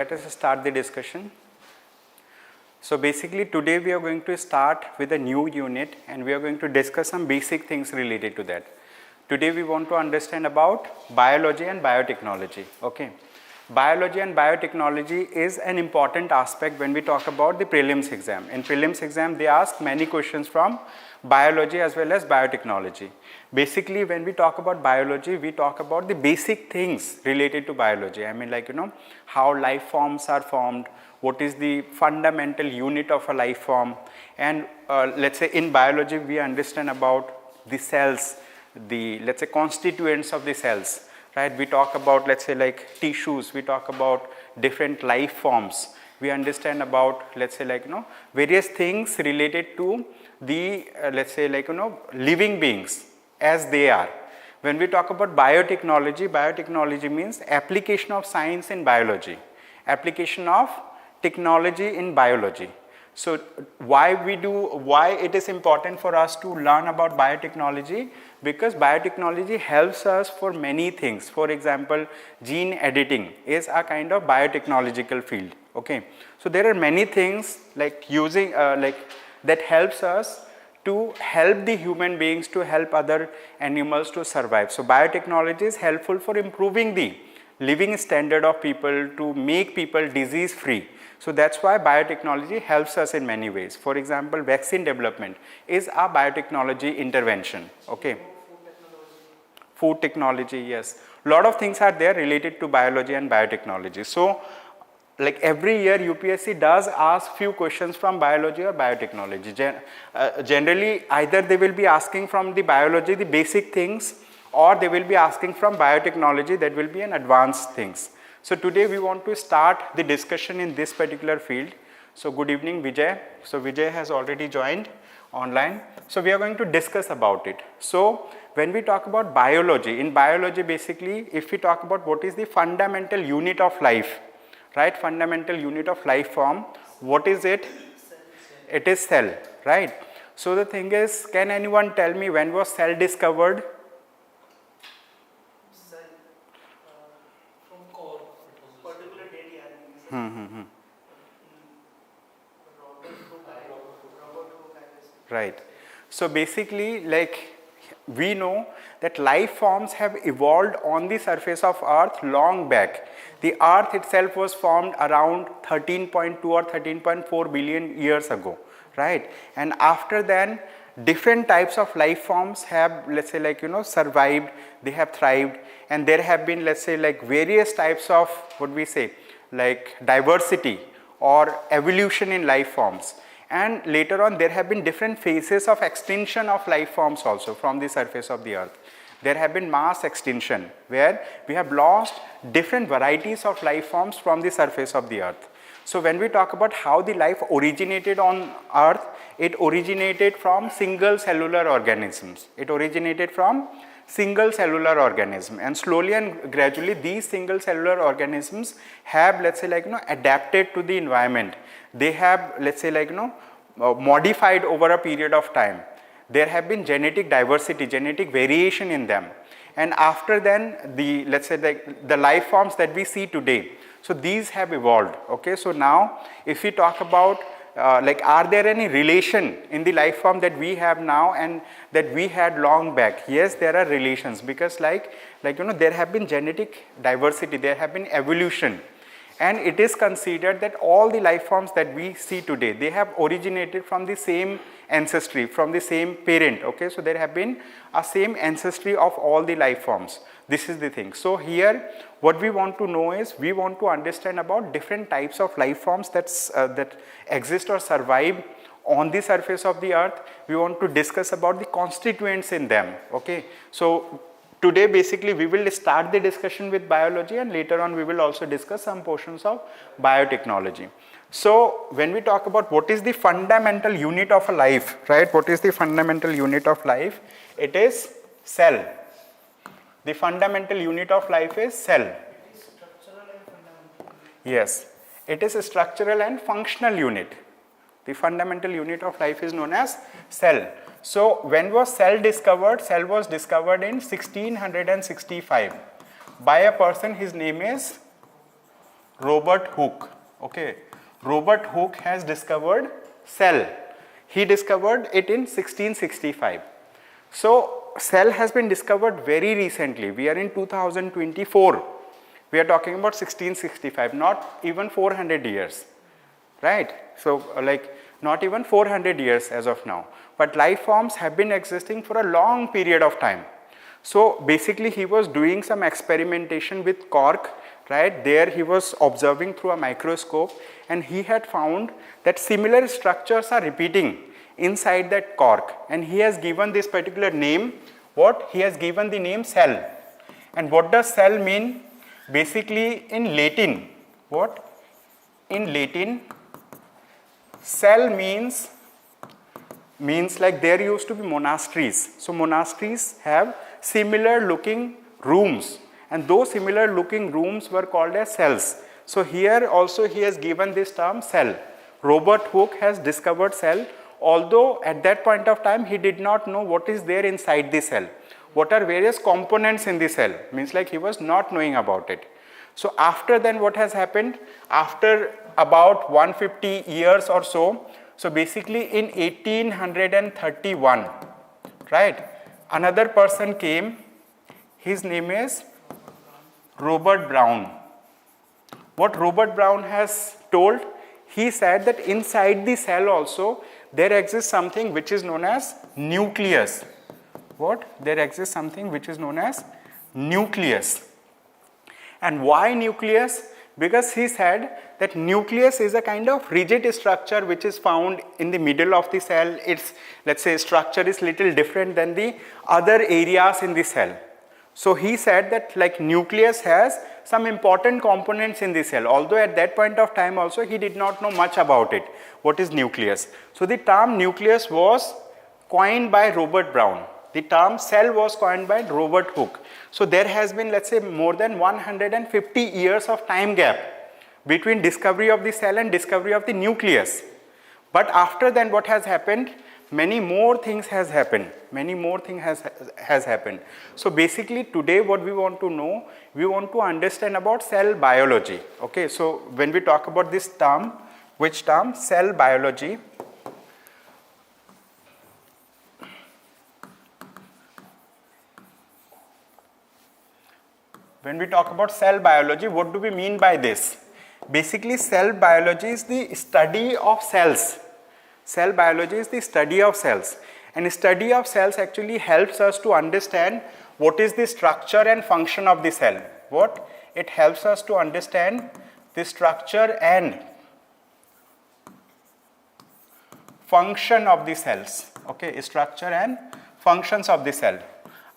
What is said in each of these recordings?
Let us start the discussion. So basically today we are going to start with a new unit and we are going to discuss some basic things related to that. Today we want to understand about biology and biotechnology. Okay. Biology and biotechnology is an important aspect when we talk about the prelims exam. In prelims exam they ask many questions from biology as well as biotechnology. Basically when we talk about biology, we talk about the basic things related to biology. I mean, like, how life forms are formed, what is the fundamental unit of a life form, and let's say in biology we understand about the cells, the, let's say, constituents of the cells, right? We talk about, let's say, like tissues, we talk about different life forms, we understand about, let's say, like, various things related to the let's say, like, living beings as they are. When we talk about biotechnology, biotechnology means application of science in biology, application of technology in biology. So why it is important for us to learn about biotechnology? Because biotechnology helps us for many things. For example, gene editing is a kind of biotechnological field. Okay, so there are many things like using that helps us to help the human beings, to help other animals to survive. So biotechnology is helpful for improving the living standard of people, to make people disease free. So that's why biotechnology helps us in many ways. For example, vaccine development is a biotechnology intervention. Okay. Food technology, yes. A lot of things are there related to biology and biotechnology. So like every year UPSC does ask few questions from biology or biotechnology. Generally either they will be asking from the biology the basic things, or they will be asking from biotechnology, that will be an advanced things. So today we want to start the discussion in this particular field. So good evening Vijay. So Vijay has already joined online. So we are going to discuss about it. So when we talk about biology, in biology basically if we talk about what is the fundamental unit of life, right? Fundamental unit of life form, what is it? It is cell, right? So the thing is, can anyone tell me when was cell discovered? Cell, from core, particular date. Right. So basically, like, we know that life forms have evolved on the surface of Earth long back. The Earth itself was formed around 13.2 or 13.4 billion years ago, right? And after then, different types of life forms have, let's say, like, survived, they have thrived, and there have been, let's say, like various types of, what we say, like diversity or evolution in life forms. And later on there have been different phases of extinction of life forms also from the surface of the Earth. There have been mass extinction where we have lost different varieties of life forms from the surface of the Earth. So when we talk about how the life originated on Earth, it originated from single cellular organisms. It originated from single cellular organism, and slowly and gradually these single cellular organisms have, let's say, like, adapted to the environment. They have, let's say, like, modified over a period of time. There have been genetic diversity, genetic variation in them, and after then the, let's say, the life forms that we see today, so these have evolved. Okay, so now if we talk about like, are there any relation in the life form that we have now and that we had long back? Yes, there are relations, because like there have been genetic diversity, there have been evolution, and it is considered that all the life forms that we see today, they have originated from the same ancestry, from the same parent. Okay, so there have been a same ancestry of all the life forms. This is the thing. So here what we want to know is, we want to understand about different types of life forms that exist or survive on the surface of the Earth. We want to discuss about the constituents in them. Okay, so today basically we will start the discussion with biology, and later on we will also discuss some portions of biotechnology. So when we talk about what is the fundamental unit of a life, right? What is the fundamental unit of life? It is cell. The fundamental unit of life is cell. It is structural and fundamental. Yes, it is a structural and functional unit. The fundamental unit of life is known as cell. So when was cell discovered? Cell was discovered in 1665 by a person. His name is Robert Hooke. Okay, Robert Hooke has discovered cell. He discovered it in 1665. So cell has been discovered very recently. We are in 2024. We are talking about 1665, not even 400 years, right? So like not even 400 years as of now. But life forms have been existing for a long period of time. So basically he was doing some experimentation with cork, right? There he was observing through a microscope, and he had found that similar structures are repeating inside that cork, and he has given this particular name. What? He has given the name cell. And what does cell mean? Basically in Latin, what? In Latin, cell means like there used to be monasteries. So monasteries have similar looking rooms, and those similar looking rooms were called as cells. So here also he has given this term cell. Robert Hooke has discovered cell, although at that point of time he did not know what is there inside the cell. What are various components in the cell? Means like he was not knowing about it. So after then what has happened? After about 150 years or so, so basically in 1831, right, another person came. His name is Robert Brown. What Robert Brown has told? He said that inside the cell also there exists something which is known as nucleus. What? There exists something which is known as nucleus. And why nucleus? Because he said that nucleus is a kind of rigid structure which is found in the middle of the cell. Its, let's say, structure is little different than the other areas in the cell. So he said that like nucleus has some important components in the cell, although at that point of time also he did not know much about it. What is nucleus? So the term nucleus was coined by Robert Brown. The term cell was coined by Robert Hooke. So there has been, let's say, more than 150 years of time gap between discovery of the cell and discovery of the nucleus. But after then what has happened? Many more things has happened. Many more things has happened. So basically today what we want to know, we want to understand about cell biology. Okay, so when we talk about this term, which term? Cell biology. When we talk about cell biology, what do we mean by this? Basically, cell biology is the study of cells. Cell biology is the study of cells. And study of cells actually helps us to understand what is the structure and function of the cell. What? It helps us to understand the structure and function of the cells. Okay, structure and functions of the cell.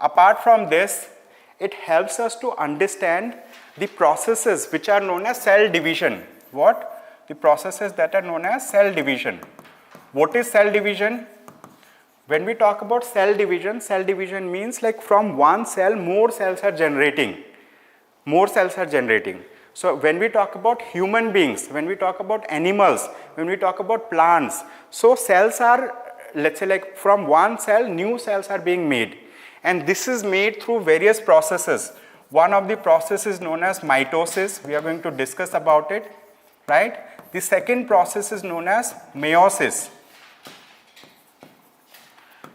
Apart from this, it helps us to understand the processes which are known as cell division. What? The processes that are known as cell division. What is cell division? When we talk about cell division means like from one cell more cells are generating. More cells are generating. So when we talk about human beings, when we talk about animals, when we talk about plants, so cells are, let's say, like from one cell new cells are being made. And this is made through various processes. One of the processes is known as mitosis. We are going to discuss about it, right? The second process is known as meiosis.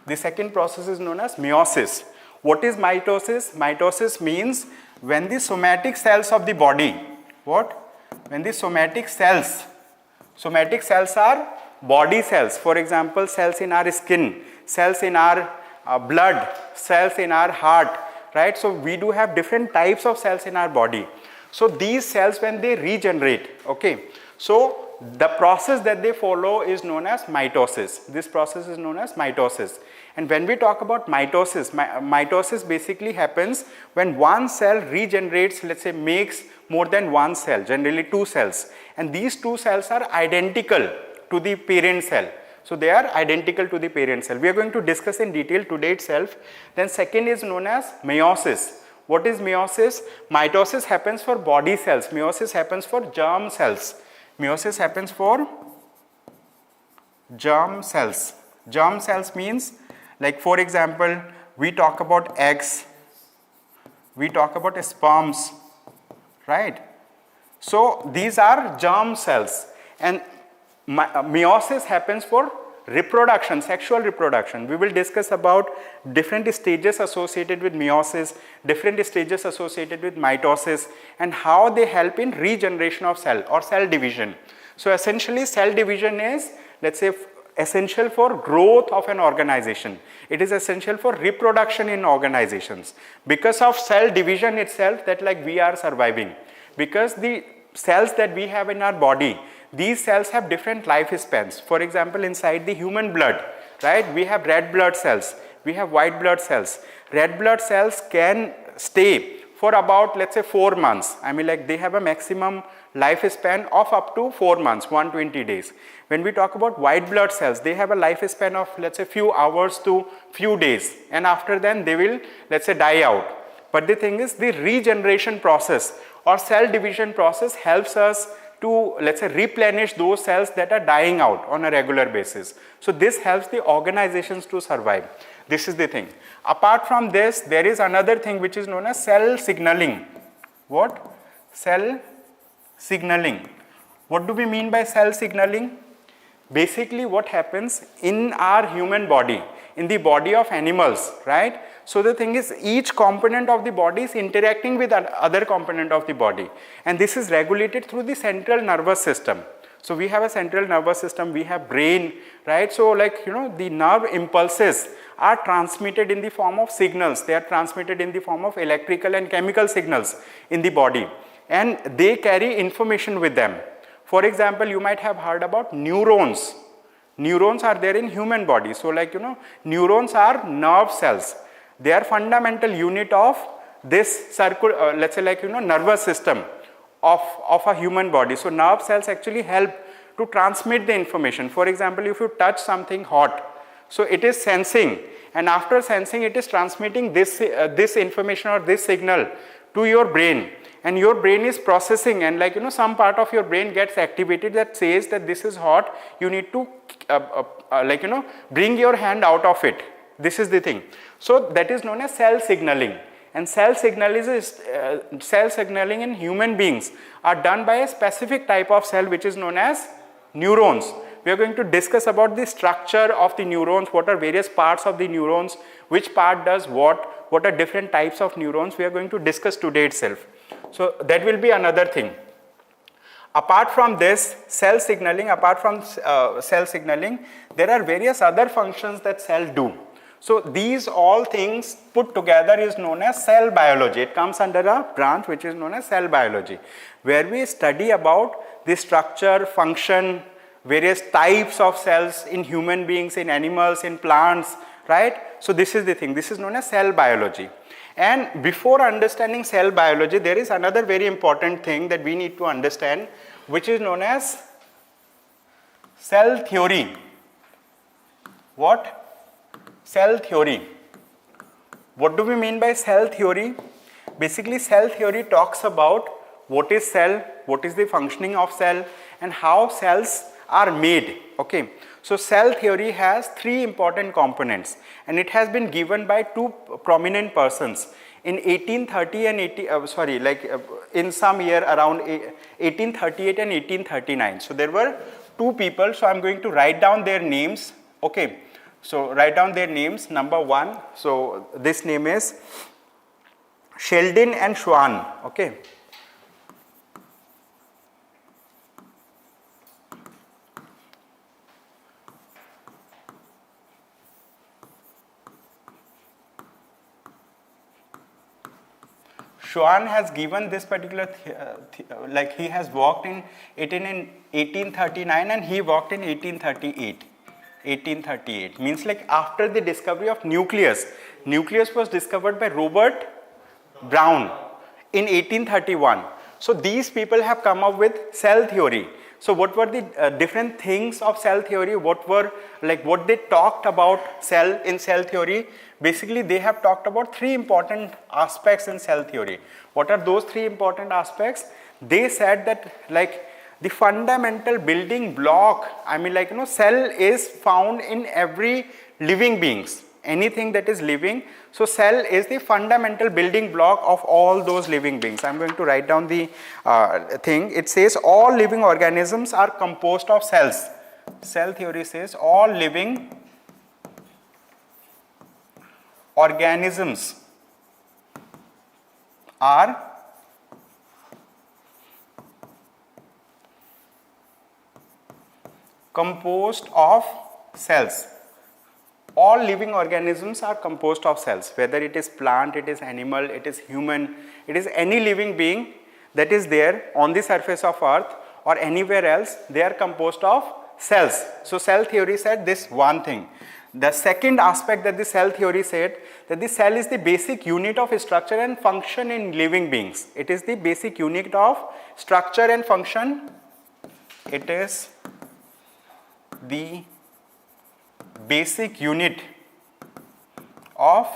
The second process is known as meiosis. What is mitosis? Mitosis means when the somatic cells of the body, what? When the somatic cells are body cells. For example, cells in our skin, cells in our blood, cells in our heart, right? So we do have different types of cells in our body. So these cells, when they regenerate, okay, so the process that they follow is known as mitosis. This process is known as mitosis. And when we talk about mitosis, mitosis basically happens when one cell regenerates, let's say makes more than one cell, generally two cells, and these two cells are identical to the parent cell. So they are identical to the parent cell. We are going to discuss in detail today itself. Then second is known as meiosis. What is meiosis? Mitosis happens for body cells. Meiosis happens for germ cells. Meiosis happens for germ cells. Germ cells means, like for example, we talk about eggs, we talk about sperms, right? So these are germ cells, and meiosis happens for reproduction, sexual reproduction. We will discuss about different stages associated with meiosis, different stages associated with mitosis, and how they help in regeneration of cell or cell division. So essentially cell division is, let's say, essential for growth of an organization. It is essential for reproduction in organizations. Because of cell division itself, that like we are surviving. Because the cells that we have in our body, these cells have different lifespans. For example, inside the human blood, right, we have red blood cells, we have white blood cells. Red blood cells can stay for about, let's say, 4 months. I mean, like they have a maximum lifespan of up to 4 months, 120 days. When we talk about white blood cells, they have a lifespan of, let's say, few hours to few days, and after then they will, let's say, die out. But the thing is, the regeneration process or cell division process helps us to, let's say, replenish those cells that are dying out on a regular basis. So this helps the organizations to survive. This is the thing. Apart from this, there is another thing which is known as cell signaling. What? Cell signaling. What do we mean by cell signaling? Basically what happens in our human body, in the body of animals, right? So the thing is, each component of the body is interacting with other component of the body, and this is regulated through the central nervous system. So we have a central nervous system, we have brain, right? So like, you know, the nerve impulses are transmitted in the form of signals. They are transmitted in the form of electrical and chemical signals in the body, and they carry information with them. For example, you might have heard about neurons. Neurons are there in human body. So like, you know, neurons are nerve cells. They are fundamental unit of this let's say, like, you know, nervous system of a human body. So nerve cells actually help to transmit the information. For example, if you touch something hot, so it is sensing, and after sensing it is transmitting this information or this signal to your brain, and your brain is processing, and like, you know, some part of your brain gets activated that says that this is hot, you need to like, you know, bring your hand out of it. This is the thing. So that is known as cell signaling, and cell signaling in human beings are done by a specific type of cell which is known as neurons. We are going to discuss about the structure of the neurons, what are various parts of the neurons, which part does what are different types of neurons. We are going to discuss today itself. So that will be another thing. Apart from this cell signaling, there are various other functions that cell do. So these all things put together is known as cell biology. It comes under a branch which is known as cell biology, where we study about the structure, function, various types of cells in human beings, in animals, in plants, right? So this is the thing. This is known as cell biology. And before understanding cell biology, there is another very important thing that we need to understand, which is known as cell theory. What? Cell theory. What do we mean by cell theory? Basically, cell theory talks about what is cell, what is the functioning of cell, and how cells are made. Okay. So cell theory has 3 important components, and it has been given by 2 prominent persons in 1830 and in some year around 1838 and 1839. So there were 2 people. So I'm going to write down their names. Okay. So write down their names. Number 1. So this name is Sheldon and Schwann. Okay. Schwann has given this particular, like he has worked in 1839 and he worked in 1838. 1838 means like after the discovery of nucleus. Nucleus was discovered by Robert Brown in 1831. So these people have come up with cell theory. So what were the different things of cell theory? What they talked about cell in cell theory? Basically, they have talked about 3 important aspects in cell theory. What are those 3 important aspects? They said that like the fundamental building block, cell is found in every living beings. anything that is living. So cell is the fundamental building block of all those living beings. I'm going to write down the thing. It says all living organisms are composed of cells. Cell theory says all living organisms are composed of cells. All living organisms are composed of cells, whether it is plant, it is animal, it is human, it is any living being that is there on the surface of earth or anywhere else, they are composed of cells. So cell theory said this one thing. The second aspect that the cell theory said, that the cell is the basic unit of structure and function in living beings. It is the basic unit of structure and function. It is the basic unit of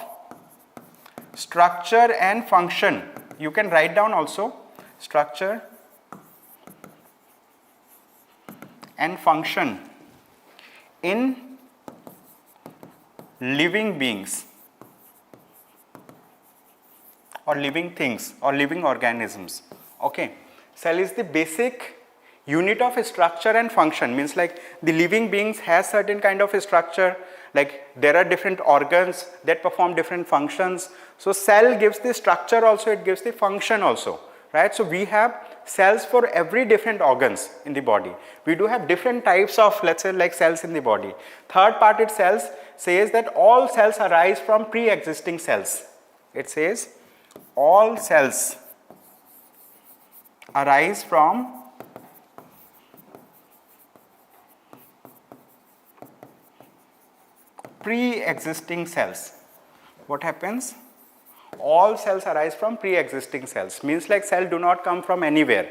structure and function. You can write down also structure and function in living beings or living things or living organisms. Okay, cell is the basic unit of structure and function, means like the living beings has certain kind of a structure, like there are different organs that perform different functions. So cell gives the structure also, it gives the function also, right? So we have cells for every different organs in the body. We do have different types of, let's say, like cells in the body. Third part it cells says that all cells arise from pre-existing cells. It says all cells arise from pre-existing cells. What happens? All cells arise from pre-existing cells, means like cells do not come from anywhere.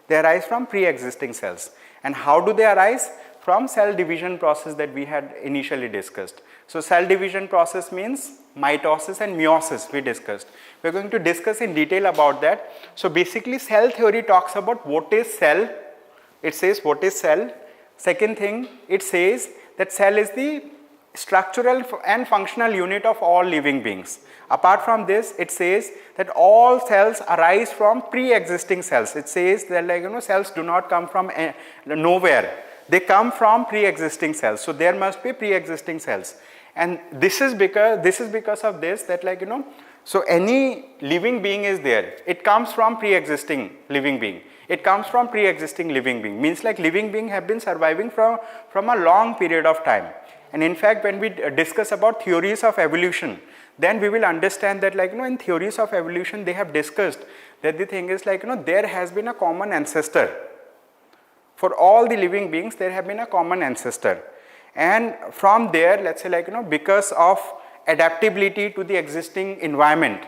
They arise from pre-existing cells. And how do they arise? From cell division process that we had initially discussed. So cell division process means mitosis and meiosis we discussed. We are going to discuss in detail about that. So basically cell theory talks about what is cell. It says what is cell. Second thing, it says that cell is the structural and functional unit of all living beings. Apart from this, it says that all cells arise from pre-existing cells. It says that, like, cells do not come from nowhere. They come from pre-existing cells. So there must be pre-existing cells. And this is because of this, that, like, so any living being is there. It comes from pre-existing living being. It comes from pre-existing living being. Means like living being have been surviving from a long period of time. And in fact, when we discuss about theories of evolution, then we will understand that, like, in theories of evolution, they have discussed that the thing is, like, there has been a common ancestor. For all the living beings, there have been a common ancestor. And from there, let's say, like, because of adaptability to the existing environment,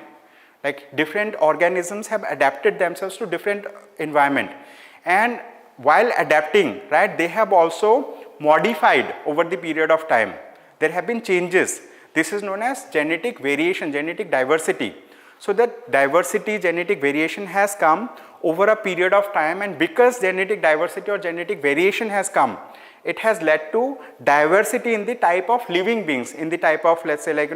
like different organisms have adapted themselves to different environment. And while adapting, right, they have also modified over the period of time. There have been changes. This is known as genetic variation, genetic diversity. So that diversity, genetic variation has come over a period of time, and because genetic diversity or genetic variation has come, it has led to diversity in the type of living beings, in the type of, let's say, like,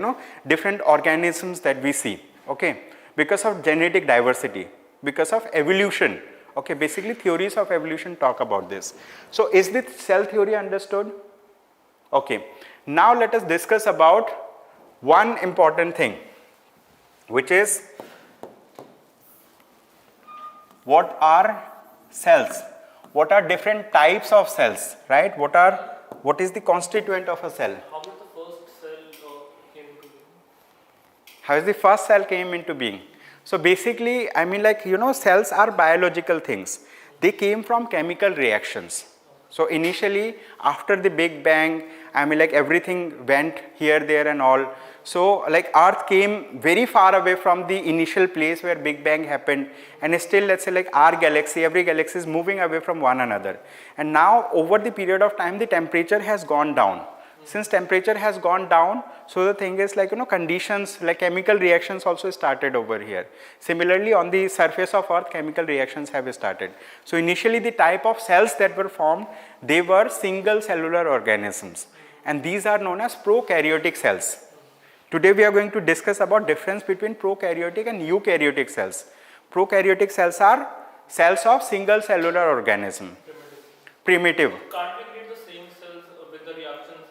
different organisms that we see. Okay, because of genetic diversity, because of evolution. Okay, basically theories of evolution talk about this. So is this cell theory understood? Okay, now let us discuss about one important thing, which is what are cells? What are different types of cells, right? What is the constituent of a cell? How did the first cell came into being? How is the first cell came into being? So basically, I mean, like, cells are biological things. They came from chemical reactions. So initially, after the Big Bang, I mean, like, everything went here, there and all. So like Earth came very far away from the initial place where Big Bang happened, and still, let's say, like our galaxy, every galaxy is moving away from one another. And now over the period of time, the temperature has gone down. Since temperature has gone down, so the thing is, like, conditions like chemical reactions also started over here. Similarly, on the surface of Earth, chemical reactions have started. So initially the type of cells that were formed, they were single cellular organisms, and these are known as prokaryotic cells. Today we are going to discuss about difference between prokaryotic and eukaryotic cells. Prokaryotic cells are cells of single cellular organism. Primitive. Can't we create the same cells with the reactions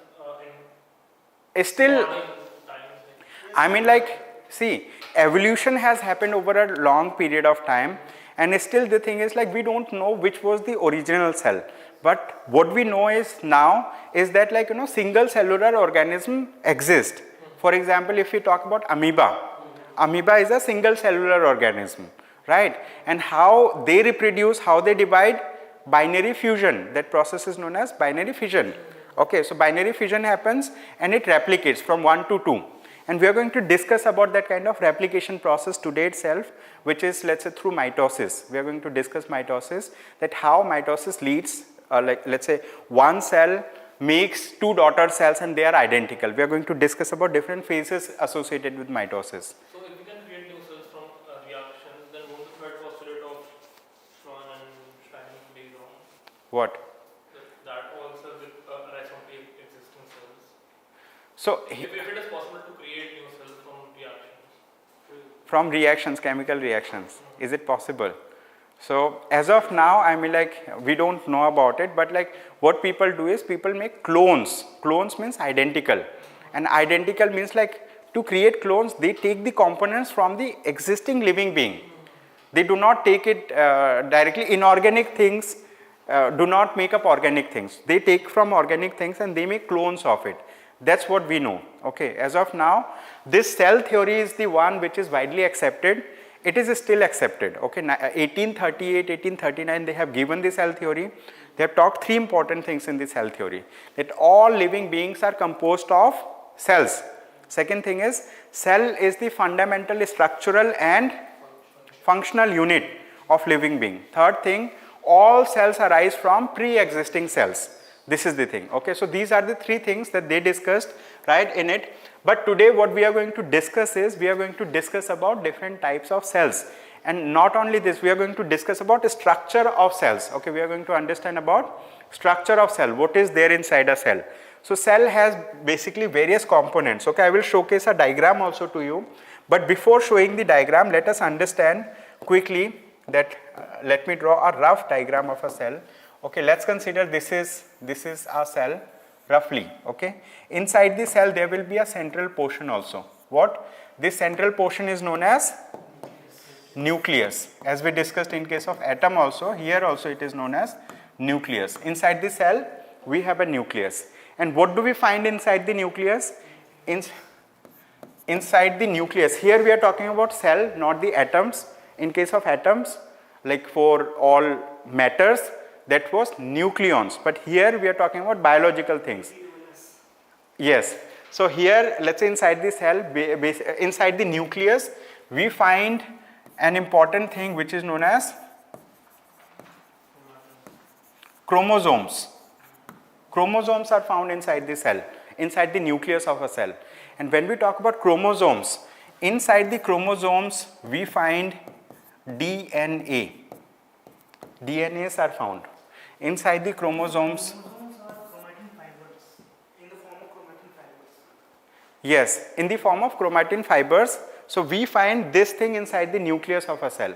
in Still, morning times? I mean, like, see, evolution has happened over a long period of time, and still the thing is like we don't know which was the original cell. But what we know is now is that, like, you know, single cellular organism exist. For example, if we talk about amoeba, amoeba is a single cellular organism, right? And how they reproduce, how they divide, binary fusion. That process is known as binary fission. Okay, so binary fission happens and it replicates from 1 to 2. And we are going to discuss about that kind of replication process today itself, which is, let's say, through mitosis. We are going to discuss mitosis, that how mitosis leads, like, let's say, one cell makes two daughter cells and they are identical. We are going to discuss about different phases associated with mitosis. So if we can create new cells from reactions, then won't the third postulate of Schwann and Stein be wrong? What? That all cells arise from pre-existing cells. So, If it is possible to create new cells from reactions. from reactions, chemical reactions, is it possible? So as of now, I mean, like, we don't know about it, but like what people do is people make clones. Clones means identical, and identical means, like, to create clones they take the components from the existing living being. They do not take it directly. Inorganic things do not make up organic things. They take from organic things and they make clones of it. That's what we know. Okay, as of now, this cell theory is the one which is widely accepted. It is still accepted. Okay, 1838, 1839, they have given the cell theory. They have talked three important things in the cell theory, that all living beings are composed of cells. Second thing is, cell is the fundamental structural and functional unit of living being. Third thing, all cells arise from pre-existing cells. This is the thing. Okay, so these are the three things that they discussed, right, in it. But today what we are going to discuss is, we are going to discuss about different types of cells. And not only this, we are going to discuss about the structure of cells. Okay, we are going to understand about structure of cell, what is there inside a cell. So cell has basically various components. Okay, I will showcase a diagram also to you. But before showing the diagram, let us understand quickly that, let me draw a rough diagram of a cell. Okay, let's consider this is a cell roughly. Okay, inside the cell there will be a central portion also. What? This central portion is known as nucleus. As we discussed in case of atom also, here also it is known as nucleus. Inside the cell we have a nucleus. And what do we find inside the nucleus? Inside the nucleus, here we are talking about cell, not the atoms. In case of atoms, like for all matters, that was nucleons, but here we are talking about biological things. Yes, so here, let's say inside the cell, inside the nucleus, we find an important thing which is known as chromosomes. Chromosomes are found inside the cell, inside the nucleus of a cell. And when we talk about chromosomes, inside the chromosomes we find DNA. DNAs are found inside the chromosomes. Chromosomes are chromatin fibers in the form of chromatin fibers. Yes, in the form of chromatin fibers. So we find this thing inside the nucleus of a cell,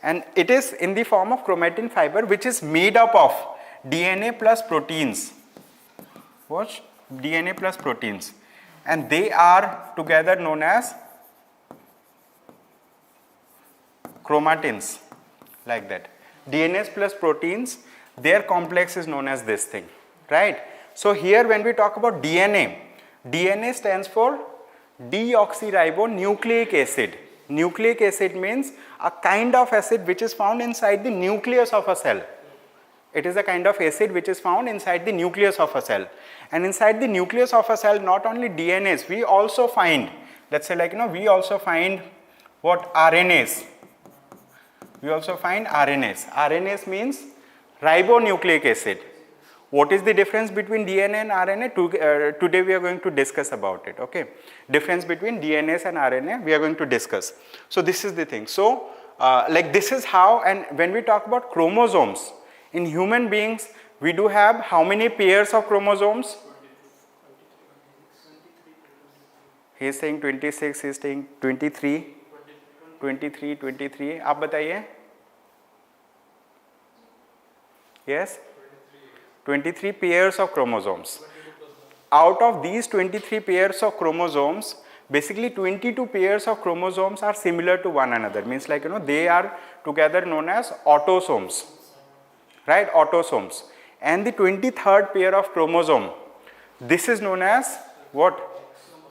and it is in the form of chromatin fiber, which is made up of DNA plus proteins. Watch, DNA plus proteins, and they are together known as chromatins, like that. DNA plus proteins, their complex is known as this thing, right? So here when we talk about DNA, DNA stands for deoxyribonucleic acid. Nucleic acid means a kind of acid which is found inside the nucleus of a cell. It is a kind of acid which is found inside the nucleus of a cell. And inside the nucleus of a cell, not only DNAs, we also find, let's say, like, we also find what? RNAs. We also find RNAs. RNAs means ribonucleic acid. What is the difference between DNA and RNA? Today we are going to discuss about it. Okay, difference between DNAs and RNA we are going to discuss. So this is the thing. So like this is how, and when we talk about chromosomes, in human beings we do have how many pairs of chromosomes? he is saying 26, he is saying 23, 23. आप बताइए. Yes, 23 pairs of chromosomes. Out of these 23 pairs of chromosomes, basically 22 pairs of chromosomes are similar to one another. Means like, they are together known as autosomes, right? Autosomes. And the 23rd pair of chromosome, this is known as what?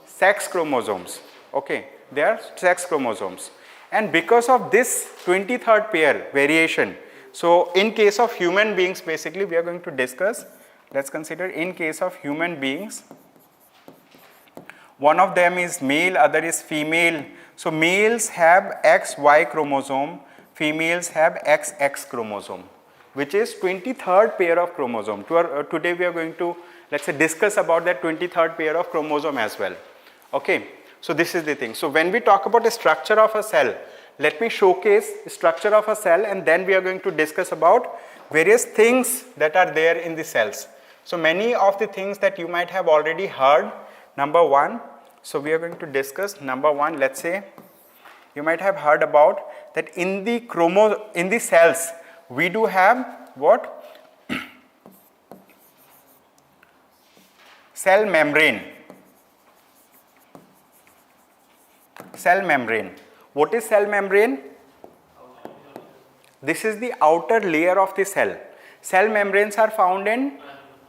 Sex chromosomes. Okay, they are sex chromosomes. And because of this 23rd pair variation, so in case of human beings, basically we are going to discuss, let's consider in case of human beings, one of them is male, other is female. So males have XY chromosome, females have XX chromosome, which is 23rd pair of chromosome. Today we are going to, let's say, discuss about that 23rd pair of chromosome as well. Okay, so this is the thing. So when we talk about the structure of a cell, let me showcase the structure of a cell, and then we are going to discuss about various things that are there in the cells. So many of the things that you might have already heard. Number one, so we are going to discuss number one. Let's say you might have heard about that in the cells we do have what? Cell membrane. Cell membrane. What is cell membrane? This is the outer layer of the cell. Cell membranes are found in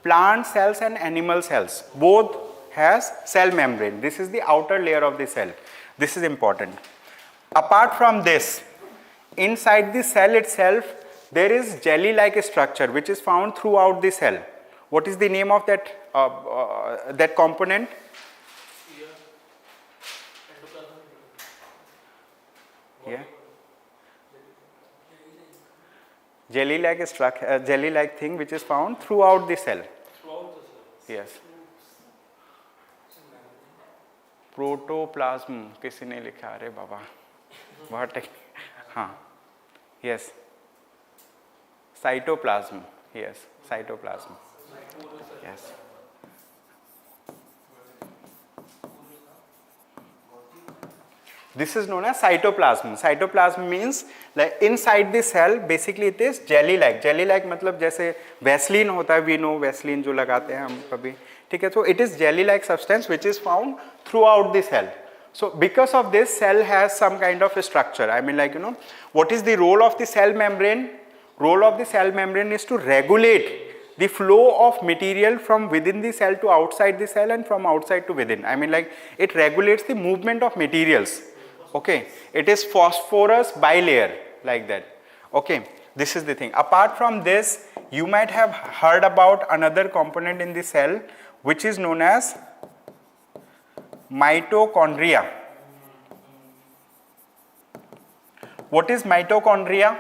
plant cells and animal cells. Both has cell membrane. This is the outer layer of the cell. This is important. Apart from this, inside the cell itself, there is jelly-like structure which is found throughout the cell. What is the name of that component? Yeah. Jelly-like structure, jelly-like thing which is found throughout the cell. Yes. Protoplasm. किसी ने लिखा अरे बाबा बहुत हाँ. Yes. Cytoplasm. Yes. Cytoplasm. Yes. This is known as cytoplasm. Cytoplasm means like inside the cell, basically it is jelly-like. Jelly-like मतलब जैसे Vaseline होता है, we know Vaseline जो लगाते हैं हम कभी, ठीक है? So it is jelly-like substance which is found throughout the cell. So because of this, cell has some kind of a structure. I mean, like, what is the role of the cell membrane? Role of the cell membrane is to regulate the flow of material from within the cell to outside the cell and from outside to within. I mean, like, it regulates the movement of materials. Okay, it is phosphorus bilayer, like that. Okay, this is the thing. Apart from this, you might have heard about another component in the cell which is known as mitochondria. What is mitochondria?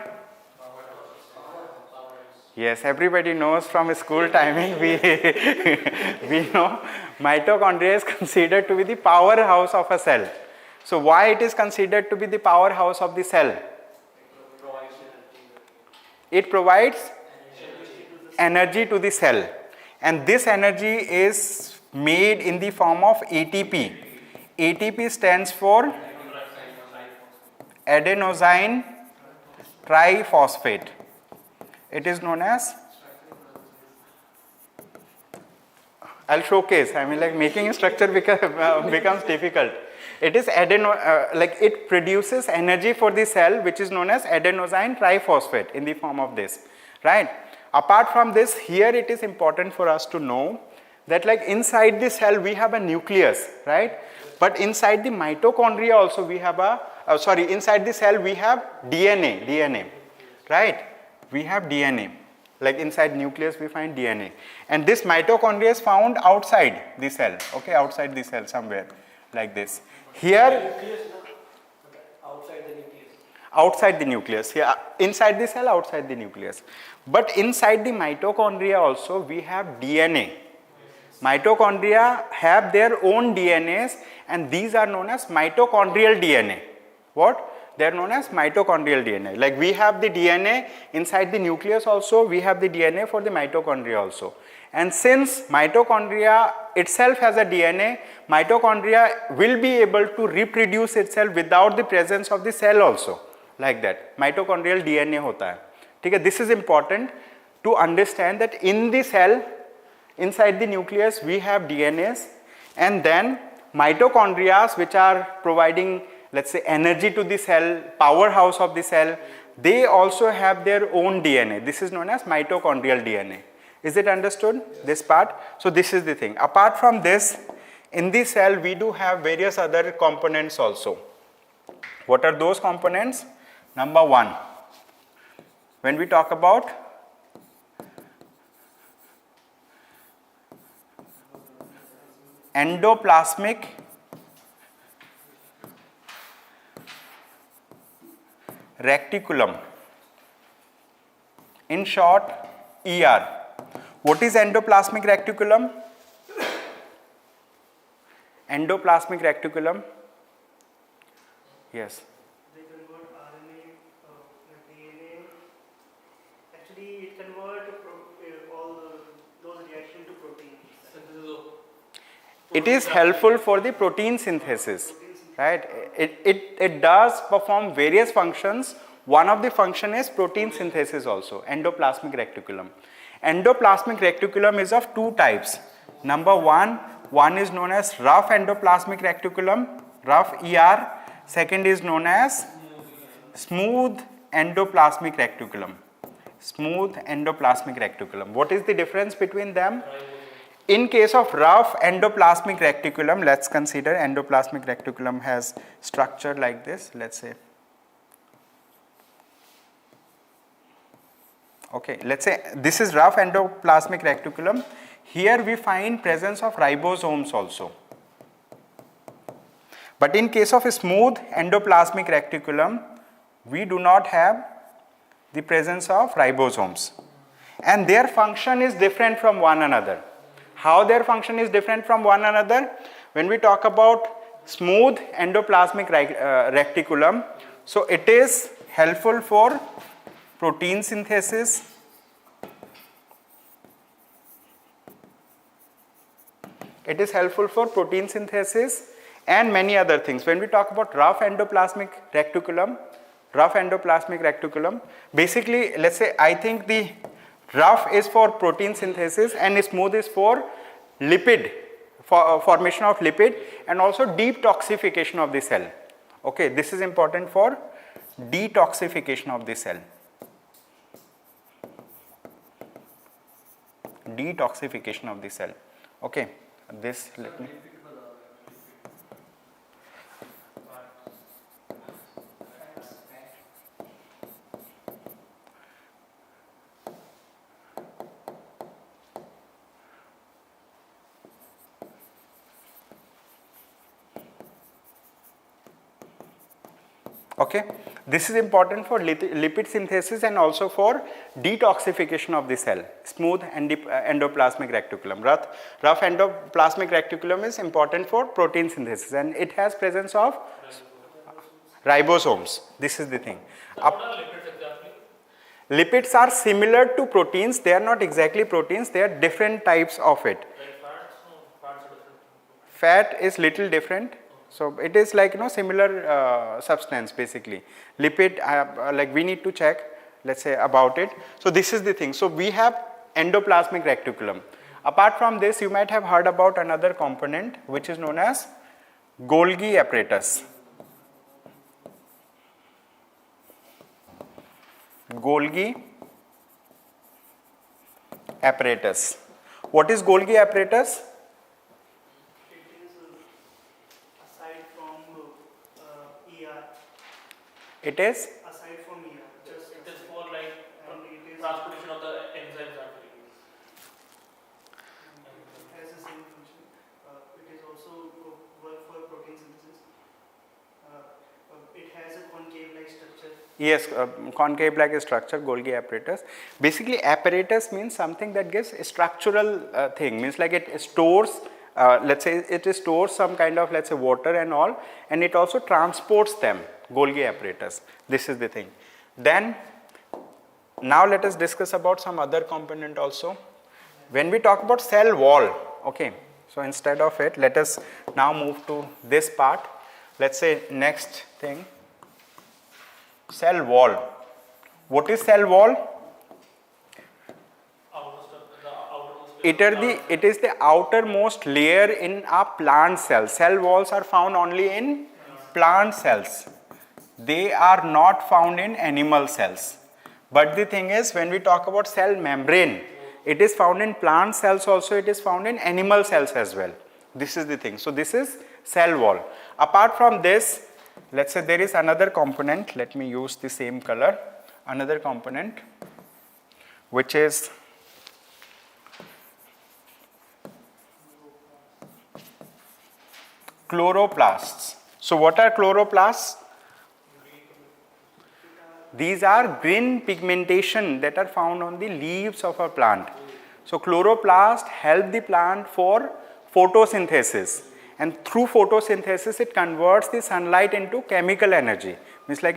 Yes, everybody knows from school timing. We know mitochondria is considered to be the powerhouse of a cell. So why it is considered to be the powerhouse of the cell? It provides energy to the cell, and this energy is made in the form of ATP. ATP stands for adenosine triphosphate. It is known as, I'll showcase, I mean, like, making a structure becomes difficult. It is like it produces energy for the cell which is known as adenosine triphosphate in the form of this, right? Apart from this, here it is important for us to know that, like, inside the cell we have a nucleus, right? But inside the mitochondria also we have inside the cell we have DNA, right? We have DNA. Like inside nucleus we find DNA. And this mitochondria is found outside the cell, okay, outside the cell somewhere, like this. Here, outside the nucleus, here, inside the cell, outside the nucleus. But inside the mitochondria also we have DNA. Mitochondria have their own DNAs, and these are known as mitochondrial DNA. What? they are known as mitochondrial DNA. Like we have the DNA inside the nucleus also, we have the DNA for the mitochondria also. And since mitochondria itself has a DNA, mitochondria will be able to reproduce itself without the presence of the cell also, like that. Mitochondrial DNA hota hai. Okay, this is important to understand that in the cell, inside the nucleus, we have DNAs, and then mitochondria, which are providing, let's say, energy to the cell, powerhouse of the cell, they also have their own DNA. This is known as mitochondrial DNA. Is it understood? Yes. This part? So this is the thing. Apart from this, in the cell we do have various other components also. What are those components? Number one, when we talk about endoplasmic reticulum, in short ER. What is endoplasmic reticulum? Endoplasmic reticulum. Yes. They convert RNA, DNA. Actually, it converts all those reactions to proteins. It is helpful for the protein synthesis, right? It does perform various functions. One of the function is protein synthesis also, endoplasmic reticulum. Endoplasmic reticulum is of two types. Number one is known as rough endoplasmic reticulum, rough ER. Second is known as smooth endoplasmic reticulum. Smooth endoplasmic reticulum. What is the difference between them? In case of rough endoplasmic reticulum, let's consider endoplasmic reticulum has structure like this, let's say. Okay, let's say this is rough endoplasmic reticulum. Here we find presence of ribosomes also. But in case of a smooth endoplasmic reticulum, we do not have the presence of ribosomes. And their function is different from one another. How their function is different from one another? When we talk about smooth endoplasmic reticulum, so it is helpful for protein synthesis, it is helpful for protein synthesis and many other things. When we talk about rough endoplasmic reticulum, basically, let's say, I think the rough is for protein synthesis and smooth is for lipid, formation of lipid and also detoxification of the cell. Okay, this is important for detoxification of the cell. Detoxification of the cell. Okay, this let me. Okay, this is important for lipid synthesis and also for detoxification of the cell. Smooth endoplasmic reticulum. Rough endoplasmic reticulum is important for protein synthesis and it has presence of ribosomes. This is the thing. What are lipids exactly? Lipids are similar to proteins. They are not exactly proteins. They are different types of it. Like fats? No, fats are different. Fat is little different. So it is like similar substance basically. Lipid, like we need to check, let's say, about it. So this is the thing. So we have endoplasmic reticulum. Apart from this, you might have heard about another component which is known as Golgi apparatus. Golgi apparatus. What is Golgi apparatus? It is Aside from ER, just It is for like it is transportation of the enzymes actually. it has the same function. It is also work for protein synthesis. It has a concave-like structure. Yes, concave-like structure, Golgi apparatus. Basically, apparatus means something that gives a structural thing. Means like it stores, let's say, it stores some kind of, let's say, water and all, and it also transports them. Golgi apparatus. This is the thing. Then now let us discuss about some other component also. When we talk about cell wall, okay, so instead of it, let us now move to this part. Let's say next thing, cell wall. What is cell wall? It is the outermost layer in a plant cell. Cell walls are found only in plant cells. They are not found in animal cells. But the thing is, when we talk about cell membrane, it is found in plant cells also, it is found in animal cells as well. This is the thing. So this is cell wall. Apart from this, let's say there is another component. Let me use the same color. Another component which is chloroplasts. So what are chloroplasts? These are green pigmentation that are found on the leaves of a plant. So chloroplasts help the plant for photosynthesis, and through photosynthesis it converts the sunlight into chemical energy. Means like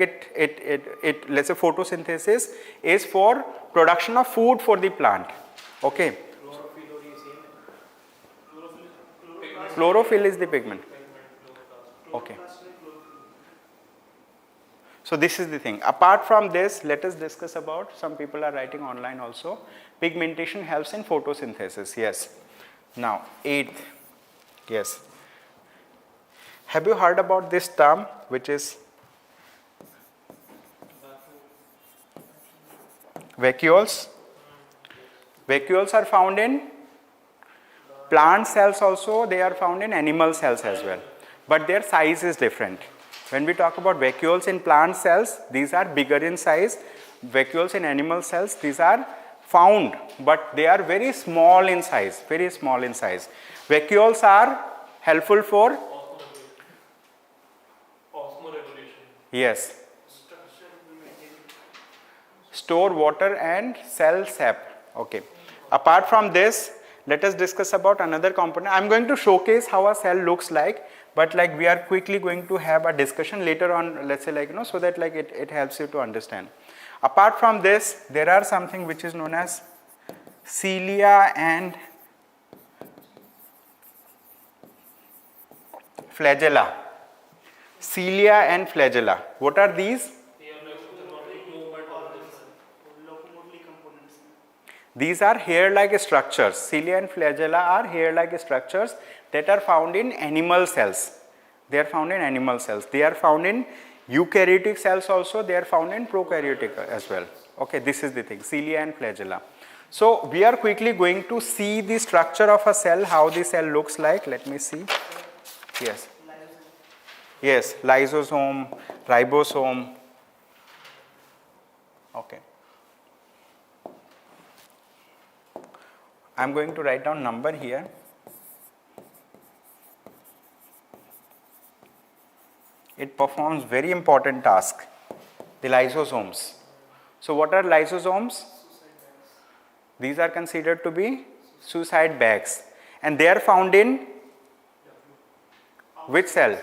let's say photosynthesis is for production of food for the plant. Okay. Chlorophyll is the pigment. Okay. So this is the thing. Apart from this, let us discuss about, some people are writing online also, pigmentation helps in photosynthesis. Yes. Now, 8th. Yes. Have you heard about this term which is vacuoles? Vacuoles are found in plant cells also, they are found in animal cells as well. But their size is different. When we talk about vacuoles in plant cells, these are bigger in size. Vacuoles in animal cells, these are found, but they are very small in size, very small in size. Vacuoles are helpful for osmoregulation. Yes. Store water and cell sap. Okay. Apart from this, let us discuss about another component. I am going to showcase how a cell looks like, but like we are quickly going to have a discussion later on, let's say like, so that like it helps you to understand. Apart from this, there are something which is known as cilia and flagella. Cilia and flagella. What are these? These are hair-like structures. Cilia and flagella are hair-like structures that are found in animal cells. They are found in animal cells. They are found in eukaryotic cells also. They are found in prokaryotic as well. Okay, this is the thing, cilia and flagella. So we are quickly going to see the structure of a cell, how the cell looks like. Let me see. Yes. Yes, lysosome, ribosome. Okay. I am going to write down number here. It performs very important task, the lysosomes. So what are lysosomes? These are considered to be suicide bags, and they are found in which cell?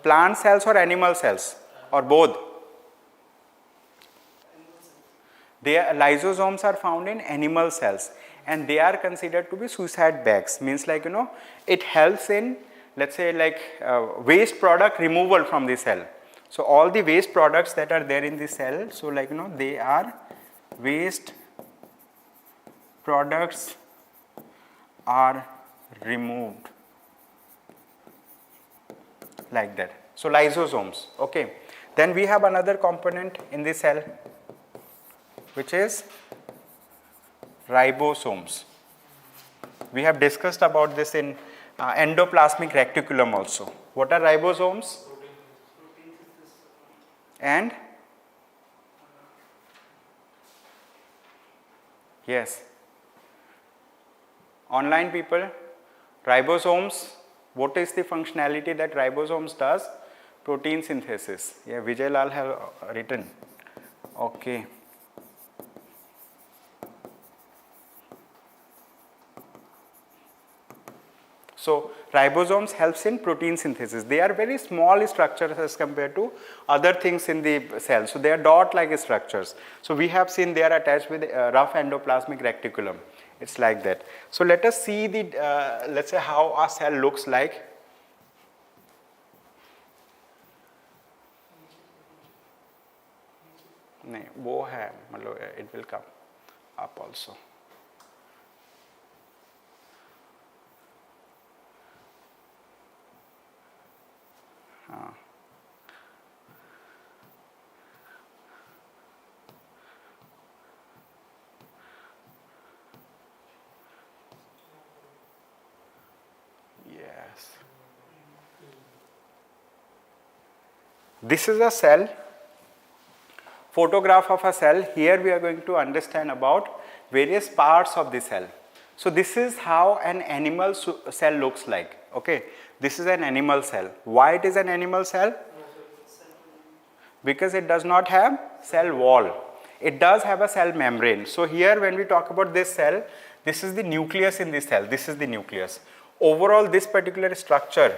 Plant cells or animal cells, or both? Lysosomes are found in animal cells, and they are considered to be suicide bags. Means like, it helps in, let's say like waste product removal from the cell. So all the waste products that are there in the cell, so like, they are waste products are removed like that. So lysosomes. Okay. Then we have another component in the cell which is ribosomes. We have discussed about this in endoplasmic reticulum also. What are ribosomes? And yes, online people, ribosomes, what is the functionality that ribosomes does? Protein synthesis. Yeah, Vijay Lal have written. Okay. So ribosomes helps in protein synthesis. They are very small structures as compared to other things in the cell. So they are dot-like structures. So we have seen they are attached with a rough endoplasmic reticulum. It's like that. So let us see the let's say how a cell looks like. नहीं वो है मतलब it will come up also. हाँ. Yes. This is a cell. Photograph of a cell. Here we are going to understand about various parts of the cell. So this is how an animal cell looks like. Okay, this is an animal cell. Why it is an animal cell? Because it does not have cell wall. It does have a cell membrane. So here when we talk about this cell, this is the nucleus in this cell. This is the nucleus. Overall this particular structure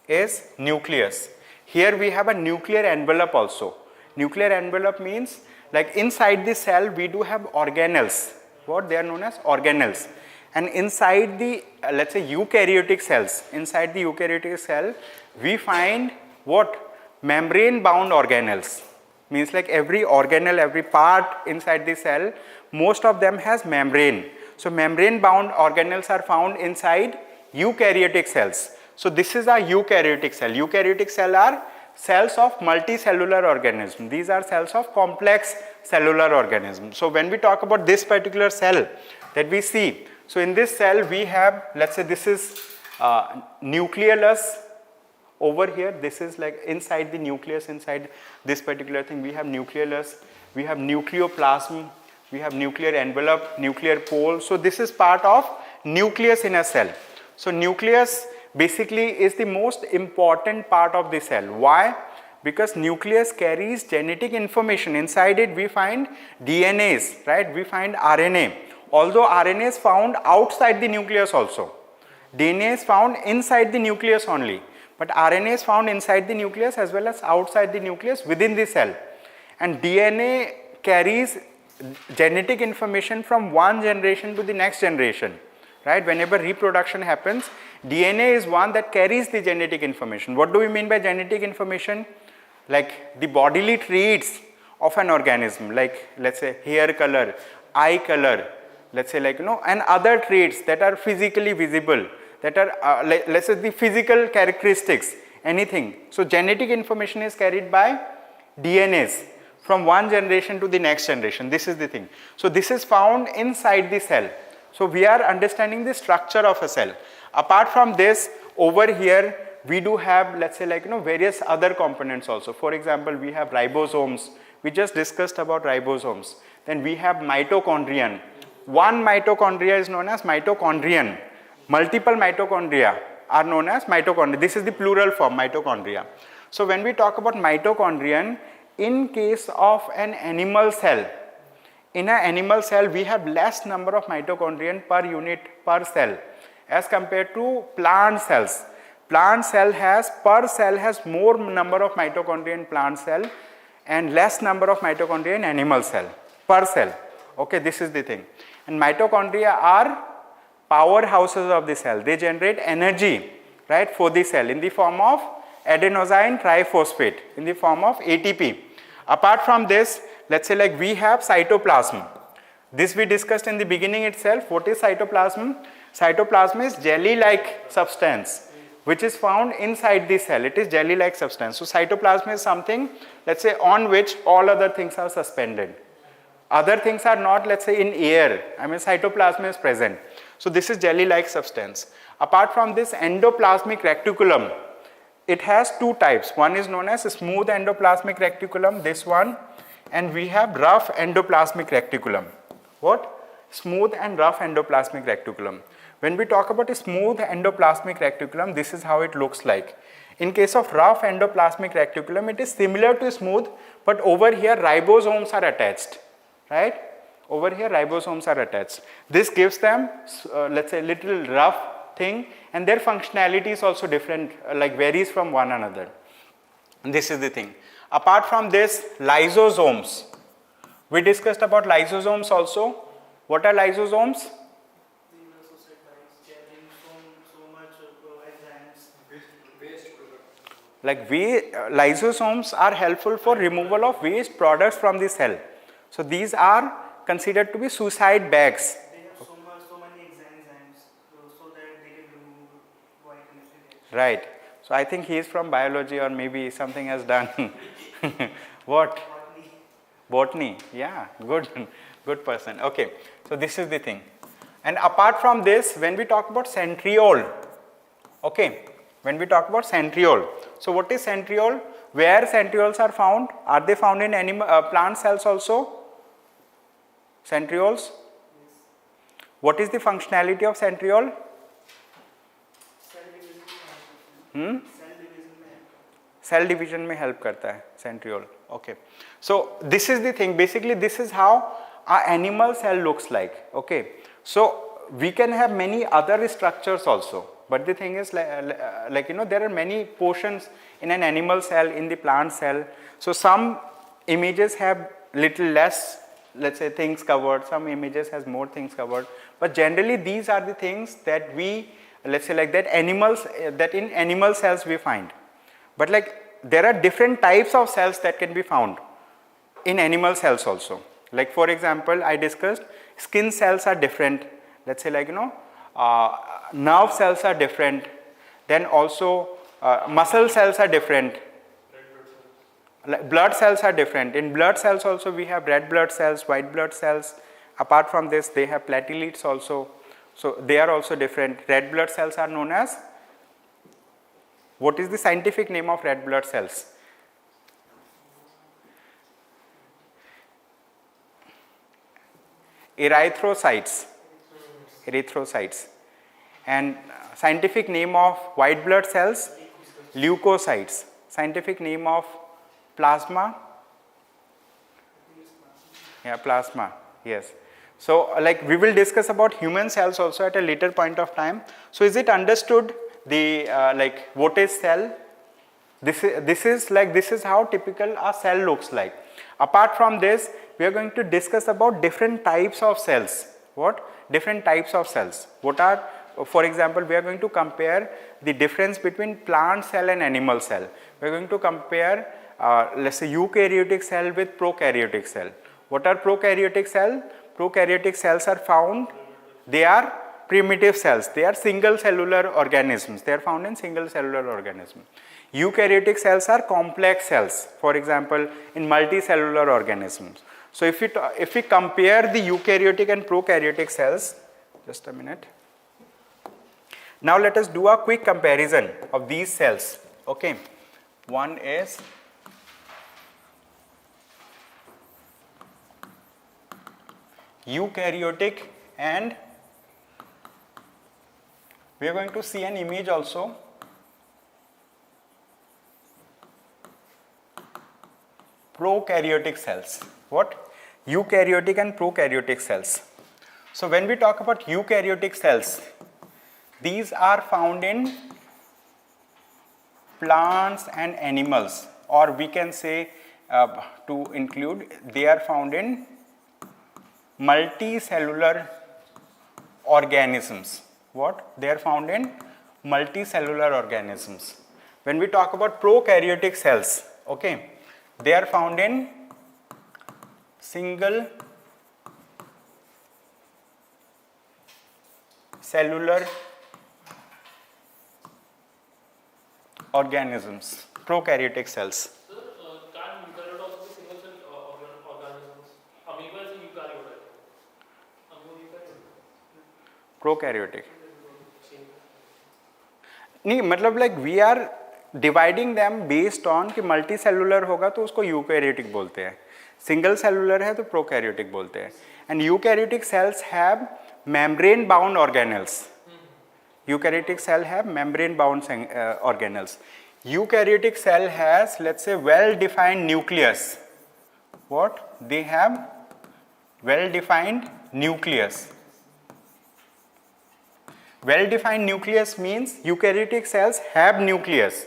is nucleus. Here we have a nuclear envelope also. Nuclear envelope means like inside the cell we do have organelles. What they are known as organelles. And inside the let's say eukaryotic cells, inside the eukaryotic cell we find what? Membrane bound organelles. Means like every organelle, every part inside the cell, most of them has membrane. So membrane bound organelles are found inside eukaryotic cells. So this is a eukaryotic cell. Eukaryotic cells are cells of multicellular organism. These are cells of complex cellular organism. So when we talk about this particular cell that we see, so in this cell we have, let's say this is nucleus over here. This is like inside the nucleus, inside this particular thing we have nucleus, we have nucleoplasm, we have nuclear envelope, nuclear pole. So this is part of nucleus in a cell. So nucleus basically is the most important part of the cell. Why? Because nucleus carries genetic information. Inside it we find DNAs, right? We find RNA. Although RNA is found outside the nucleus also. DNA is found inside the nucleus only. But RNA is found inside the nucleus as well as outside the nucleus within the cell. And DNA carries genetic information from one generation to the next generation. Right? Whenever reproduction happens, DNA is one that carries the genetic information. What do we mean by genetic information? Like the bodily traits of an organism, like let's say hair color, eye color, let's say like and other traits that are physically visible, that are let's say the physical characteristics, anything. So genetic information is carried by DNAs from one generation to the next generation. This is the thing. So this is found inside the cell. So we are understanding the structure of a cell. Apart from this, over here we do have, let's say like various other components also. For example, we have ribosomes. We just discussed about ribosomes. Then we have mitochondrion. One mitochondria is known as mitochondrion. Multiple mitochondria are known as mitochondria. This is the plural form, mitochondria. So when we talk about mitochondrion, in case of an animal cell, in an animal cell we have less number of mitochondrion per unit per cell as compared to plant cells. Plant cell has, per cell has more number of mitochondria in plant cell and less number of mitochondria in animal cell per cell. Okay, this is the thing. And mitochondria are powerhouses of the cell. They generate energy, right, for the cell in the form of adenosine triphosphate, in the form of ATP. Apart from this, let's say like we have cytoplasm. This we discussed in the beginning itself. What is cytoplasm? Cytoplasm is jelly-like substance which is found inside the cell. It is jelly-like substance. So cytoplasm is something, let's say, on which all other things are suspended. Other things are not, let's say, in air. I mean, cytoplasm is present. So this is jelly-like substance. Apart from this, endoplasmic reticulum, it has two types. One is known as smooth endoplasmic reticulum, this one, and we have rough endoplasmic reticulum. What? Smooth and rough endoplasmic reticulum. When we talk about a smooth endoplasmic reticulum, this is how it looks like. In case of rough endoplasmic reticulum, it is similar to smooth, but over here ribosomes are attached, right? Over here ribosomes are attached. This gives them, let's say, little rough thing, and their functionality is also different, like varies from one another. And this is the thing. Apart from this, lysosomes. We discussed about lysosomes also. What are lysosomes? Like lysosomes are helpful for removal of waste products from the cell. So these are considered to be suicide bags. They have so many enzymes so that they can remove biochemical reactions. Right. So I think he is from biology, or maybe something has done. What? Botany. Yeah, good, good person. Okay. So this is the thing. And apart from this, when we talk about centriole, okay, when we talk about centriole, so what is centriole? Where centrioles are found? Are they found in plant cells also? Centrioles? What is the functionality of centriole? Cell division में help करता है centriole. Okay. So this is the thing. Basically, this is how our animal cell looks like. Okay. So we can have many other structures also. But the thing is, like there are many portions in an animal cell, in the plant cell. So some images have little less, let's say, things covered. Some images has more things covered. But generally, these are the things that we, let's say, like that in animal cells we find. But like there are different types of cells that can be found in animal cells also. Like for example, I discussed skin cells are different. Let's say like nerve cells are different. Then also muscle cells are different. Like blood cells are different. In blood cells also we have red blood cells, white blood cells. Apart from this, they have platelets also. So they are also different. Red blood cells are known as, what is the scientific name of red blood cells? Erythrocytes. Erythrocytes. And scientific name of white blood cells? Leukocytes. Scientific name of plasma? Yeah, plasma. Yes. So like we will discuss about human cells also at a later point of time. So is it understood the like what is cell? This is how typical a cell looks like. Apart from this, we are going to discuss about different types of cells. What? Different types of cells. What are, for example, we are going to compare the difference between plant cell and animal cell. We are going to compare let's say eukaryotic cell with prokaryotic cell. What are prokaryotic cells? Prokaryotic cells are found, they are primitive cells, they are single cellular organisms, they are found in single cellular organisms. Eukaryotic cells are complex cells, for example in multicellular organisms. So if we compare the eukaryotic and prokaryotic cells, just a minute. Now let us do a quick comparison of these cells. Okay, one is eukaryotic, and we are going to see an image also. Prokaryotic cells. What? Eukaryotic and prokaryotic cells. So when we talk about eukaryotic cells, these are found in plants and animals, or we can say to include, they are found in multicellular organisms. What? They are found in multicellular organisms. When we talk about prokaryotic cells, okay, they are found in single cellular organisms, prokaryotic cells. Sir, can eukaryote also be single cell organisms? Amoeba is a eukaryote, I think. Amoeba eukaryote. Prokaryotic. नहीं मतलब like we are dividing them based on कि multicellular होगा तो उसको eukaryotic बोलते हैं, single cellular है तो prokaryotic बोलते हैं. And eukaryotic cells have membrane bound organelles. Eukaryotic cell have membrane bound organelles. Eukaryotic cell has, let's say, well defined nucleus. What? They have well defined nucleus. Well defined nucleus means eukaryotic cells have nucleus.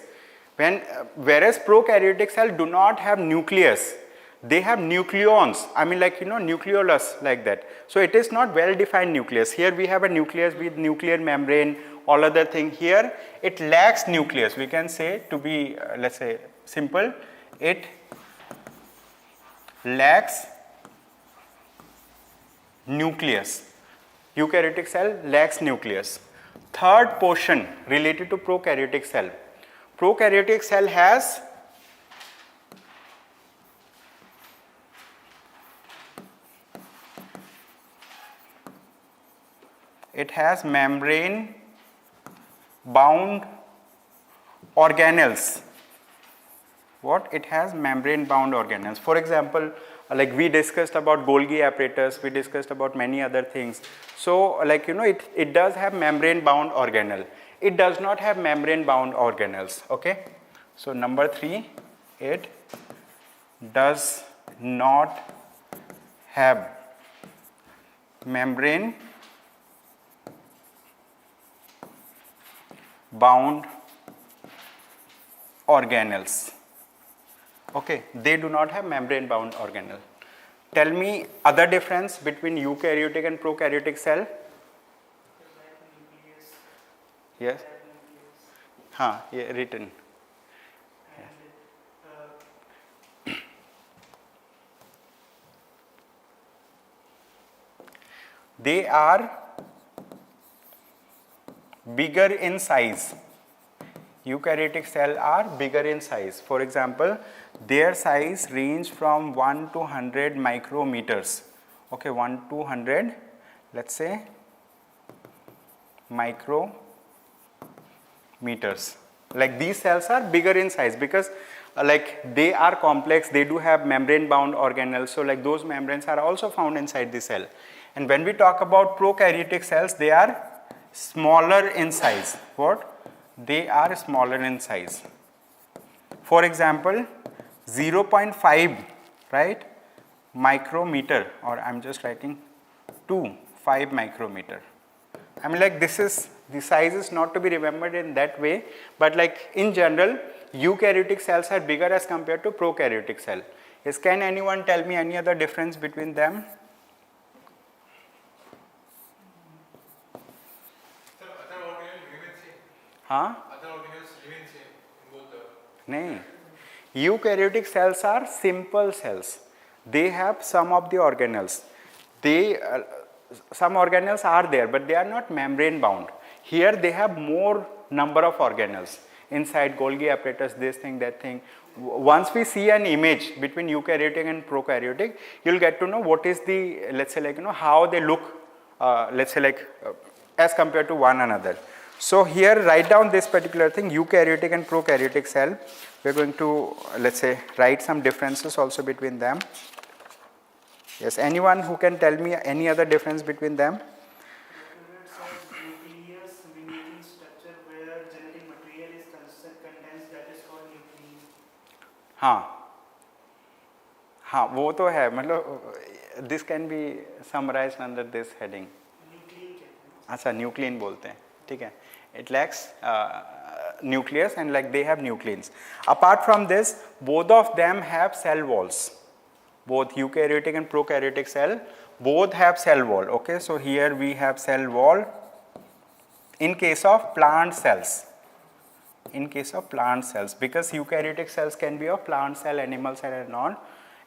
Whereas prokaryotic cells do not have nucleus. They have nucleons, I mean like nucleolus like that. So it is not well defined nucleus. Here we have a nucleus with nuclear membrane, all other thing. Here it lacks nucleus. We can say, to be let's say simple, it lacks nucleus. Eukaryotic cell lacks nucleus. Third portion related to prokaryotic cell. Prokaryotic cell has membrane bound organelles. What? It has membrane bound organelles. For example, like we discussed about Golgi apparatus, we discussed about many other things. So like it does have membrane bound organelle. It does not have membrane bound organelles. Okay. So number 3, it does not have membrane bound organelles. Okay, they do not have membrane bound organelle. Tell me other difference between eukaryotic and prokaryotic cell. Yes. Yeah, written. They are bigger in size. Eukaryotic cells are bigger in size. For example, their size range from 1 to 100 micrometers. Okay, 1 to 100, let's say micrometers. Like these cells are bigger in size because like they are complex, they do have membrane bound organelles. So like those membranes are also found inside the cell. And when we talk about prokaryotic cells, they are smaller in size. What? They are smaller in size. For example, 0.5, right, micrometer, or I'm just writing 5 micrometer. I mean like this is, the size is not to be remembered in that way, but like in general, eukaryotic cells are bigger as compared to prokaryotic cell. Yes, can anyone tell me any other difference between them? Huh? Other organelles remain same in both the. No. Eukaryotic cells are simple cells. They have some of the organelles. Some organelles are there, but they are not membrane bound. Here they have more number of organelles inside Golgi apparatus, this thing, that thing. Once we see an image between eukaryotic and prokaryotic, you'll get to know what is the, let's say like how they look, let's say like as compared to one another. So here write down this particular thing, eukaryotic and prokaryotic cell. We are going to, let's say, write some differences also between them. Yes, anyone who can tell me any other difference between them? Nucleus mimicking structure where genetic material is condensed, that is called nucleus. हाँ वो तो है, मतलब this can be summarized under this heading. अच्छा nucleon बोलते हैं, ठीक है. It lacks nucleus and like they have nucleins. Apart from this, both of them have cell walls. Both eukaryotic and prokaryotic cell, both have cell wall. Okay, so here we have cell wall in case of plant cells. In case of plant cells, because eukaryotic cells can be of plant cell, animal cell and all.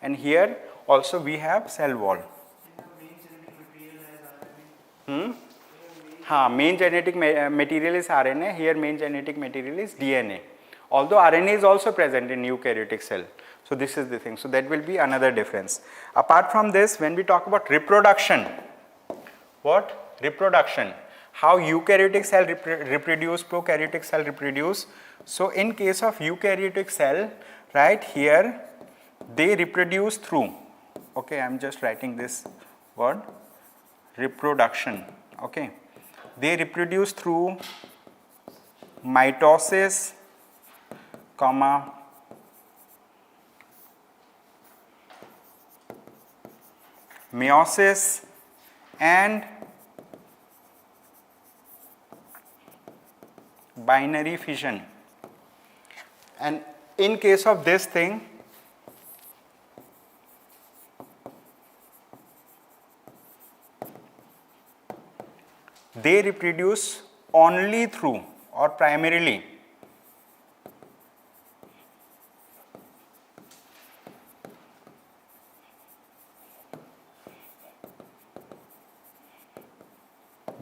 And here also we have cell wall. Main genetic material is RNA. Here main genetic material is DNA. Although RNA is also present in eukaryotic cell. So this is the thing. So that will be another difference. Apart from this, when we talk about reproduction, what? Reproduction. How eukaryotic cell reproduce, prokaryotic cell reproduce. So in case of eukaryotic cell, right here, they reproduce through, okay, I'm just writing this word, reproduction, okay. They reproduce through mitosis, comma, meiosis and binary fission. And in case of this thing, they reproduce only through or primarily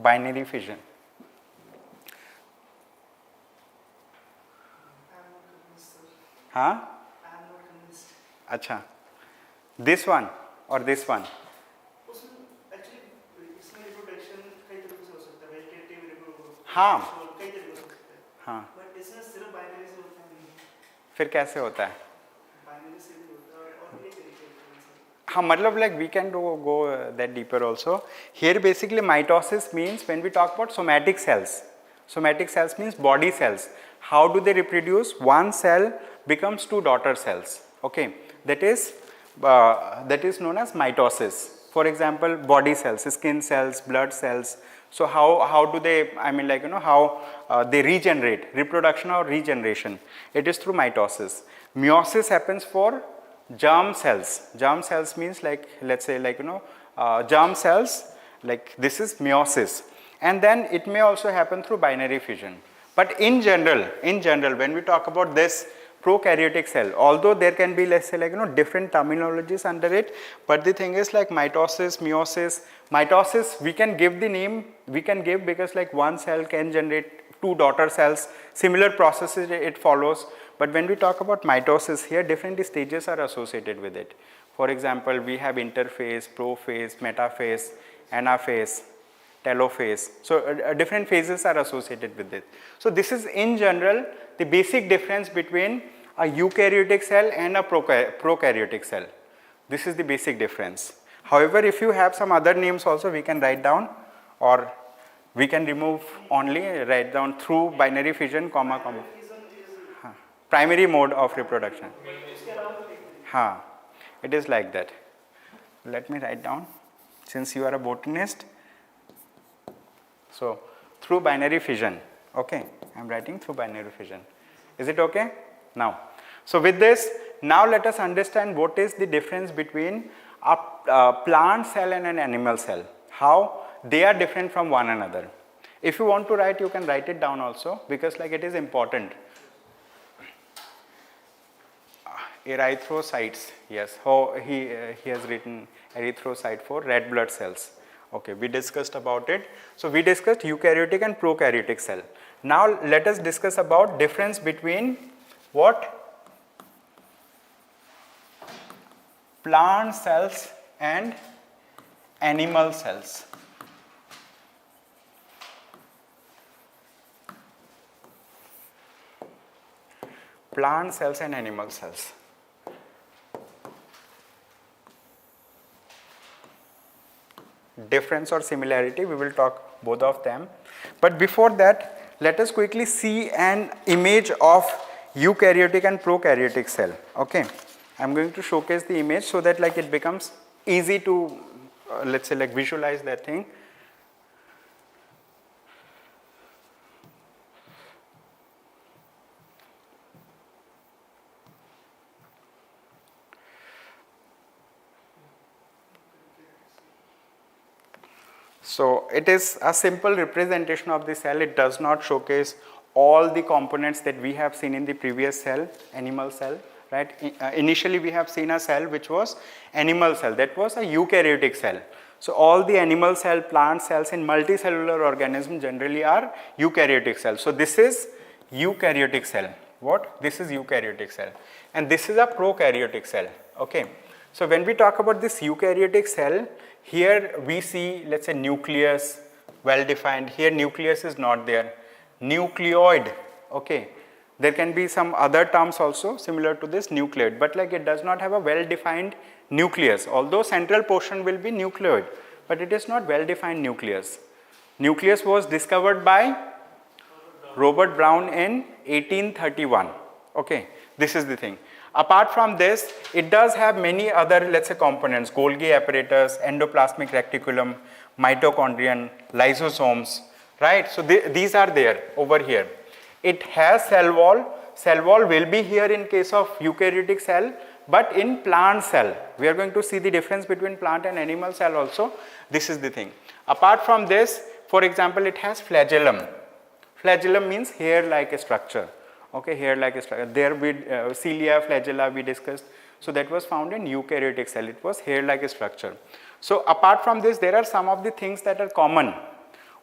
binary fission. I'm not convinced, sir. Huh? I'm not convinced. Acha. This one or this one? उसमें actually इसमें reproduction कई तरीकों से हो सकता है, vegetative reproduction, हाँ। कई तरीकों से हो सकता है। हाँ, But इसमें सिर्फ binary से होता है नहीं। फिर कैसे होता है? Binary से भी होता है और भी तरीके होते हैं सर। हाँ, मतलब like we can go that deeper also. Here basically mitosis means when we talk about somatic cells. Somatic cells means body cells. How do they reproduce? One cell becomes two daughter cells. Okay, that is known as mitosis. For example, body cells, skin cells, blood cells. So how do they? I mean, like how they regenerate, reproduction or regeneration. It is through mitosis. Meiosis happens for germ cells. Germ cells means like, let's say, like germ cells, like this is meiosis. And then it may also happen through binary fission. But in general, when we talk about this prokaryotic cell, although there can be, let's say, like different terminologies under it, but the thing is like mitosis, meiosis. Mitosis, we can give the name, we can give because like one cell can generate two daughter cells, similar processes it follows. But when we talk about mitosis, here different stages are associated with it. For example, we have interphase, prophase, metaphase, anaphase, telophase. So different phases are associated with it. So this is in general the basic difference between a eukaryotic cell and a prokaryotic cell. This is the basic difference. However, if you have some other names also, we can write down, or we can remove only, write down through binary fission, comma. Primary mode of reproduction. हाँ, it is like that. Let me write down, since you are a botanist. So, through binary fission. Okay, I am writing through binary fission. Is it okay? Now, so with this, now let us understand what is the difference between a plant cell and an animal cell. How they are different from one another. If you want to write, you can write it down also, because like it is important. Erythrocytes, yes, he has written erythrocyte for red blood cells. Okay, we discussed about it. So we discussed eukaryotic and prokaryotic cell. Now let us discuss about difference between what? Plant cells and animal cells. Plant cells and animal cells. Difference or similarity, we will talk both of them. But before that, let us quickly see an image of eukaryotic and prokaryotic cell. Okay, I am going to showcase the image so that like it becomes easy to let's say like visualize that thing. So it is a simple representation of the cell. It does not showcase all the components that we have seen in the previous cell, animal cell, right? Initially we have seen a cell which was animal cell, that was a eukaryotic cell. So all the animal cell, plant cells in multicellular organism generally are eukaryotic cells. So this is eukaryotic cell. What? This is eukaryotic cell. And this is a prokaryotic cell. Okay. So when we talk about this eukaryotic cell, here we see, let's say, nucleus, well defined. Here nucleus is not there. Nucleoid, okay. There can be some other terms also similar to this nucleoid, but like it does not have a well defined nucleus, although central portion will be nucleoid, but it is not well defined nucleus. Nucleus was discovered by Robert Brown in 1831, okay. This is the thing. Apart from this, it does have many other, let's say, components, Golgi apparatus, endoplasmic reticulum, mitochondrion, lysosomes, right? So these are there over here. It has cell wall. Cell wall will be here in case of eukaryotic cell, but in plant cell, we are going to see the difference between plant and animal cell also. This is the thing. Apart from this, for example, it has flagellum. Flagellum means hair-like structure. Okay, hair-like structure. There we cilia, flagella we discussed. So that was found in eukaryotic cell. It was hair-like structure. So apart from this, there are some of the things that are common.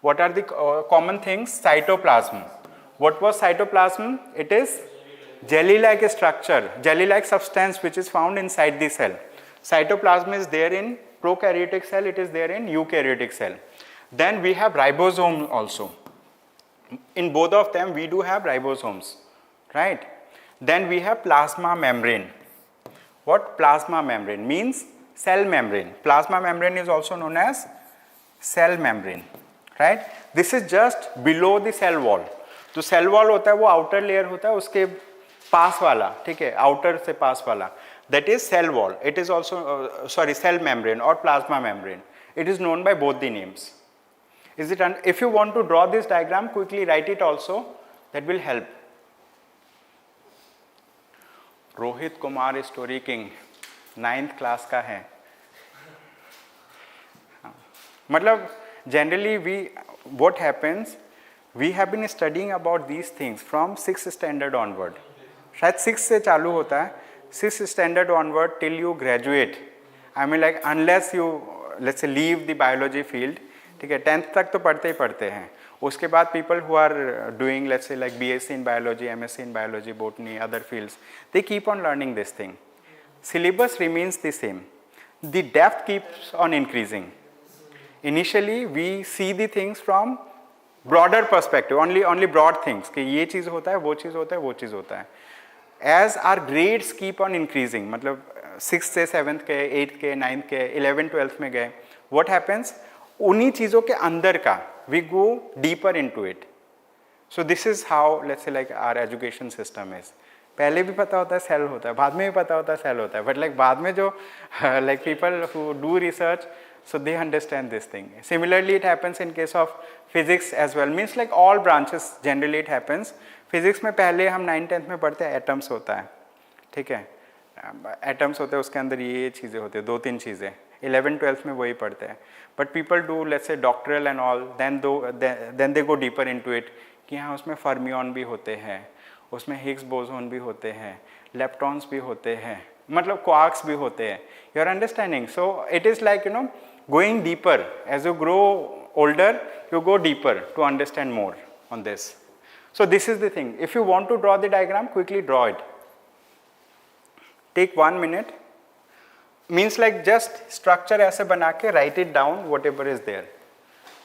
What are the common things? Cytoplasm. What was cytoplasm? It is jelly-like structure, jelly-like substance which is found inside the cell. Cytoplasm is there in prokaryotic cell, it is there in eukaryotic cell. Then we have ribosome also. In both of them we do have ribosomes, right? Then we have plasma membrane. What plasma membrane means? Cell membrane. Plasma membrane is also known as cell membrane, right? This is just below the cell wall. तो cell wall होता है वो outer layer होता है उसके पास वाला, ठीक है, आउटर से पास वाला, that is cell wall. It is also sorry cell membrane और plasma membrane. It is known by both the names. Is it? If you want to draw this diagram, quickly write it also. That will help. Rohit Kumar story king 9th class का है. मतलब generally what happens, we have been studying about these things from 6th standard onward. शायद 6 से चालू होता है, 6th standard onward till you graduate. I mean like unless you let's say leave the biology field, ठीक है, 10th तक तो पढ़ते ही पढ़ते हैं. उसके बाद people who are doing let's say like BSc in biology, MSc in biology, botany, other fields, they keep on learning this thing. Syllabus remains the same. The depth keeps on increasing. Initially we see the things from broader perspective, only broad things कि ये चीज़ होता है, वो चीज़ होता है, वो चीज़ होता है. As our grades keep on increasing, मतलब 6th से 7th के, 8th के, 9th के, 11th 12th में गए, what happens? उन्हीं चीज़ों के अंदर का we go deeper into it. So this is how let's say like our education system is. पहले भी पता होता है सेल होता है, बाद में भी पता होता है सेल होता है, but like बाद में जो like people who do research, so they understand this thing. Similarly it happens in case of physics as well, means like all branches generally it happens. Physics में पहले हम 9th 10th में पढ़ते हैं atoms होता है, ठीक है, एटम्स होते हैं, उसके अंदर ये चीज़ें होती है, 2-3 चीज़ें. 11th 12th में वही पढ़ते हैं. But people do let's say doctoral and all, then they go deeper into it कि हाँ उसमें फर्मियन भी होते हैं, उसमें हिग्स बोसोन भी होते हैं, लेप्टॉन्स भी होते हैं, मतलब क्वार्क्स भी होते हैं. You are understanding? So it is like going deeper. As you grow older, you go deeper to understand more on this. So this is the thing. If you want to draw the diagram, quickly draw it. Take 1 minute. Means like just structure ऐसे बना के write it down whatever is there.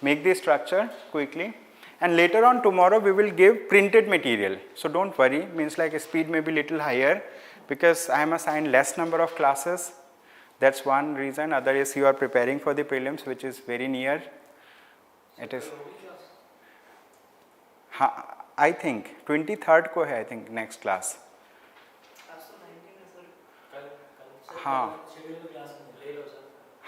Make the structure quickly. And later on tomorrow we will give printed material. So don't worry. Means like speed may be little higher because I am assigned less number of classes. That's one reason. Other is you are preparing for the prelims, which is very near. It is. I think 23rd को है. I think next class.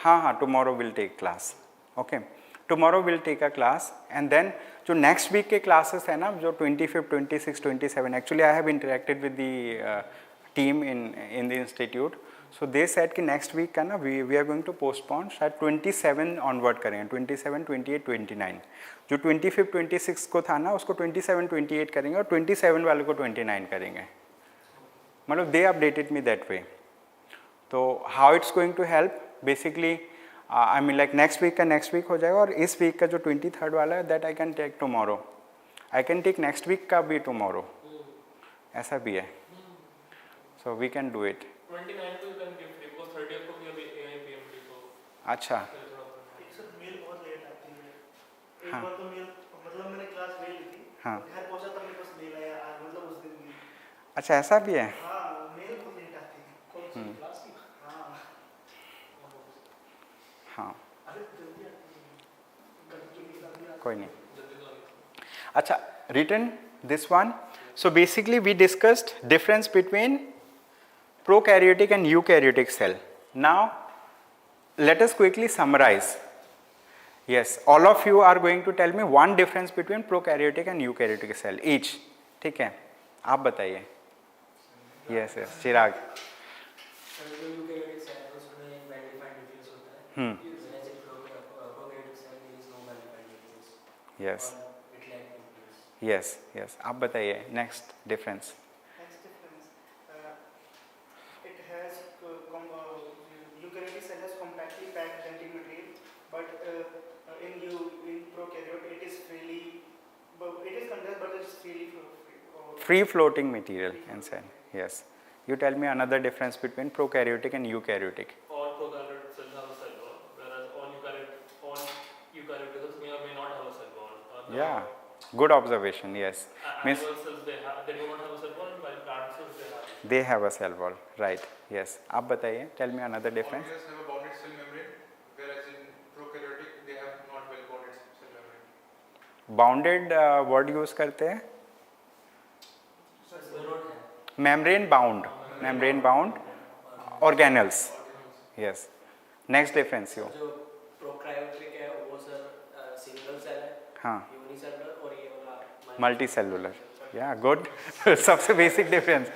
हाँ. Tomorrow we'll take class. Okay. Tomorrow we'll take a class and then जो next week के classes है ना, जो 25th, 26th, 27. Actually I have interacted with the team in the institute. So they said कि next week का ना we are going to postpone, शायद 27 onward करेंगे, 27, 28, 29. जो 25, 26 को था ना उसको 27, 28 करेंगे और 27 वाले को 29 करेंगे. मतलब they updated me that way. तो how it's going to help? Basically I mean like next week का next week हो जाएगा और इस week का जो 23rd वाला है that I can take tomorrow. I can take next week का भी tomorrow. ऐसा भी है. So we can do it. 29 को you can give free because 30th को भी अभी AI PMD तो. अच्छा. सर मेल बहुत लेट आती है. एक हाँ. बार तो मेल मतलब मैंने क्लास मेल ली थी. हाँ. घर पहुंचा तब मेरे पास मेल आया मतलब उस दिन भी. अच्छा ऐसा भी है. हाँ मेल बहुत लेट आती है. कौन सी क्लास की? हाँ. हाँ. अरे जल्दी आती है. कोई नहीं. अच्छा, written this one. So basically we discussed difference between prokaryotic and eukaryotic cell. Now let us quickly summarize. Yes, all of you are going to tell me one difference between prokaryotic and eukaryotic cell each. ठीक है, आप बताइए. Yes yes चिराग. Yes yes yes, आप बताइए next difference. Next difference, it has eukaryotic cell has compactly packed genetic material, but in prokaryote it is freely, it is condensed, but it is freely Free floating material inside. Yes. You tell me another difference between prokaryotic and eukaryotic. All prokaryotic cells have a cell wall, whereas all eukaryotic cells may or may not have a cell wall. Yeah, good observation. Yes, means Animal cells they do not have a cell wall, while plant cells they have. they have a cell wall. Right. Yes. आप बताइए. Tell me another difference. Organisms have a bounded cell membrane, whereas in prokaryotic they have not well bounded cell membrane. Bounded word use करते हैं. Membrane bound. Membrane bound organelles. Yes. Next difference you. जो prokaryotic है वो sir single cell है. हाँ. Unicellular और ये वाला Multicellular. Yeah, good. सबसे basic difference.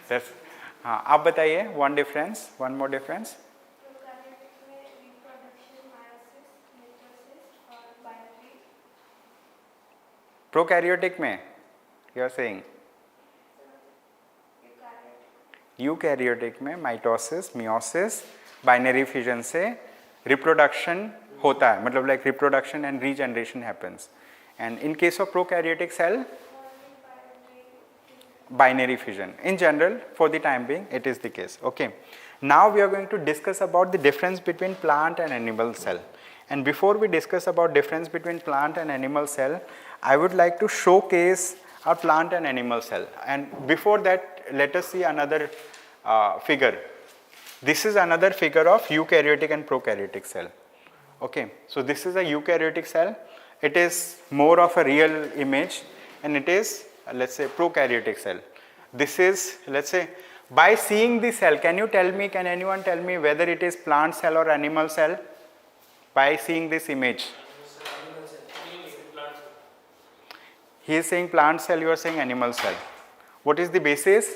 That's. हाँ, आप बताइए. One difference. One more difference. Prokaryotic में रिप्रोडक्शन मायोसिस मिटोसिस और बाइनरी. Prokaryotic में you are saying. यूकैरियोटिक में माइटोसिस मियोसिस बाइनरी फिजन से रिप्रोडक्शन होता है, मतलब like reproduction and regeneration happens. And in case of prokaryotic cell binary fission. In general, for the time being, it is the case. Okay. Now we are going to discuss about the difference between plant and animal cell. And before we discuss about difference between plant and animal cell, I would like to showcase our plant and animal cell. And before that, let us see another figure. This is another figure of eukaryotic and prokaryotic cell. Okay. So this is a eukaryotic cell. It is more of a real image, and it is let's say prokaryotic cell. This is, let's say, by seeing the cell, can anyone tell me whether it is plant cell or animal cell? By seeing this image. He is saying plant cell, you are saying animal cell. What is the basis?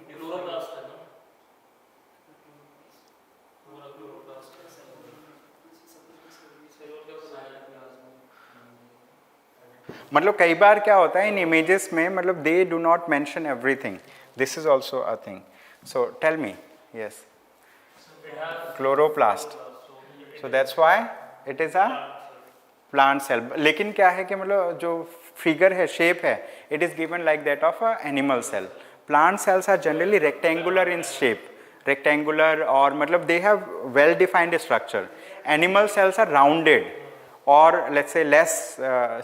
Chloroplast है ना, पूरा chloroplast है. मतलब कई बार क्या होता है इन images में, मतलब they do not mention everything. This is also a thing. So tell me. Yes, chloroplast. So that's why it is a plant cell. लेकिन क्या है कि मतलब जो फिगर है, शेप है, it is given like that of a animal cell. Plant cells are generally rectangular in shape, rectangular, और मतलब they have well defined structure. Animal cells are rounded or let's say less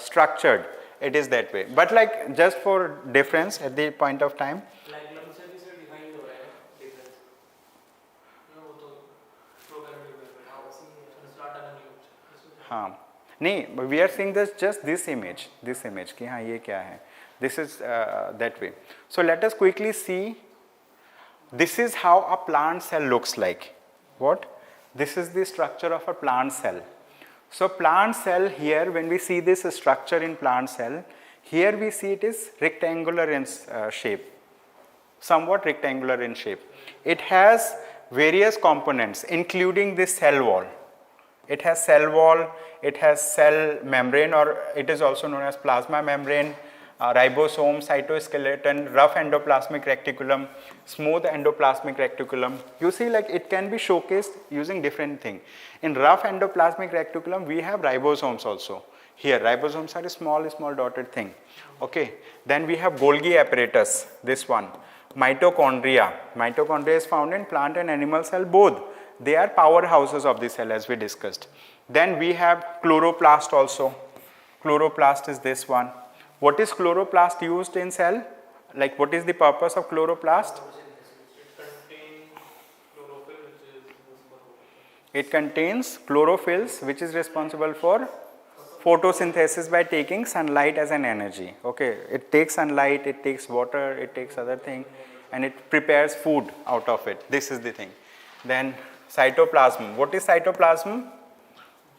structured. It is that way, but like just for difference at the point of time. Like lung से भी sir define हो रहा है difference. वो तो prokaryotic में how C start and हाँ नहीं, we are seeing this just this image कि हाँ ये क्या है. This is that way. So let us quickly see. This is how a plant cell looks like. What? This is the structure of a plant cell. So plant cell here, when we see this structure in plant cell, here we see it is rectangular in shape, somewhat rectangular in shape. It has various components including this cell wall. It has cell wall, it has cell membrane, or it is also known as plasma membrane, ribosome, cytoskeleton, rough endoplasmic reticulum, smooth endoplasmic reticulum. You see, like it can be showcased using different things. In rough endoplasmic reticulum, we have ribosomes also. Here, ribosomes are a small dotted thing. Okay. Then we have Golgi apparatus, this one. Mitochondria. Mitochondria is found in plant and animal cell both. They are powerhouses of the cell, as we discussed. Then we have chloroplast also. Chloroplast is this one. What is chloroplast used in cell? Like what is the purpose of chloroplast? It contains chlorophylls, which is responsible for photosynthesis by taking sunlight as an energy. Okay, it takes sunlight, it takes water, it takes other thing, and it prepares food out of it. This is the thing. Then cytoplasm. What is cytoplasm?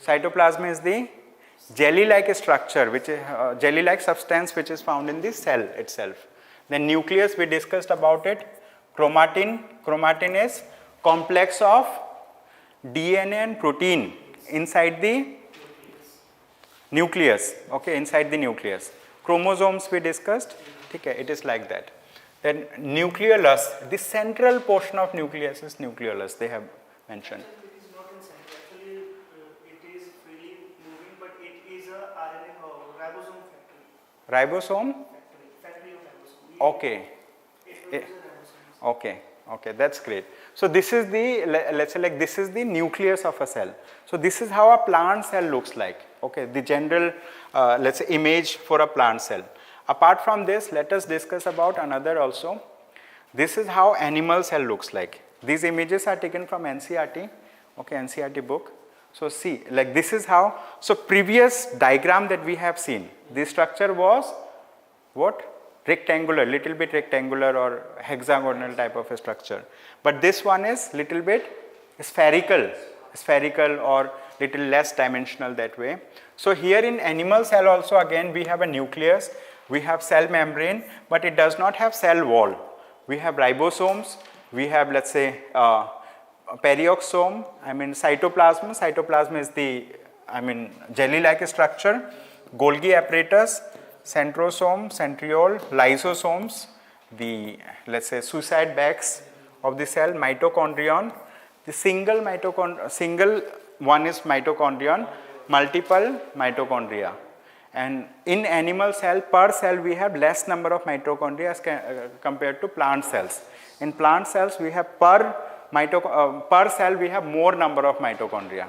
Cytoplasm is the jelly-like structure, which is jelly-like substance which is found in the cell itself. Then nucleus, we discussed about it. Chromatin, chromatin is complex of DNA and protein inside the nucleus, okay, inside the nucleus. Chromosomes we discussed, okay, it is like that. Then nucleolus, the central portion of nucleus is nucleolus, they have mentioned. Actually, it is not in center. Actually, it is freely moving, but it is a RNA ribosome factory. Ribosome? Factory of ribosome. Okay. It produces ribosomes. Okay, okay, that's great. So this is the, let's say like this is the nucleus of a cell. So this is how a plant cell looks like, okay, the general, let's say image for a plant cell. Apart from this, let us discuss about another also. This is how animal cell looks like. These images are taken from NCERT, okay, NCERT book. So see, like this is how, so previous diagram that we have seen, the structure was what? Rectangular, little bit rectangular or hexagonal type of a structure. But this one is little bit spherical or little less dimensional that way. So here in animal cell also again we have a nucleus, we have cell membrane, but it does not have cell wall. We have ribosomes, we have, let's say, perioxome, I mean cytoplasm. Cytoplasm is the, I mean, jelly-like structure. Golgi apparatus, centrosome, centriole, lysosomes, the, let's say, suicide bags of the cell, mitochondrion. The single one is mitochondrion, multiple mitochondria. And in animal cell, per cell we have less number of mitochondria as compared to plant cells. In plant cells we have per cell we have more number of mitochondria.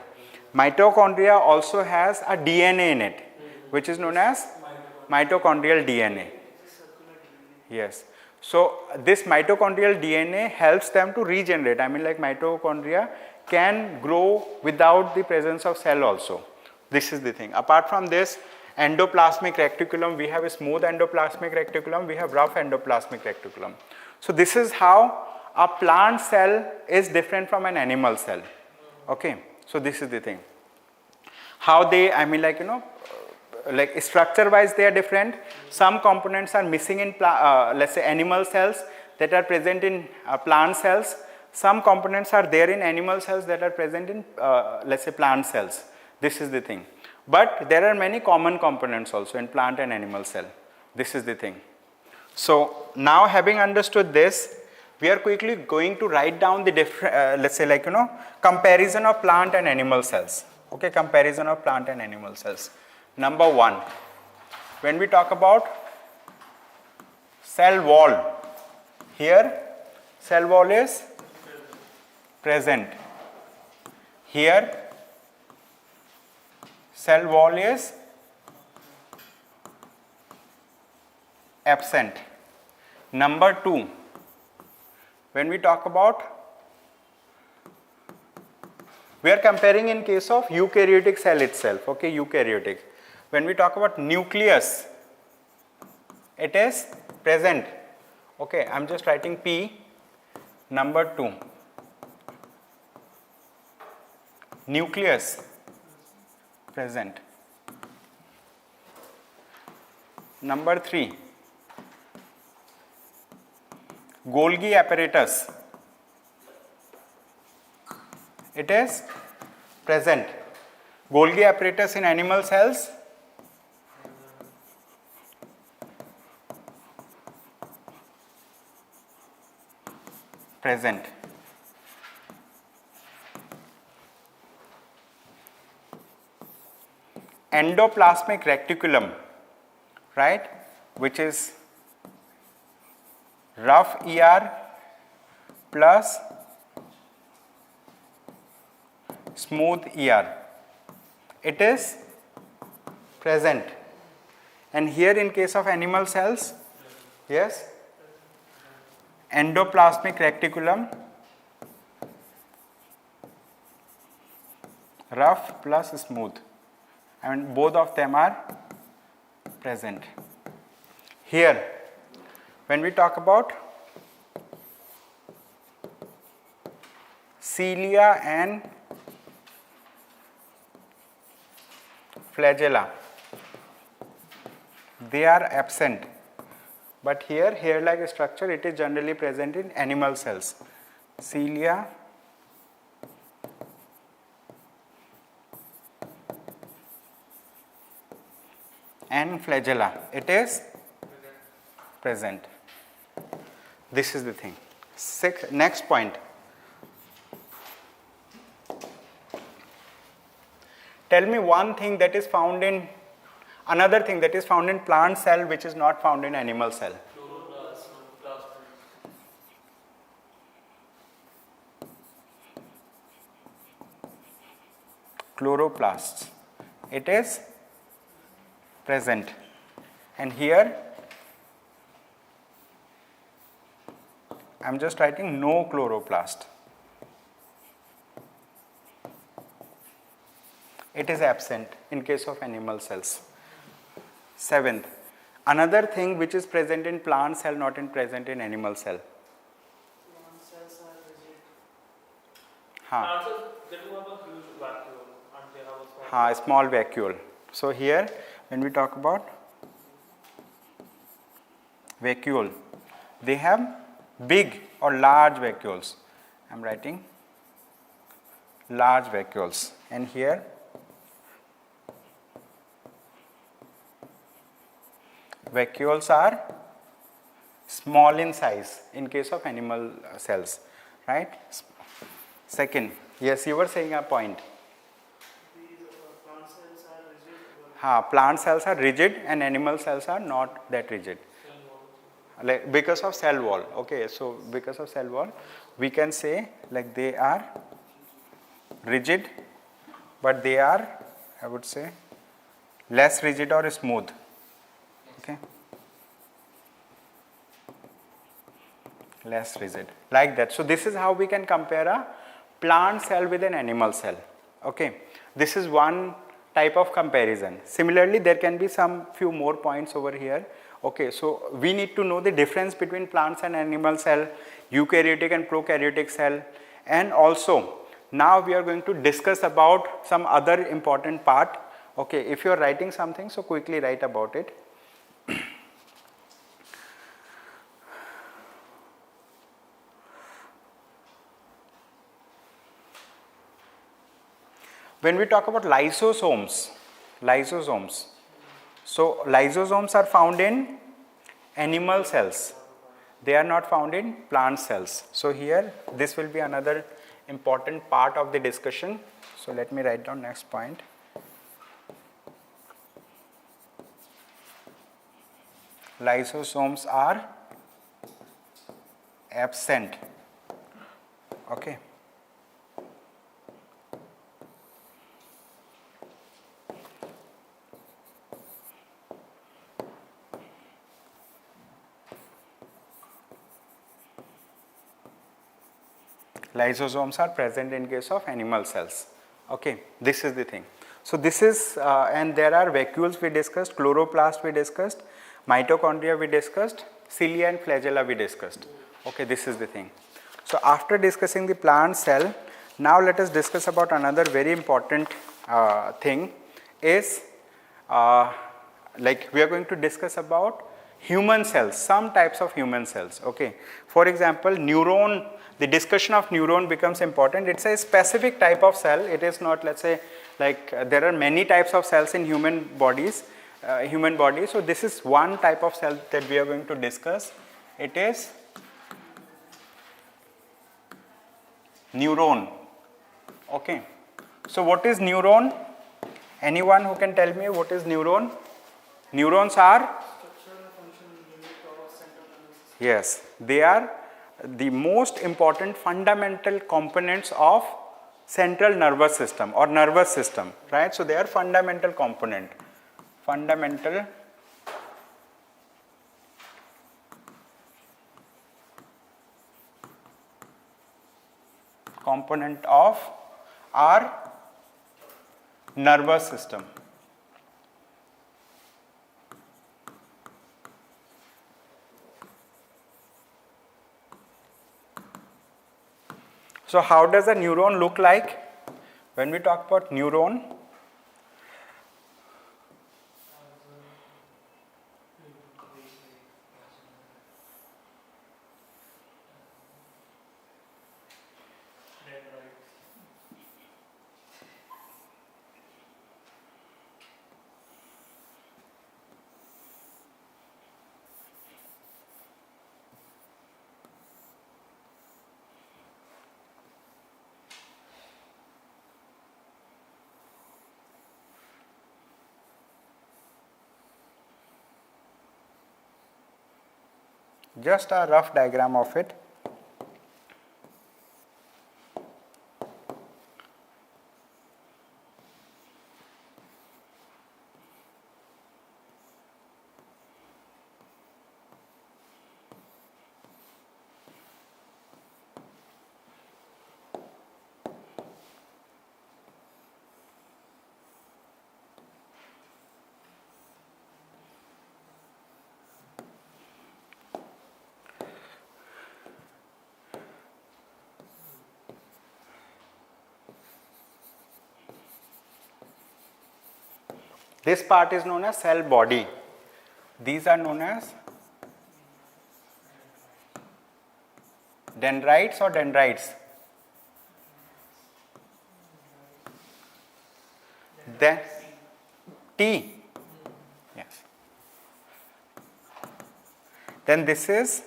Mitochondria also has a DNA in it, which is known as mitochondrial DNA. Yes. So this mitochondrial DNA helps them to regenerate. I mean, like mitochondria can grow without the presence of cell also. This is the thing. Apart from this, endoplasmic reticulum, we have a smooth endoplasmic reticulum, we have rough endoplasmic reticulum. So this is how a plant cell is different from an animal cell. Okay. So this is the thing. How they, I mean, like, you know, like structure wise they are different. Some components are missing in let's say animal cells that are present in plant cells. Some components are there in animal cells that are present in let's say plant cells. This is the thing. But there are many common components also in plant and animal cell. This is the thing. So now having understood this, we are quickly going to write down the different let's say like, you know, comparison of plant and animal cells. Okay, comparison of plant and animal cells. Number one, when we talk about cell wall, here cell wall is present. Here cell wall is absent. Number two, when we talk about, we are comparing in case of eukaryotic cell itself, okay, eukaryotic. When we talk about nucleus, it is present. Okay, I am just writing P. Number 2, nucleus present. Number 3, Golgi apparatus, it is present. Golgi apparatus in animal cells, present. Endoplasmic reticulum, right, which is rough ER plus smooth ER, it is present. And here in case of animal cells, yes, endoplasmic reticulum, rough plus smooth, I mean both of them are present. Here when we talk about cilia and flagella, they are absent. But here, hair-like structure, it is generally present in animal cells. Cilia and flagella, it is present. This is the thing. Next point. Tell me one thing that is found in, another thing that is found in plant cell which is not found in animal cell. Chloroplasts. It is present. And here I am just writing no chloroplast. It is absent in case of animal cells. 7th, another thing which is present in plant cell, not in present in animal cell. Plant cells are rigid. Answers, they do have a huge vacuole and they have a Small vacuole. So here when we talk about vacuole, they have big or large vacuoles. I am writing large vacuoles, and here vacuoles are small in size in case of animal cells, right? Second, yes, you were saying a point. These plant cells are rigid. Plant cells are rigid and animal cells are not that rigid. Like because of cell wall. Okay, so because of cell wall, we can say like they are rigid, but they are, I would say, less rigid or smooth. Okay, less rigid, like that. So this is how we can compare a plant cell with an animal cell. Okay, this is one type of comparison. Similarly, there can be some few more points over here. Okay, so we need to know the difference between plants and animal cell, eukaryotic and prokaryotic cell, and also now we are going to discuss about some other important part. Okay, if you are writing something, so quickly write about it. When we talk about lysosomes, so lysosomes are found in animal cells. They are not found in plant cells. So here this will be another important part of the discussion. So let me write down next point. Lysosomes are absent. Okay. Lysosomes are present in case of animal cells. Okay, this is the thing. So this is, and there are vacuoles we discussed, chloroplast we discussed, mitochondria we discussed, cilia and flagella we discussed. Okay, this is the thing. So after discussing the plant cell, now let us discuss about another very important thing is, like we are going to discuss about human cells, some types of human cells. Okay, for example, neuron. The discussion of neuron becomes important. It's a specific type of cell. It is not, let's say, like there are many types of cells in human bodies. So this is one type of cell that we are going to discuss. It is neuron. Okay. So what is neuron? Anyone who can tell me what is neuron? Neurons are? Structural function unit of central nervous system. Yes, they are the most important fundamental components of central nervous system or nervous system, right? So they are fundamental component of our nervous system. So how does a neuron look like? When we talk about neuron, just a rough diagram of it. This part is known as cell body. These are known as dendrites or dendrites. Then T. Yes. Then this is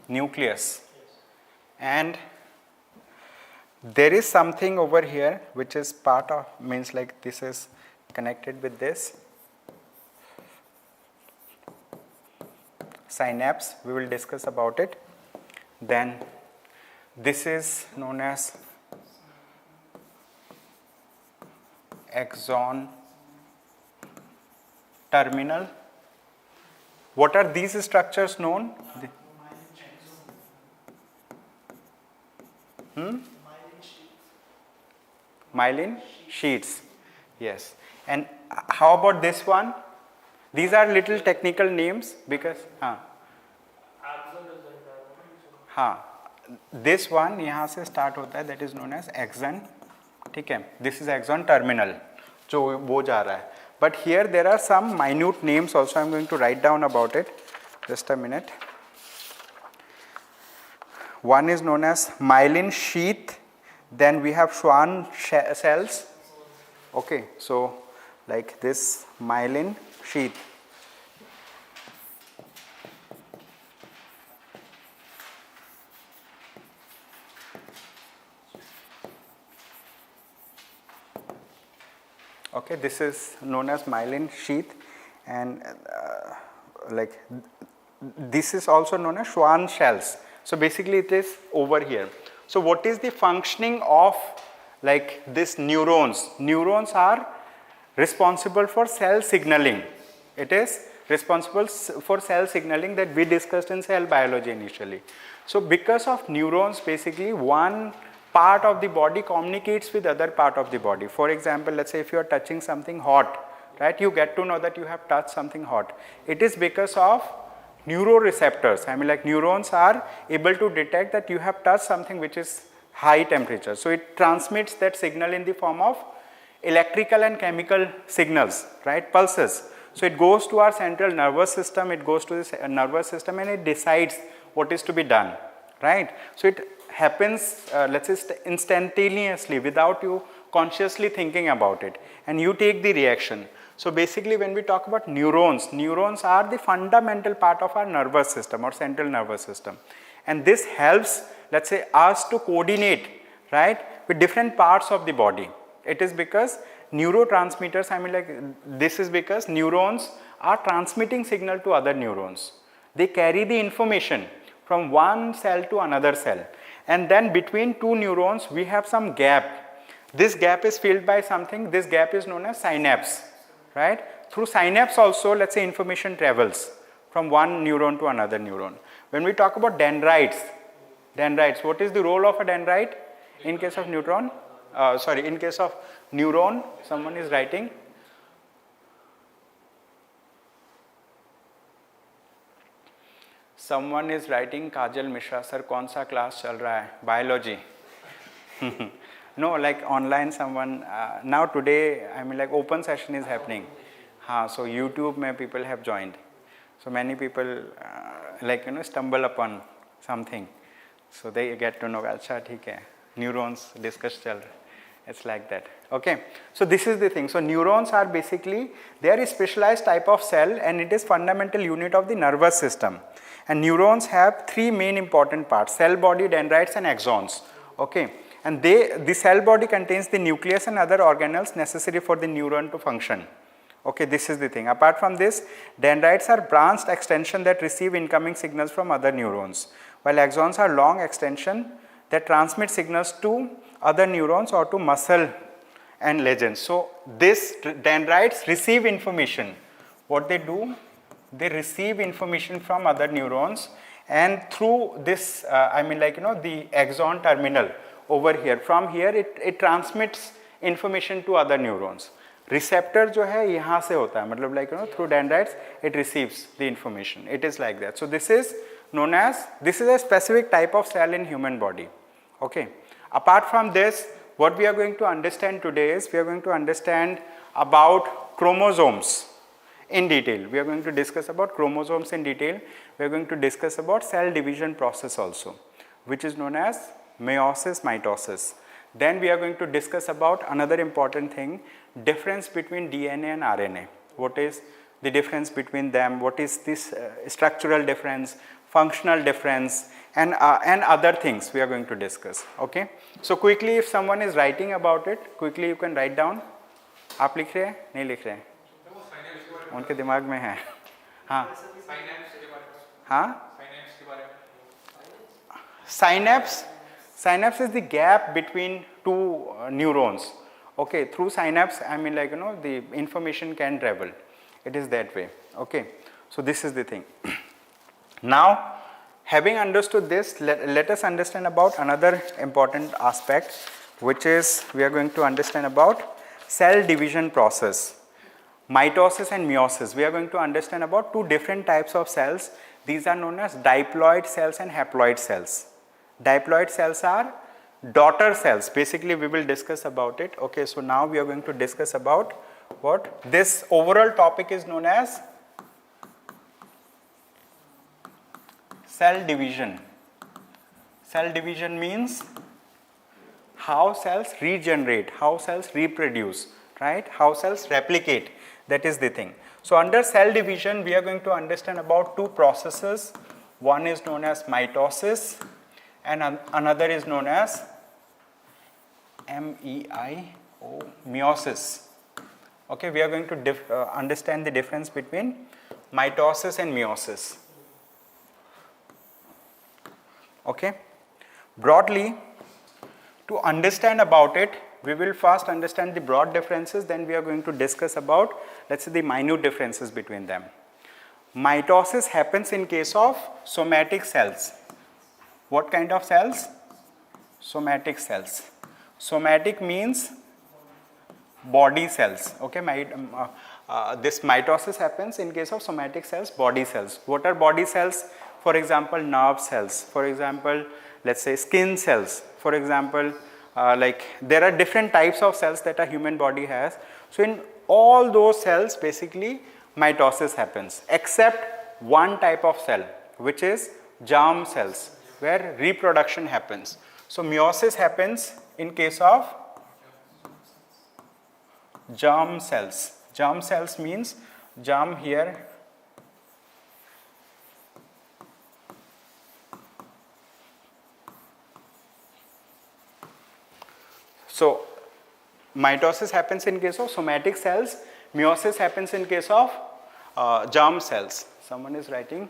nucleus. And there is something over here which is part of, means like this is connected with this. Synapse, we will discuss about it. Then this is known as axon terminal. What are these structures known? Myelin sheets. Yes. And how about this one? These are little technical names because this one यहाँ से start होता है, that is known as axon. ठीक है, this is axon terminal जो वो जा रहा है. But here there are some minute names also. I am going to write down about it. Just a minute. One is known as myelin sheath. Then we have Schwann cells. Okay, so like this myelin sheath. Okay, this is known as myelin sheath, and like this is also known as Schwann cells. So basically it is over here. So what is the functioning of like this neurons? Neurons are responsible for cell signaling. It is responsible for cell signaling that we discussed in cell biology initially. So because of neurons, basically one part of the body communicates with other part of the body. For example, let's say if you are touching something hot, right, you get to know that you have touched something hot. It is because of neuroreceptors. I mean, like neurons are able to detect that you have touched something which is high temperature. So it transmits that signal in the form of electrical and chemical signals, right, pulses. So it goes to our central nervous system, it goes to the nervous system and it decides what is to be done, right. So it happens, let's say instantaneously without you consciously thinking about it, and you take the reaction. So basically when we talk about neurons, neurons are the fundamental part of our nervous system or central nervous system. And this helps, let's say, us to coordinate, right, with different parts of the body. It is because neurotransmitters, I mean like this is because neurons are transmitting signal to other neurons. They carry the information from one cell to another cell. And then between two neurons we have some gap. This gap is filled by something, this gap is known as synapse. Right? Through synapse also, let's say, information travels from one neuron to another neuron. When we talk about dendrites, what is the role of a dendrite in case of neuron? In case of neuron, someone is writing. Someone is writing, Kajal Mishra, sir, kaun sa class chal raha hai? Biology. No, like online someone, now today, I mean like open session is happening. So YouTube mein people have joined. So many people like, stumble upon something. So they get to know, acha, theek hai, neurons discuss chal raha. It's like that. Okay. So this is the thing. So neurons are basically, they are a specialized type of cell and it is fundamental unit of the nervous system. And neurons have three main important parts: cell body, dendrites and axons. Okay. And the cell body contains the nucleus and other organelles necessary for the neuron to function. Okay, this is the thing. Apart from this, dendrites are branched extension that receive incoming signals from other neurons, while axons are long extension that transmit signals to other neurons or to muscle and legends. So this dendrites receive information. What they do, they receive information from other neurons, and through this the axon terminal over here, from here it transmits information to other neurons. Receptor जो है यहाँ से होता है, मतलब through dendrites it receives the information. It is like that. So this is known as, this is a specific type of cell in human body. Okay. Apart from this, what we are going to understand today is we are going to understand about chromosomes in detail. We are going to discuss about chromosomes in detail. We are going to discuss about cell division process also, which is known as meiosis, mitosis. Then we are going to discuss about another important thing, difference between DNA and RNA. What is the difference between them? What is this structural difference, functional difference, and other things we are going to discuss. Okay. So quickly, if someone is writing about it, quickly you can write down. आप लिख रहे हैं? नहीं लिख रहे हैं? उनके दिमाग में है. हाँ. हाँ. Synapse is the gap between two neurons. Okay, through synapse, the information can travel. It is that way. Okay, so this is the thing. Now, having understood this, let us understand about another important aspect, which is we are going to understand about cell division process. Mitosis and meiosis. We are going to understand about two different types of cells. These are known as diploid cells and haploid cells. Diploid cells are daughter cells. Basically, we will discuss about it. Okay, so now we are going to discuss about what this overall topic is known as cell division. Cell division means how cells regenerate, how cells reproduce, right? How cells replicate. That is the thing. So under cell division, we are going to understand about two processes. One is known as mitosis and another is known as meiosis. Okay, we are going to understand the difference between mitosis and meiosis. Okay, broadly, to understand about it, we will first understand the broad differences, then we are going to discuss about, let's say, the minute differences between them. Mitosis happens in case of somatic cells. What kind of cells? Somatic cells. Somatic means body cells. Okay, this mitosis happens in case of somatic cells, body cells. What are body cells? For example, nerve cells. For example, let's say skin cells. For example, there are different types of cells that a human body has. So in all those cells, basically mitosis happens, except one type of cell, which is germ cells, where reproduction happens. So meiosis happens in case of germ cells. Germ cells means germ here. So mitosis happens in case of somatic cells, meiosis happens in case of germ cells. Someone is writing?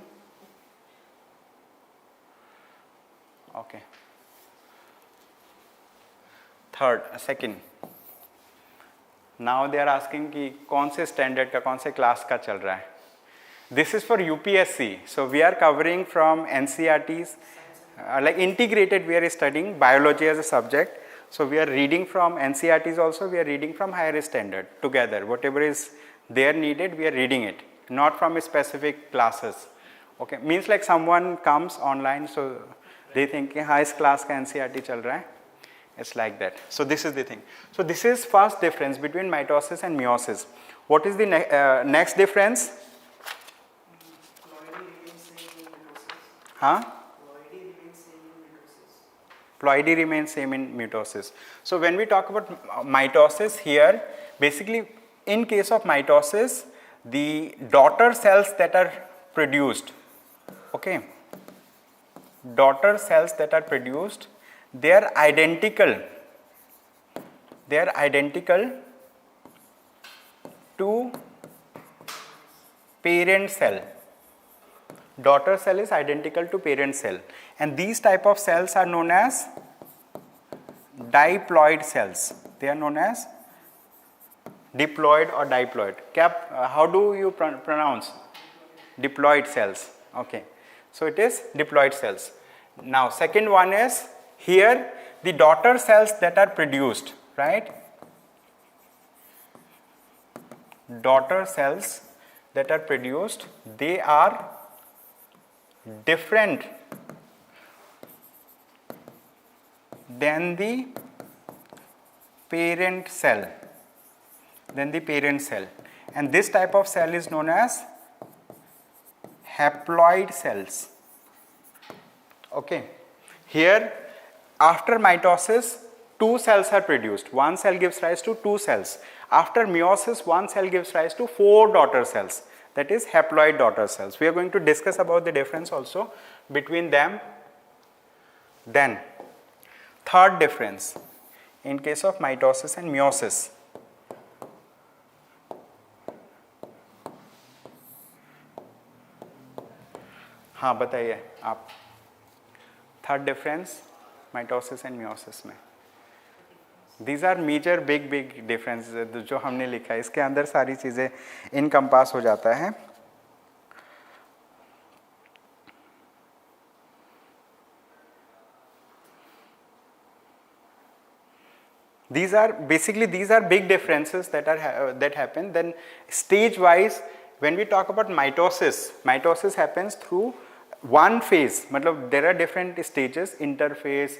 Okay. Second. Now they are asking कि कौन से standard का, कौन से class का चल रहा है. This is for UPSC. So we are covering from NCERTs, like integrated. We are studying biology as a subject. So we are reading from NCERTs also, we are reading from higher standard together. Whatever is there needed, we are reading it, not from specific classes. Okay, means like someone comes online, so they think highest class ka NCERT chal raha hai. It's like that. So this is the thing. So this is first difference between mitosis and meiosis. What is the next difference? Huh? Ploidy remains same in mitosis. So when we talk about mitosis here, basically in case of mitosis, the daughter cells that are produced, okay, daughter cells that are produced, they are identical to parent cell. Daughter cell is identical to parent cell, and these type of cells are known as diploid cells. They are known as diploid or diploid. How do you pronounce? Diploid cells. Okay, so it is diploid cells. Now second one is here the daughter cells that are produced, right? Daughter cells that are produced, they are different than the parent cell. And this type of cell is known as haploid cells. Okay, here after mitosis, two cells are produced. One cell gives rise to two cells. After meiosis, one cell gives rise to 4 daughter cells. That is haploid daughter cells. We are going to discuss about the difference also between them. Then third difference in case of mitosis and meiosis. हाँ बताइए आप. Third difference mitosis and meiosis में. These are major big differences जो हमने लिखा है. इसके अंदर सारी चीज़ें इनकम्पास हो जाता है. These are big differences that happen. Then stage wise, when we talk about mitosis happens through one phase. मतलब there are different stages, interphase,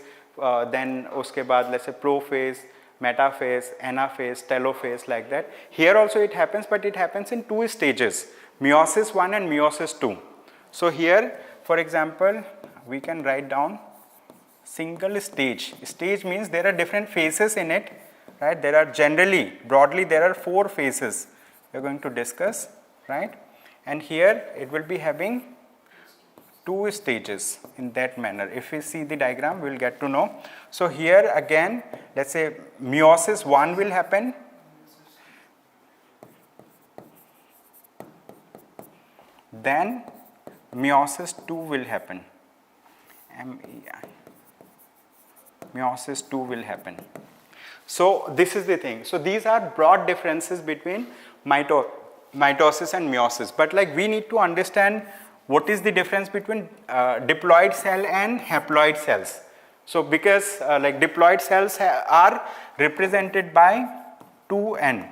then उसके बाद let's say prophase, metaphase, anaphase, telophase, like that. Here also it happens, but it happens in 2 stages, meiosis 1 and meiosis 2. So here, for example, we can write down single stage. Stage means there are different phases in it, right? There are broadly there are 4 phases we are going to discuss, right? And here it will be having 2 stages in that manner. If we see the diagram, we will get to know. So here again, let's say meiosis 1 will happen, then meiosis 2 will happen. Meiosis 2 will happen. So this is the thing. So these are broad differences between mitosis and meiosis. But like we need to understand what is the difference between diploid cell and haploid cells. So because like diploid cells are represented by 2n,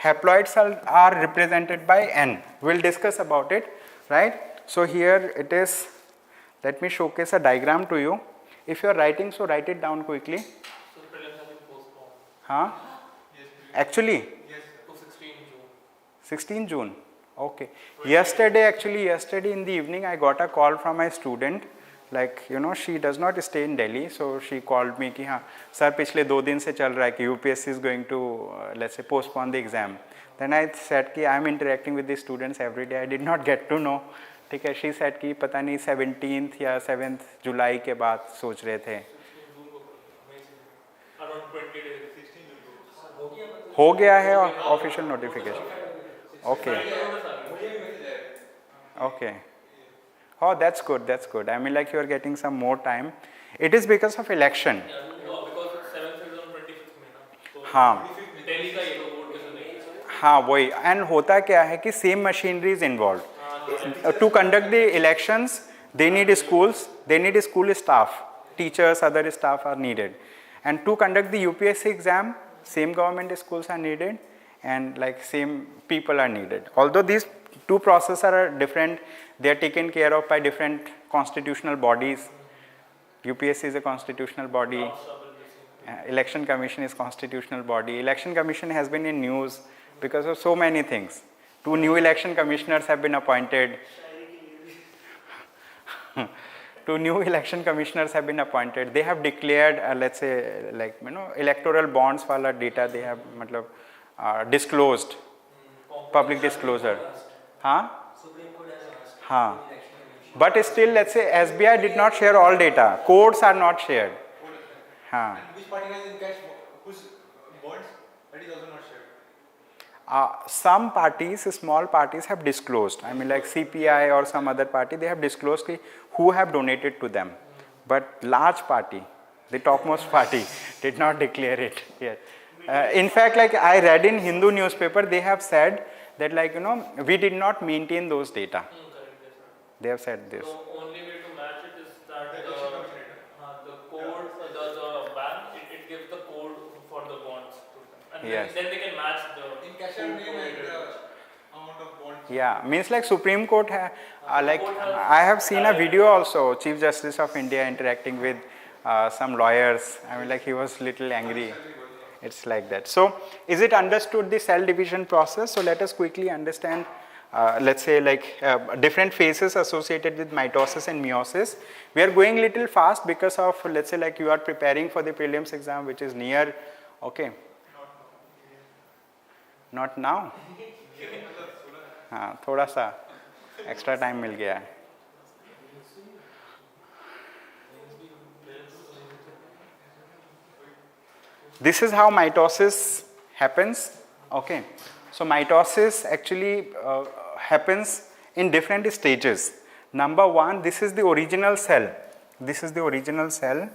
haploid cells are represented by n. We'll discuss about it, right? So here it is. Let me showcase a diagram to you. If you are writing, so write it down quickly. So the prelims have been postponed. Huh? Yes, Actually? Yes, To 16 June. 16 June. Okay. Yesterday in the evening, I got a call from my student. Like, you know, she does not stay in Delhi, so she called me कि हाँ sir पिछले 2 दिन से चल रहा है कि UPSC is going to let's say postpone the exam. Then I said कि I am interacting with the students every day. I did not get to know. ठीक है. She said कि पता नहीं 17th या 7th जुलाई के बाद सोच रहे थे. 16 June को around 20 days. 16 June. हो गया है official notification. Okay. Okay. Oh, that's good. I mean, like you are getting some more time. It is because of election. Yeah, no, because 7th is on 25th में ना. तो हाँ. Delhi का ये vote कैसे नहीं. हाँ वही. And होता क्या है कि same machinery is involved. To conduct the elections, they need schools, they need school staff, teachers, other staff are needed. And to conduct the UPSC exam, same government schools are needed, and like same people are needed. Although these 2 processes are different, they are taken care of by different constitutional bodies. UPSC is a constitutional body. Election Commission is constitutional body. Election Commission has been in news because of so many things. 2 new election commissioners have been appointed. 2 new election commissioners have been appointed. They have declared, let's say, like you know, electoral bonds wala data they have, disclosed, public disclosure. Huh? Huh. But still, let's say SBI did not share all data. Codes are not shared. Huh. And which party has in cash whose bonds? That is also not shared. some parties, small parties have disclosed, I mean like CPI or some other party, they have disclosed who have donated to them, but large party, the topmost party did not declare it yet. In fact, like I read in Hindu newspaper, they have said that like, you know, we did not maintain those data. Correct, yes, sir. They have said this. So only way to match it is that the code, the bank, it gives the code for the bonds to them. And Yes. then they can match the In cashier code name and provided. amount of bonds. Yeah, means like Supreme Court, like I have seen a video also, Chief Justice of India interacting with some lawyers. I mean like he was little angry. It's like that. So is it understood the cell division process? So let us quickly understand, let's say like different phases associated with mitosis and meiosis. We are going little fast because of, let's say like you are preparing for the prelims exam which is near, okay. Not now. हाँ थोड़ा सा extra time मिल गया है. This is how mitosis happens. Okay, so mitosis actually happens in different stages. Number one, this is the original cell. This is the original cell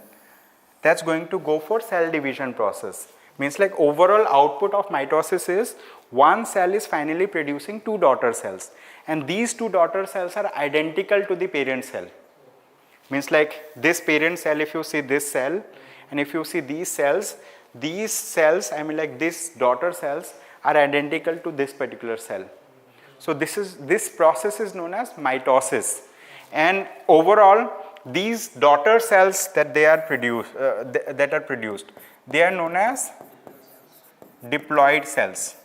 that's going to go for cell division process. Means like overall output of mitosis is one cell is finally producing two daughter cells, and these two daughter cells are identical to the parent cell. Means like this parent cell, if you see this cell and if you see these cells, I mean like these daughter cells are identical to this particular cell. So this process is known as mitosis, and overall these daughter cells that they are produced they are known as diploid cells.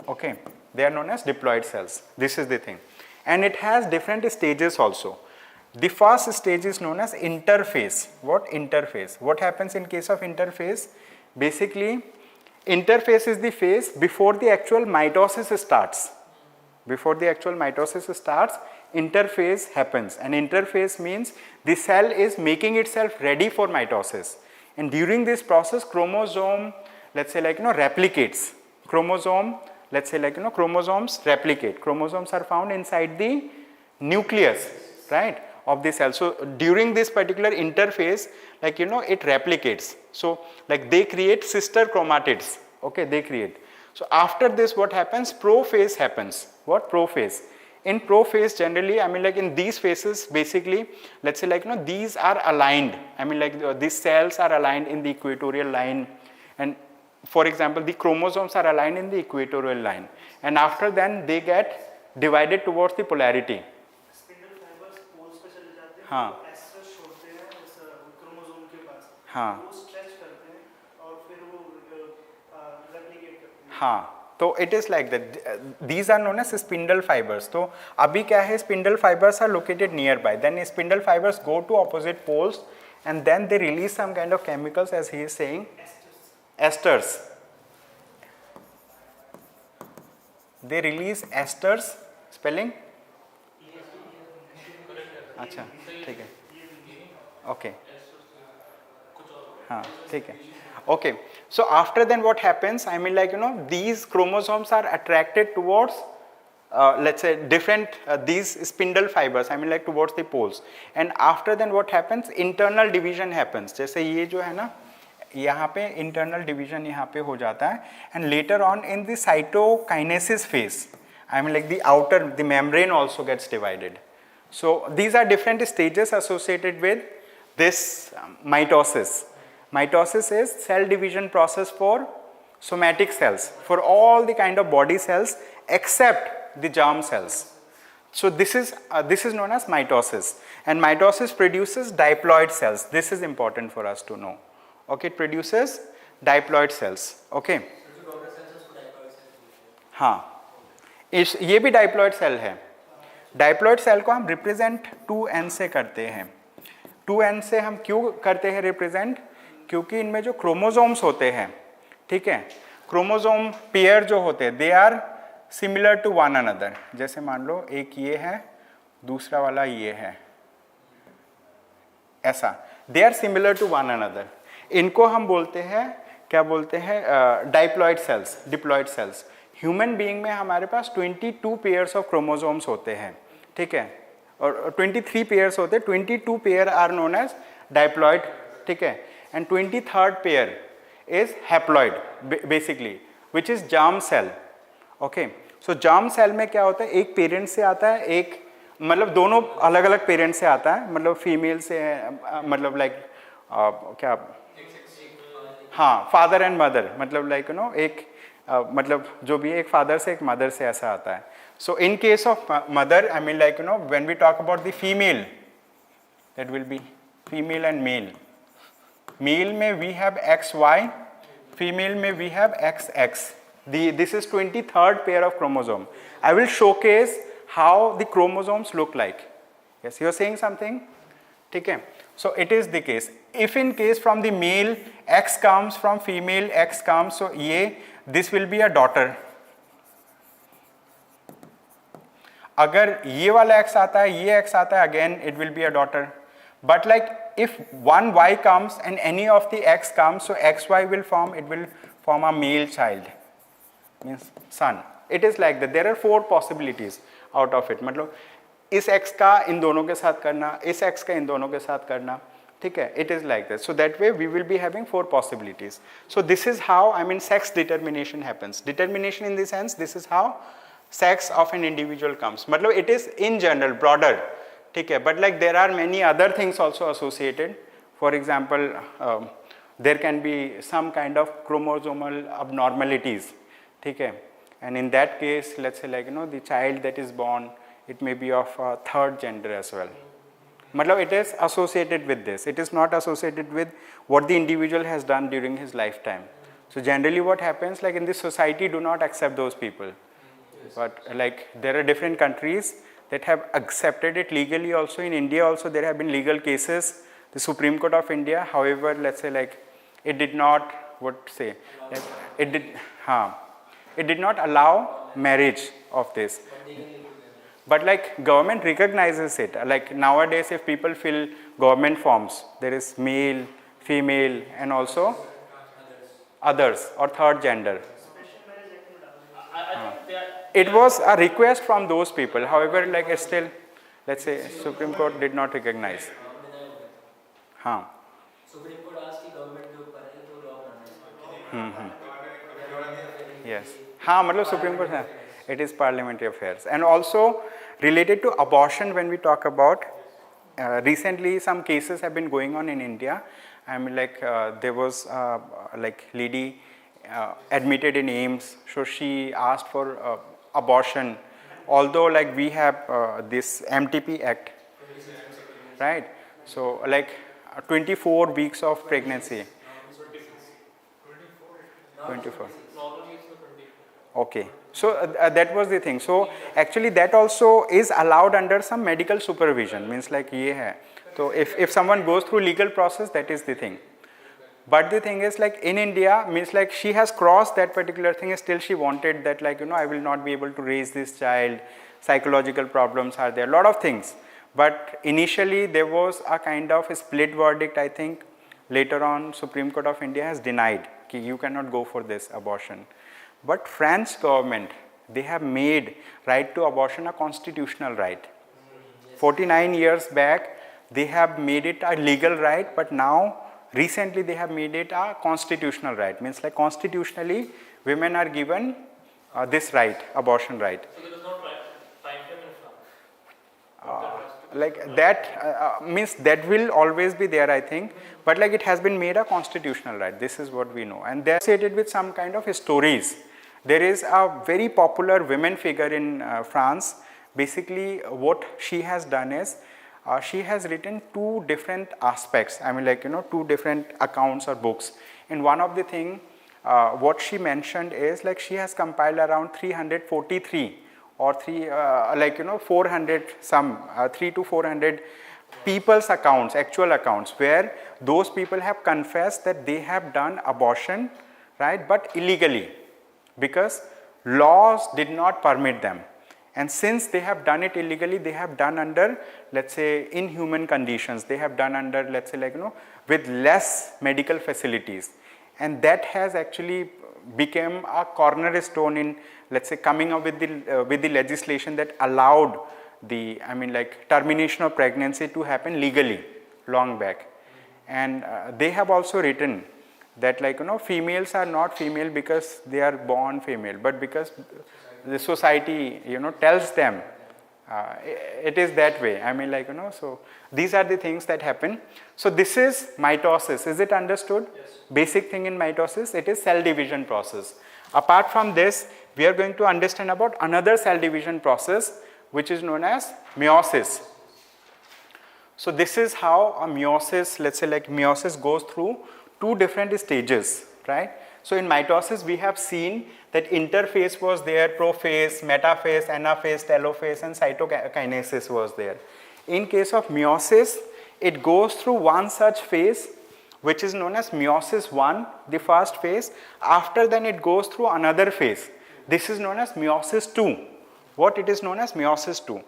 Okay, they are known as diploid cells. This is the thing, and it has different stages also. The first stage is known as interphase. What? Interphase. What happens in case of interphase? Basically, interphase is the phase before the actual mitosis starts. Before the actual mitosis starts, interphase happens, and interphase means the cell is making itself ready for mitosis, and during this process chromosome, let's say like replicates. Chromosome, let's say like chromosomes replicate. Chromosomes are found inside the nucleus, right, of the cell. So during this particular interphase, like it replicates. So like they create sister chromatids. Okay, they create. So after this, what happens? Prophase happens. What? Prophase. In prophase, generally, I mean like in these phases, basically, let's say like these are aligned. I mean like these cells are aligned in the equatorial line, and for example, the chromosomes are aligned in the equatorial line, and after then they get divided towards the polarity. Spindle fibres poles पे चले जाते हैं, हाँ. तो ester छोड़ते हैं इस chromosome के पास, हाँ. वो स्ट्रेच करते हैं और फिर वो रेप्लिकेट करते हैं. हाँ, तो it is like that. These are known as spindle fibers. तो अभी क्या है? Spindle fibers are located nearby. Then spindle fibers go to opposite poles, and then they release some kind of chemicals, as he is saying. Esters. They release esters. Spelling? अच्छा, ठीक है. Okay. हाँ, ठीक है. Okay. So after then what happens? I mean like these chromosomes are attracted towards let's say different these spindle fibers. I mean like towards the poles. And after then what happens? Internal division happens. जैसे ये जो है ना, यहाँ पे internal division यहाँ पे हो जाता है, and later on in the cytokinesis phase, I mean like the membrane also gets divided. So these are different stages associated with this mitosis. Mitosis is cell division process for somatic cells, for all the kind of body cells except the germ cells. So this is known as mitosis, and mitosis produces diploid cells. This is important for us to know. Okay, it produces diploid cells. Okay. हाँ, ये भी diploid cell है. Diploid cell को हम represent 2n से करते हैं. 2n से हम क्यों करते हैं represent? क्योंकि इनमें जो क्रोमोसोम्स होते हैं, ठीक है, क्रोमोसोम पेयर जो होते हैं, they are similar to one another. जैसे मान लो एक ये है, दूसरा वाला ये है, ऐसा. They are similar to one another. इनको हम बोलते हैं क्या बोलते हैं diploid cells, diploid cells. Human being में हमारे पास 22 पेयर्स ऑफ क्रोमोसोम्स होते हैं, ठीक है, और 23 पेयर्स होते हैं, 22 pair are known as diploid, ठीक है, and 23rd pair is haploid basically, which is germ cell. Okay, so germ cell में क्या होता है, एक पेरेंट से आता है, एक मतलब दोनों अलग अलग पेरेंट से आता है, मतलब फीमेल से मतलब लाइक क्या, हाँ, फादर एंड मदर, मतलब लाइक यू नो एक मतलब जो भी एक फादर से एक मदर से ऐसा आता है। So in case of mother, I mean like you know when we talk about the female, that will be female and male. Male में वी हैव XY, female में we have XX. This is 23rd pair of chromosome. I will showcase how the chromosomes look like. Yes, you are saying something? ठीक है, so it is the case. If in case from the male X comes, from female X comes, so ये this will be a daughter. अगर ये वाला X आता है, ये X आता है, again it will be a daughter. But like if one Y comes and any of the X comes, so XY will form, it will form a male child, means son. It is like that. There are 4 possibilities out of it. मतलब इस X का इन दोनों के साथ करना, इस X का इन दोनों के साथ करना, ठीक है, it is like that. So that way we will be having 4 possibilities. So this is how, I mean, sex determination happens. Determination in the sense, this is how sex of an individual comes. मतलब it is in general, broader, ठीक है, but like there are many other things also associated. For example, there can be some kind of chromosomal abnormalities, ठीक है, and in that case, let's say like you know the child that is born, it may be of a 3rd gender as well. मतलब it is associated with this. It is not associated with what the individual has done during his lifetime. So generally, what happens, like in this society, do not accept those people. But like there are different countries that have accepted it legally also. In India also there have been legal cases, the Supreme Court of India, however, let's say like it did not, like, it did not allow marriage of this. But like government recognizes it. Like nowadays if people fill government forms, there is male, female and also others or 3rd gender. I think they are. It was a request from those people, however like it's still, let's say Supreme Court did not recognize. हाँ, supreme court आज की government के ऊपर है तो law बनाना है। yes, हाँ, मतलब Supreme Court है, it is parliamentary affairs. And also related to abortion, when we talk about recently some cases have been going on in India. I mean like there was like lady admitted in AIMS, so she asked for abortion, although like we have this MTP Act, right? So like 24 weeks of pregnancy. 24. Normally it's the 20. Okay, so that was the thing. So actually that also is allowed under some medical supervision, means like ये है. So if someone goes through legal process, that is the thing. But the thing is like in India, means like she has crossed that particular thing, still she wanted that like, you know, I will not be able to raise this child, psychological problems are there, a lot of things. But initially there was a kind of a split verdict, I think. Later on Supreme Court of India has denied that you cannot go for this abortion. But French government, they have made right to abortion a constitutional right. 49 years back they have made it a legal right, but now recently they have made it a constitutional right, means like constitutionally women are given this right, abortion right. So there is no time frame in France. Like that means that will always be there, I think, but like it has been made a constitutional right. This is what we know, and they are associated with some kind of stories. There is a very popular women figure in France. Basically what she has done is she has written 2 different aspects, I mean like, you know, 2 different accounts or books. In one of the thing what she mentioned is like she has compiled around 343 or 400 some 3 to 400 people's accounts, actual accounts, where those people have confessed that they have done abortion, right, but illegally, because laws did not permit them. And since they have done it illegally, they have done under, let's say, inhuman conditions. They have done under, let's say, like, you know, with less medical facilities. and that has actually become a cornerstone in, let's say, coming up with the legislation that allowed the, I mean, like, termination of pregnancy to happen legally long back. And they have also written that, like, females are not female because they are born female, but because the society, tells them it is that way. I mean, like, so these are the things that happen. So this is mitosis. Is it understood? Yes. Basic thing in mitosis, it is cell division process. Apart from this, we are going to understand about another cell division process which is known as meiosis. So this is how a meiosis, let's say, like, meiosis goes through two different stages, right? So in mitosis, we have seen that interphase was there, prophase, metaphase, anaphase, telophase, and cytokinesis was there. In case of meiosis, it goes through one such phase, which is known as meiosis 1, the first phase. After then, it goes through another phase. This is known as meiosis 2. What it is known as meiosis 2.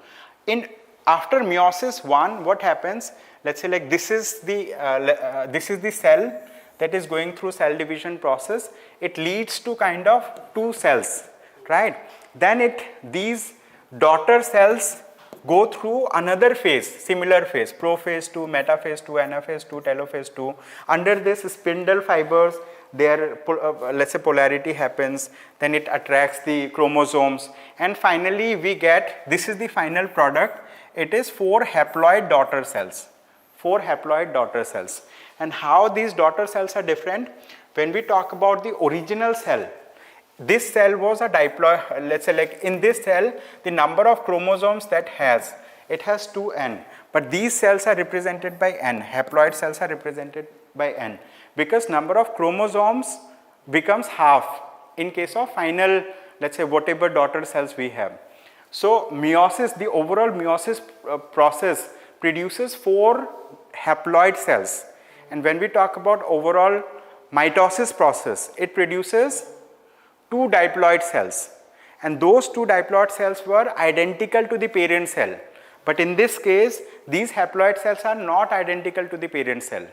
After meiosis 1, what happens? Let's say, like, this is the cell that is going through cell division process. It leads to kind of two cells, right? Then these daughter cells go through another phase, similar phase, prophase 2, metaphase 2, anaphase 2, telophase 2. Under this spindle fibers, their let's say polarity happens, then it attracts the chromosomes, and finally we get, this is the final product, it is 4 haploid daughter cells. 4 haploid daughter cells. And how these daughter cells are different? When we talk about the original cell, this cell was a diploid, let's say, like, in this cell, the number of chromosomes that it has 2n, but these cells are represented by n, haploid cells are represented by n, because number of chromosomes becomes half in case of final, let's say, whatever daughter cells we have. So meiosis, the overall meiosis process produces 4 haploid cells, and when we talk about overall mitosis process, it produces 2 diploid cells, and those 2 diploid cells were identical to the parent cell. But in this case, these haploid cells are not identical to the parent cell.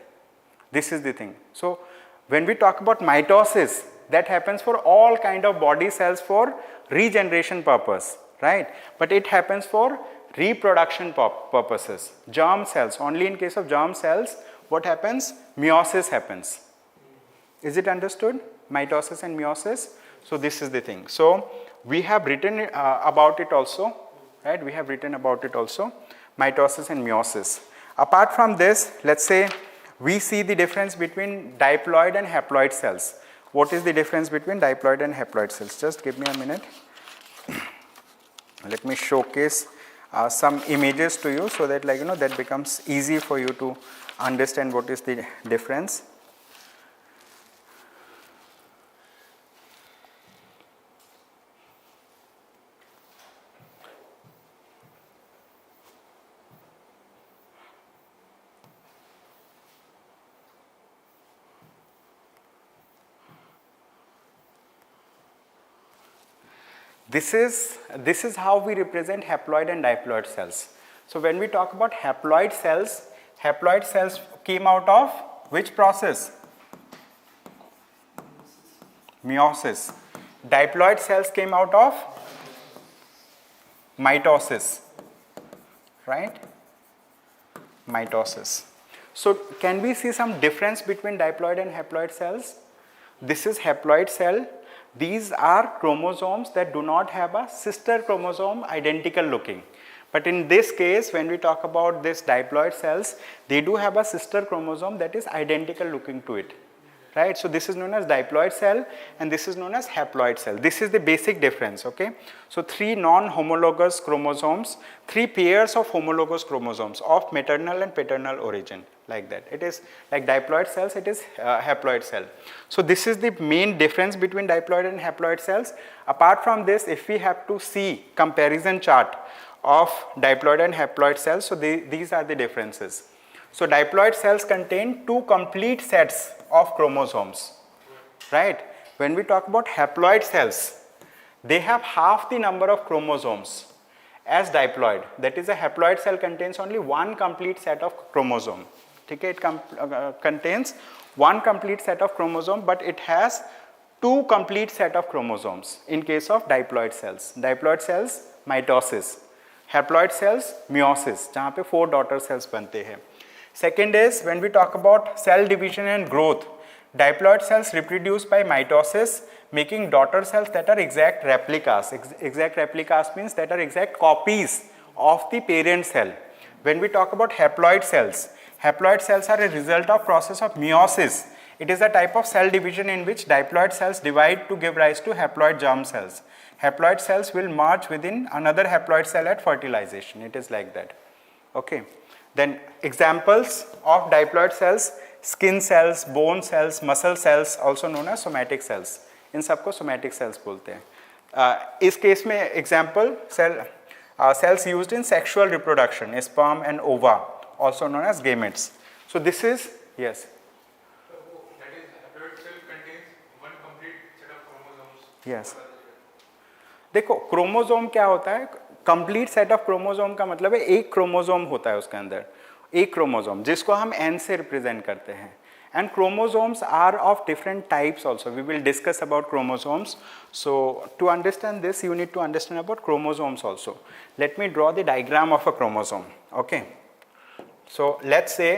This is the thing. So when we talk about mitosis, that happens for all kind of body cells for regeneration purpose, right? But it happens for reproduction purposes. Germ cells, only in case of germ cells, what happens? Meiosis happens. Is it understood? Mitosis and meiosis. So this is the thing. So we have written about it also, right? We have written about it also, mitosis and meiosis. Apart from this, let's say we see the difference between diploid and haploid cells. What is the difference between diploid and haploid cells? Just give me a minute. Let me showcase some images to you so that, like, that becomes easy for you to understand what is the difference. This is how we represent haploid and diploid cells. So when we talk about haploid cells came out of which process? Meiosis. Diploid cells came out of mitosis, right? Mitosis. So can we see some difference between diploid and haploid cells? This is haploid cell. These are chromosomes that do not have a sister chromosome identical looking. But in this case, when we talk about this diploid cells, they do have a sister chromosome that is identical looking to it, right? So this is known as diploid cell and this is known as haploid cell. This is the basic difference, okay? So 3 non-homologous chromosomes, 3 pairs of homologous chromosomes of maternal and paternal origin, like that. It is like diploid cells, it is haploid cell. So this is the main difference between diploid and haploid cells. Apart from this, if we have to see comparison chart of diploid and haploid cells, so these are the differences. So diploid cells contain 2 complete sets of chromosomes, right? When we talk about haploid cells, they have half the number of chromosomes as diploid. That is, a haploid cell contains only 1 complete set of chromosome, ठीक है, it contains one complete set of chromosomes, but it has two complete set of chromosomes in case of diploid cells. Diploid cells, mitosis. Haploid cells, meiosis, जहाँ पे 4 daughter cells बनते हैं. Second is when we talk about cell division and growth, diploid cells reproduce by mitosis, making daughter cells that are exact replicas. Exact replicas means that are exact copies of the parent cell. When we talk about haploid cells are a result of process of meiosis. It is a type of cell division in which diploid cells divide to give rise to haploid germ cells. Haploid cells will merge within another haploid cell at fertilization. It is like that. Okay. Then examples of diploid cells, skin cells, bone cells, muscle cells, also known as somatic cells. इन सबको somatic cells बोलते हैं. इस case में example cells used in sexual reproduction, sperm and ova, also known as gametes. So this is, yes. That is, haploid cell contains one complete set of chromosomes. Yes. देखो chromosome क्या होता है, complete set of chromosome का मतलब है एक chromosome होता है उसके अंदर, एक क्रोमोसोम जिसको हम एन से रिप्रेजेंट करते हैं. And chromosomes are of different types also. We will discuss about chromosomes. So to understand this you need to understand about chromosomes also. Let me draw the diagram of a chromosome. Okay, so let's say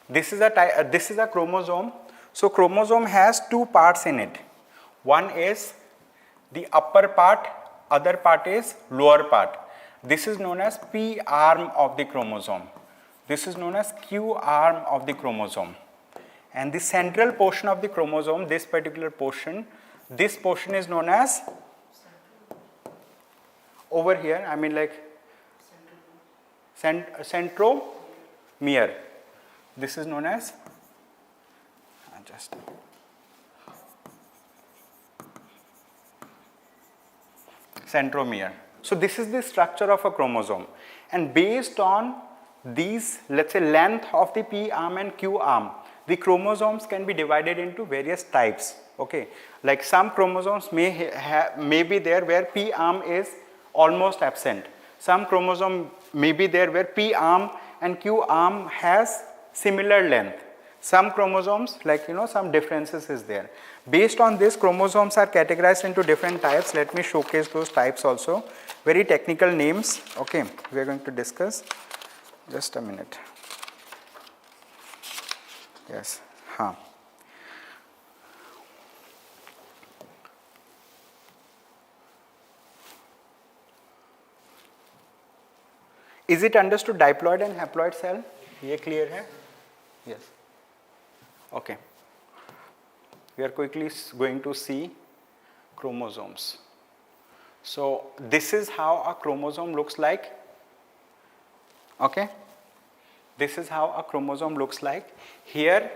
this is a chromosome. So chromosome has two parts in it. One is the upper part, other part is lower part. This is known as P arm of the chromosome. This is known as Q arm of the chromosome. And the central portion of the chromosome, this particular portion, this portion is known as, over here, I mean like centromere. This is known as centromere. So this is the structure of a chromosome, and based on these, let's say, length of the P arm and Q arm, the chromosomes can be divided into various types. Okay, like some chromosomes may be there where P arm is almost absent. Some chromosome may be there where P arm and Q arm has similar length. Some chromosomes, like some differences is there. Based on this, chromosomes are categorized into different types. Let me showcase those types also. Very technical names. Okay, we are going to discuss. Just a minute. Yes. Is it understood diploid and haploid cell? ये clear है? Yes. Okay. We are quickly going to see chromosomes. So this is how a chromosome looks like. Okay. This is how a chromosome looks like. Here,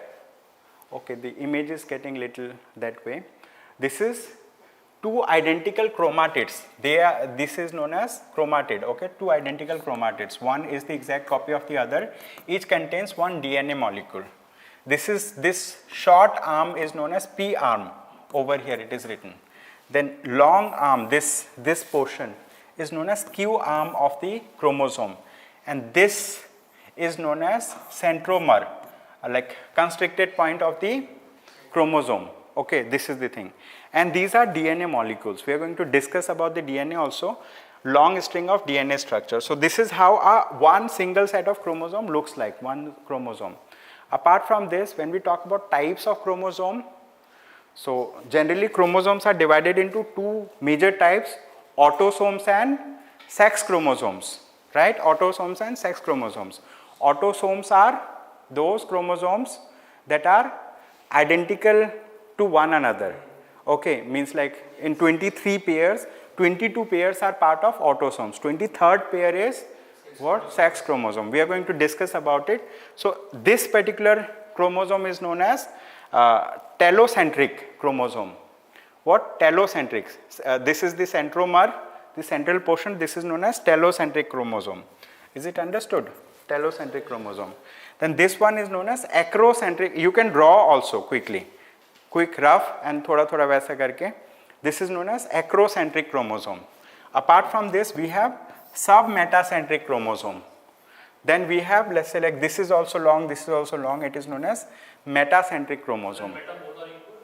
okay, the image is getting little that way. This is two identical chromatids. This is known as chromatid. Okay, two identical chromatids. One is the exact copy of the other. Each contains one DNA molecule. This short arm is known as P arm. Over here it is written. Then long arm, this portion is known as Q arm of the chromosome, and this is known as centromere, like constricted point of the chromosome. Okay, this is the thing. And these are DNA molecules. We are going to discuss about the DNA also, long string of DNA structure. So this is how one single set of chromosome looks like, one chromosome. Apart from this, when we talk about types of chromosome, so generally chromosomes are divided into two major types, autosomes and sex chromosomes, right? Autosomes and sex chromosomes. Autosomes are those chromosomes that are identical to one another. Okay, means like in 23 pairs, 22 pairs are part of autosomes. 23rd pair is what? Sex chromosome. We are going to discuss about it. So this particular chromosome is known as telocentric chromosome. What? Telocentric. This is the centromere, the central portion. This is known as telocentric chromosome. Is it understood? telocentric chromosome. Then this one is known as acrocentric. You can draw also quickly, quick rough and thoda thoda वैसा करके. This is known as acrocentric chromosome. Apart from this, we have submetacentric chromosome. Then we have, let's say like this is also long, this is also long. It is known as metacentric chromosome. Meta both are equal.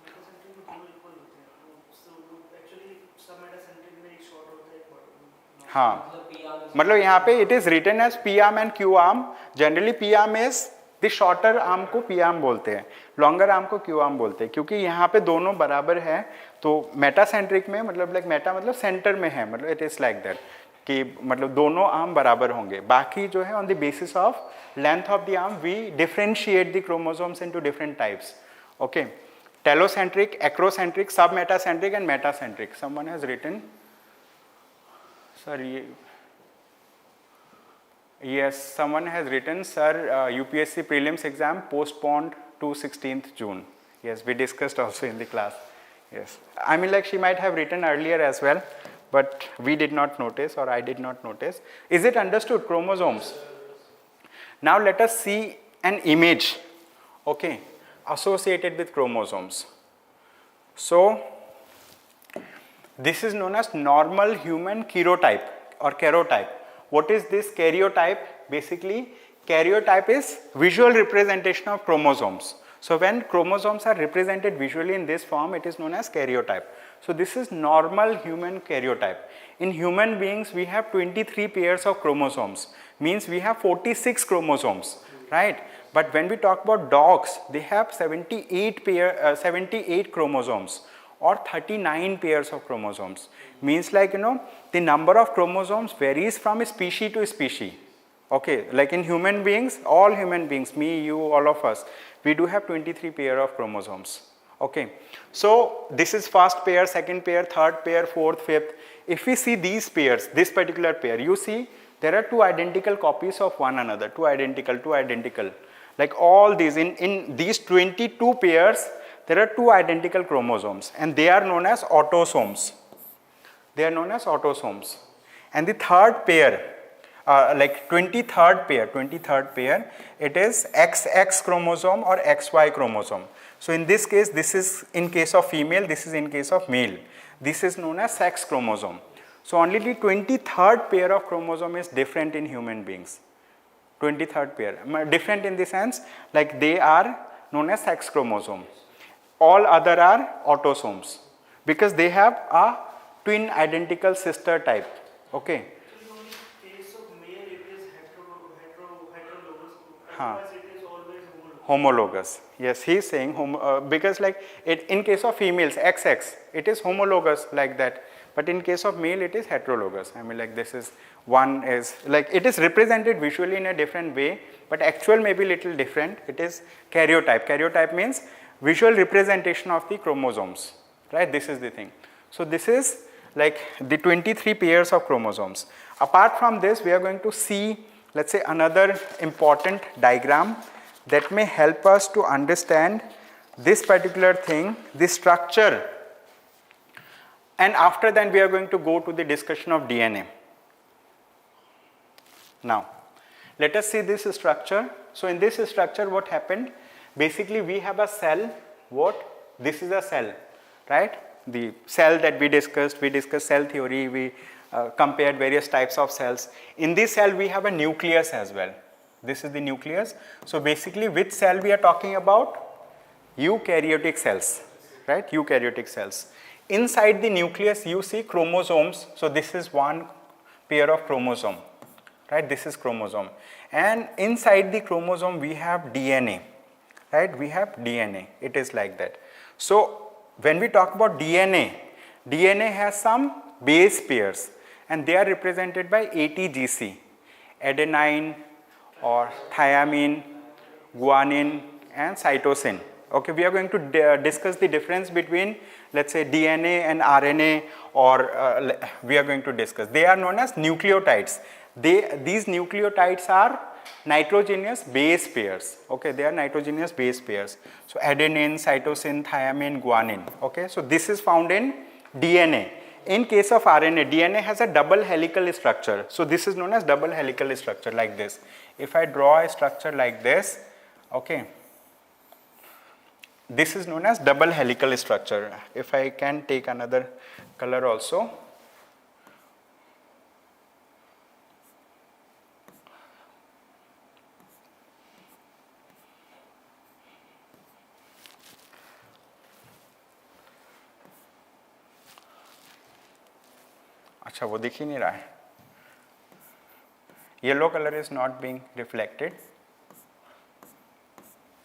Metacentric में दोनों equal होते हैं, so actually सब metacentric में एक short होता है एक बड़ा. हाँ, मतलब यहाँ पे it is written as P arm and Q arm. Generally P arm is the shorter arm को P arm बोलते हैं, longer arm को Q arm बोलते हैं, क्योंकि यहाँ पे दोनों बराबर है. तो मेटासेंट्रिक में मतलब लाइक मेटा मतलब सेंटर में है, मतलब इट इज लाइक दैट कि मतलब दोनों आर्म बराबर होंगे. बाकी जो है on the basis of length of the arm we differentiate the chromosomes into different types. Okay, telocentric, acrocentric, submetacentric and metacentric. Someone has written sir yes, someone has written sir, UPSC prelims exam postponed to 16th June. Yes, we discussed also in the class. Yes, I mean like she might have written earlier as well, but we did not notice, or I did not notice. Is it understood? Chromosomes. Now let us see an image, okay, associated with chromosomes. So this is known as normal human karyotype or karyotype. What is this karyotype? Basically, karyotype is visual representation of chromosomes. So when chromosomes are represented visually in this form, it is known as karyotype. So this is normal human karyotype. In human beings, we have 23 pairs of chromosomes, means we have 46 chromosomes, right? But when we talk about dogs, they have 78 chromosomes or 39 pairs of chromosomes. Means like, you know, the number of chromosomes varies from species to species. Okay, like in human beings, all human beings, me, you, all of us, we do have 23 pair of chromosomes. Okay, so this is first pair, second pair, third pair, fourth, fifth. If we see these pairs, this particular pair, you see there are two identical copies of one another, two identical. Like all these, in these 22 pairs, there are two identical chromosomes and they are known as autosomes. They are known as autosomes. And the third pair, like 23rd pair, it is XX chromosome or XY chromosome. So in this case, this is in case of female, this is in case of male. This is known as sex chromosome. So only the 23rd pair of chromosome is different in human beings. 23rd pair, different in the sense like they are known as sex chromosome. All other are autosomes because they have a twin identical sister type. Okay. Otherwise it is always homologous. Yes, he is saying because like in case of females XX, it is homologous like that, but in case of male it is heterologous. I mean like this is one is like it is represented visually in a different way, but actual may be little different. It is karyotype. Karyotype means visual representation of the chromosomes, right? This is the thing. So this is like the 23 pairs of chromosomes. Apart from this, we are going to see, let's say, another important diagram that may help us to understand this particular thing, this structure. And after that, we are going to go to the discussion of DNA. Now, let us see this structure. So in this structure, what happened? Basically, we have a cell. What? This is a cell, right? The cell that we discussed cell theory, we compared various types of cells. In this cell, we have a nucleus as well. This is the nucleus. So basically, which cell we are talking about? Eukaryotic cells, right? Eukaryotic cells. Inside the nucleus, you see chromosomes. So this is one pair of chromosome, right? This is chromosome. And inside the chromosome, we have DNA, right? We have DNA. It is like that. So when we talk about DNA, DNA has some base pairs and they are represented by ATGC, adenine or thymine, guanine and cytosine. Okay, we are going to discuss the difference between, let's say, DNA and RNA, or we are going to discuss. They are known as nucleotides. These nucleotides are nitrogenous base pairs. Okay, they are nitrogenous base pairs. So adenine, cytosine, thymine, guanine. Okay, so this is found in DNA. in case of RNA, DNA has a double helical structure. So this is known as double helical structure, like this. If I draw a structure like this, okay, this is known as double helical structure. If I can take another color also. अच्छा वो दिख ही नहीं रहा है. Yellow color is not being reflected.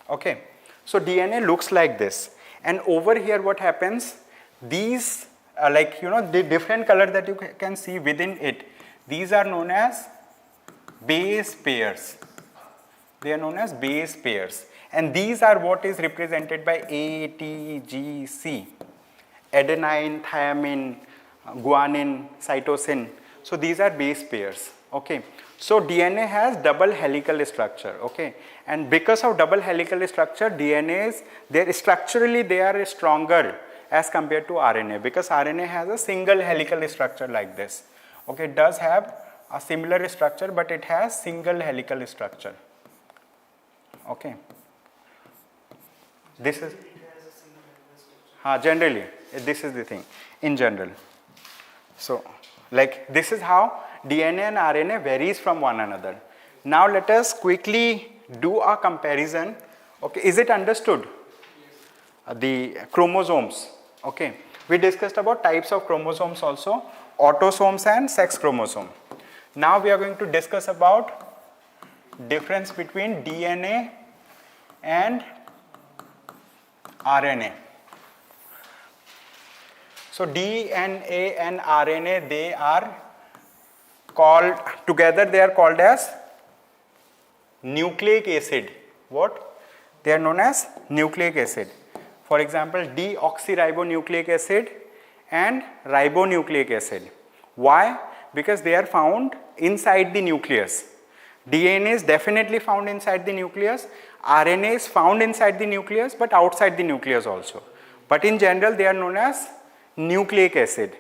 Okay, so DNA looks like this, and over here what happens, these like the different color that you can see within it, these are known as base pairs. They are known as base pairs, and these are what is represented by A, T, G, C, adenine, thymine, guanine, cytosine. So these are base pairs. Okay, so DNA has double helical structure. Okay, and because of double helical structure, DNAs, structurally they are stronger as compared to RNA, because RNA has a single helical structure like this. Okay, it does have a similar structure, but it has single helical structure. Okay, this is generally this is the thing in general. So like this is how DNA and RNA varies from one another. Now let us quickly do a comparison. Okay, is it understood? The chromosomes. Okay, we discussed about types of chromosomes also, autosomes and sex chromosome. Now we are going to discuss about difference between DNA and RNA. So DNA and RNA, they are called together, they are called as nucleic acid. What? They are known as nucleic acid. For example, deoxyribonucleic acid and ribonucleic acid. Why? Because they are found inside the nucleus. DNA is definitely found inside the nucleus. RNA is found inside the nucleus, but outside the nucleus also. But in general, they are known as nucleic acid.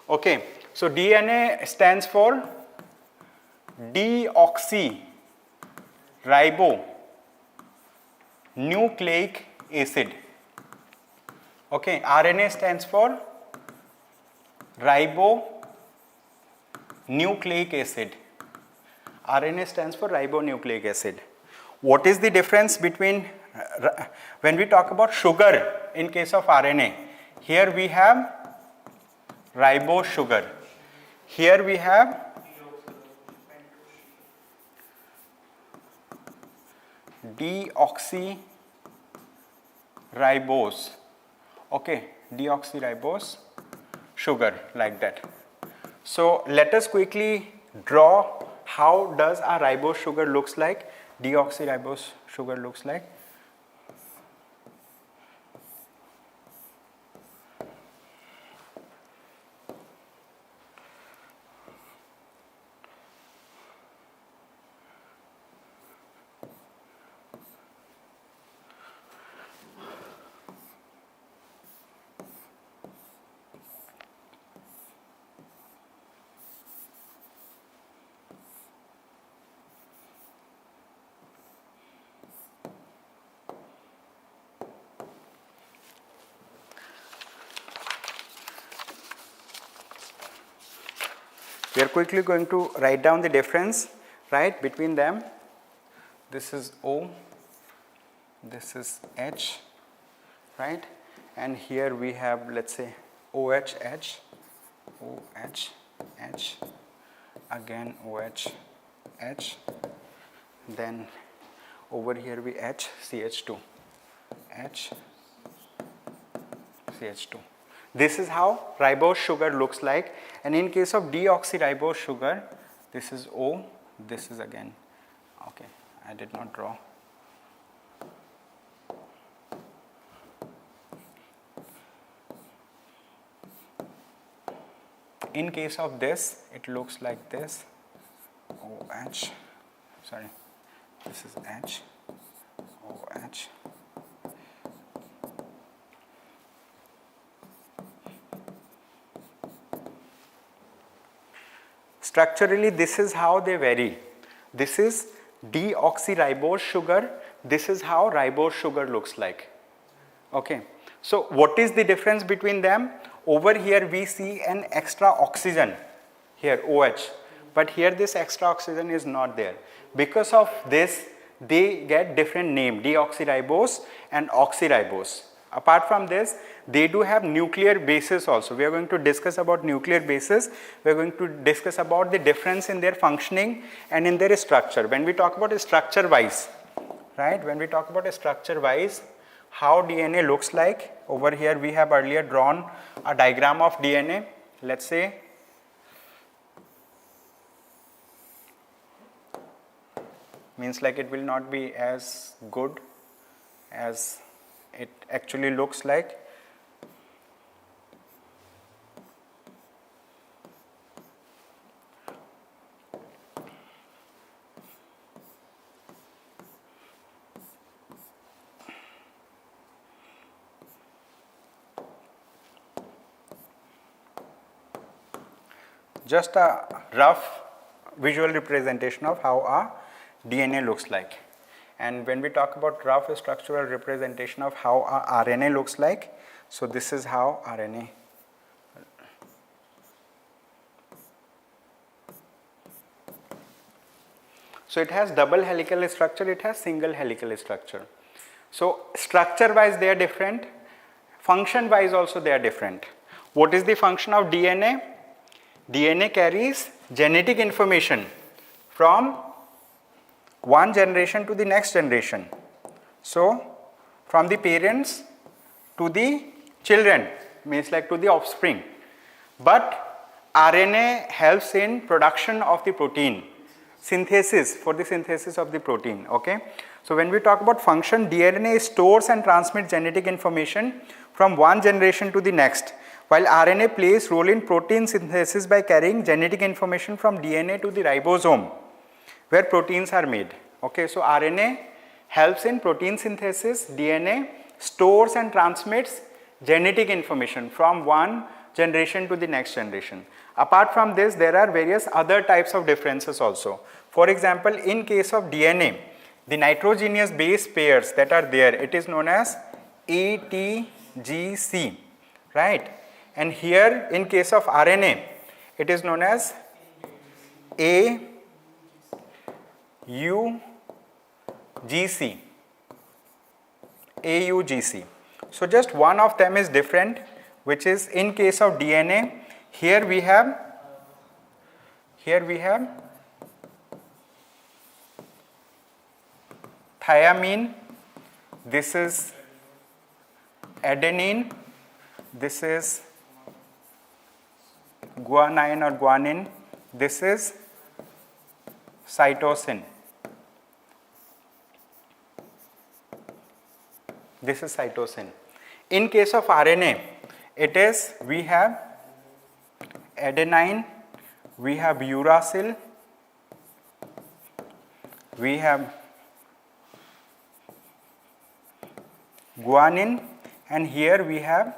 Okay, so DNA stands for deoxyribonucleic acid. Okay, RNA stands for ribonucleic acid. RNA stands for ribonucleic acid. What is the difference between, when we talk about sugar in case of RNA, here we have ribose sugar. Here we have deoxyribose. Okay, deoxyribose sugar, like that. So let us quickly draw how does a ribose sugar looks like, deoxyribose sugar looks like. We are quickly going to write down the difference, right, between them. This is O, this is H, right, and here we have, let's say, OH, H, OH, H, again OH, H, then over here we H, CH2, H, CH2. This is how ribose sugar looks like, and in case of deoxyribose sugar, this is O, this is again, okay, I did not draw. In case of this, it looks like this, OH, sorry, this is H, OH, Structurally, this is how they vary. This is deoxyribose sugar. This is how ribose sugar looks like. Okay. So what is the difference between them? Over here we see an extra oxygen, here OH, but here this extra oxygen is not there. Because of this, they get different name, deoxyribose and oxyribose. Apart from this, they do have nuclear bases also. We are going to discuss about nuclear bases. We are going to discuss about the difference in their functioning and in their structure. When we talk about structure wise, right? When we talk about structure wise, how DNA looks like. Over here we have earlier drawn a diagram of DNA. Let's say means like it will not be as good as it actually looks like. Just a rough visual representation of how a DNA looks like. And when we talk about rough structural representation of how a RNA looks like, so this is how RNA. So it has double helical structure, it has single helical structure. So structure wise they are different, function wise also they are different. What is the function of DNA? DNA carries genetic information from one generation to the next generation. So from the parents to the children, means like to the offspring. But RNA helps in production of the protein, synthesis, for the synthesis of the protein. Okay. So when we talk about function, DNA stores and transmits genetic information from one generation to the next, while RNA plays role in protein synthesis by carrying genetic information from DNA to the ribosome, where proteins are made. Okay, so RNA helps in protein synthesis, DNA stores and transmits genetic information from one generation to the next generation. Apart from this, there are various other types of differences also. For example, in case of DNA, the nitrogenous base pairs that are there, it is known as ATGC, right? And here in case of RNA, it is known as AUGC. So just one of them is different, which is in case of DNA, here we have thiamine, this is adenine, this is guanine or guanine, this is cytosine. This is cytosine. In case of RNA, it is, we have adenine, we have uracil, we have guanine, and here we have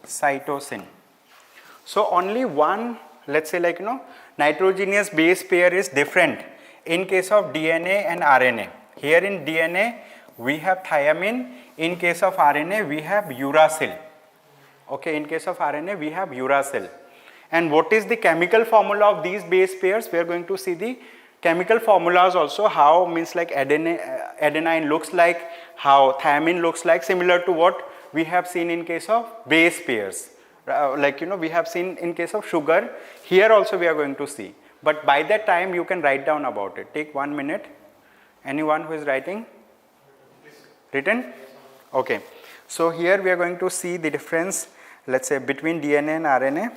cytosine. So only one, let's say like nitrogenous base pair is different in case of DNA and RNA. Here in DNA we have thiamine, in case of RNA we have uracil. Okay, in case of RNA we have uracil. And what is the chemical formula of these base pairs? We are going to see the chemical formulas also, how means like adenine looks like, how thiamine looks like, similar to what we have seen in case of base pairs. We have seen in case of sugar, here also we are going to see. But by that time you can write down about it. Take 1 minute. Anyone who is writing? Written? Okay. So here we are going to see the difference, let's say, between DNA and RNA.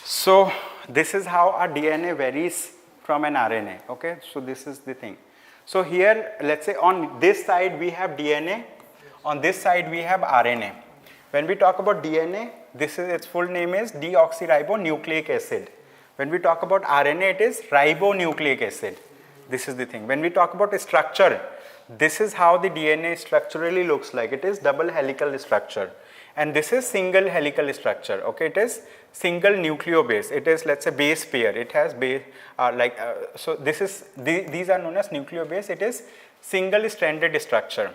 So this is how our DNA varies from an RNA. Okay, so this is the thing. So here, let's say on this side we have DNA, on this side we have RNA. When we talk about DNA, this is, its full name is deoxyribonucleic acid. When we talk about RNA, it is ribonucleic acid. This is the thing. When we talk about structure, this is how the DNA structurally looks like. It is double helical structure, and this is single helical structure. Okay, it is single nucleobase. It is, let's say, base pair. It has base so this is these are known as nucleobase. It is single stranded structure.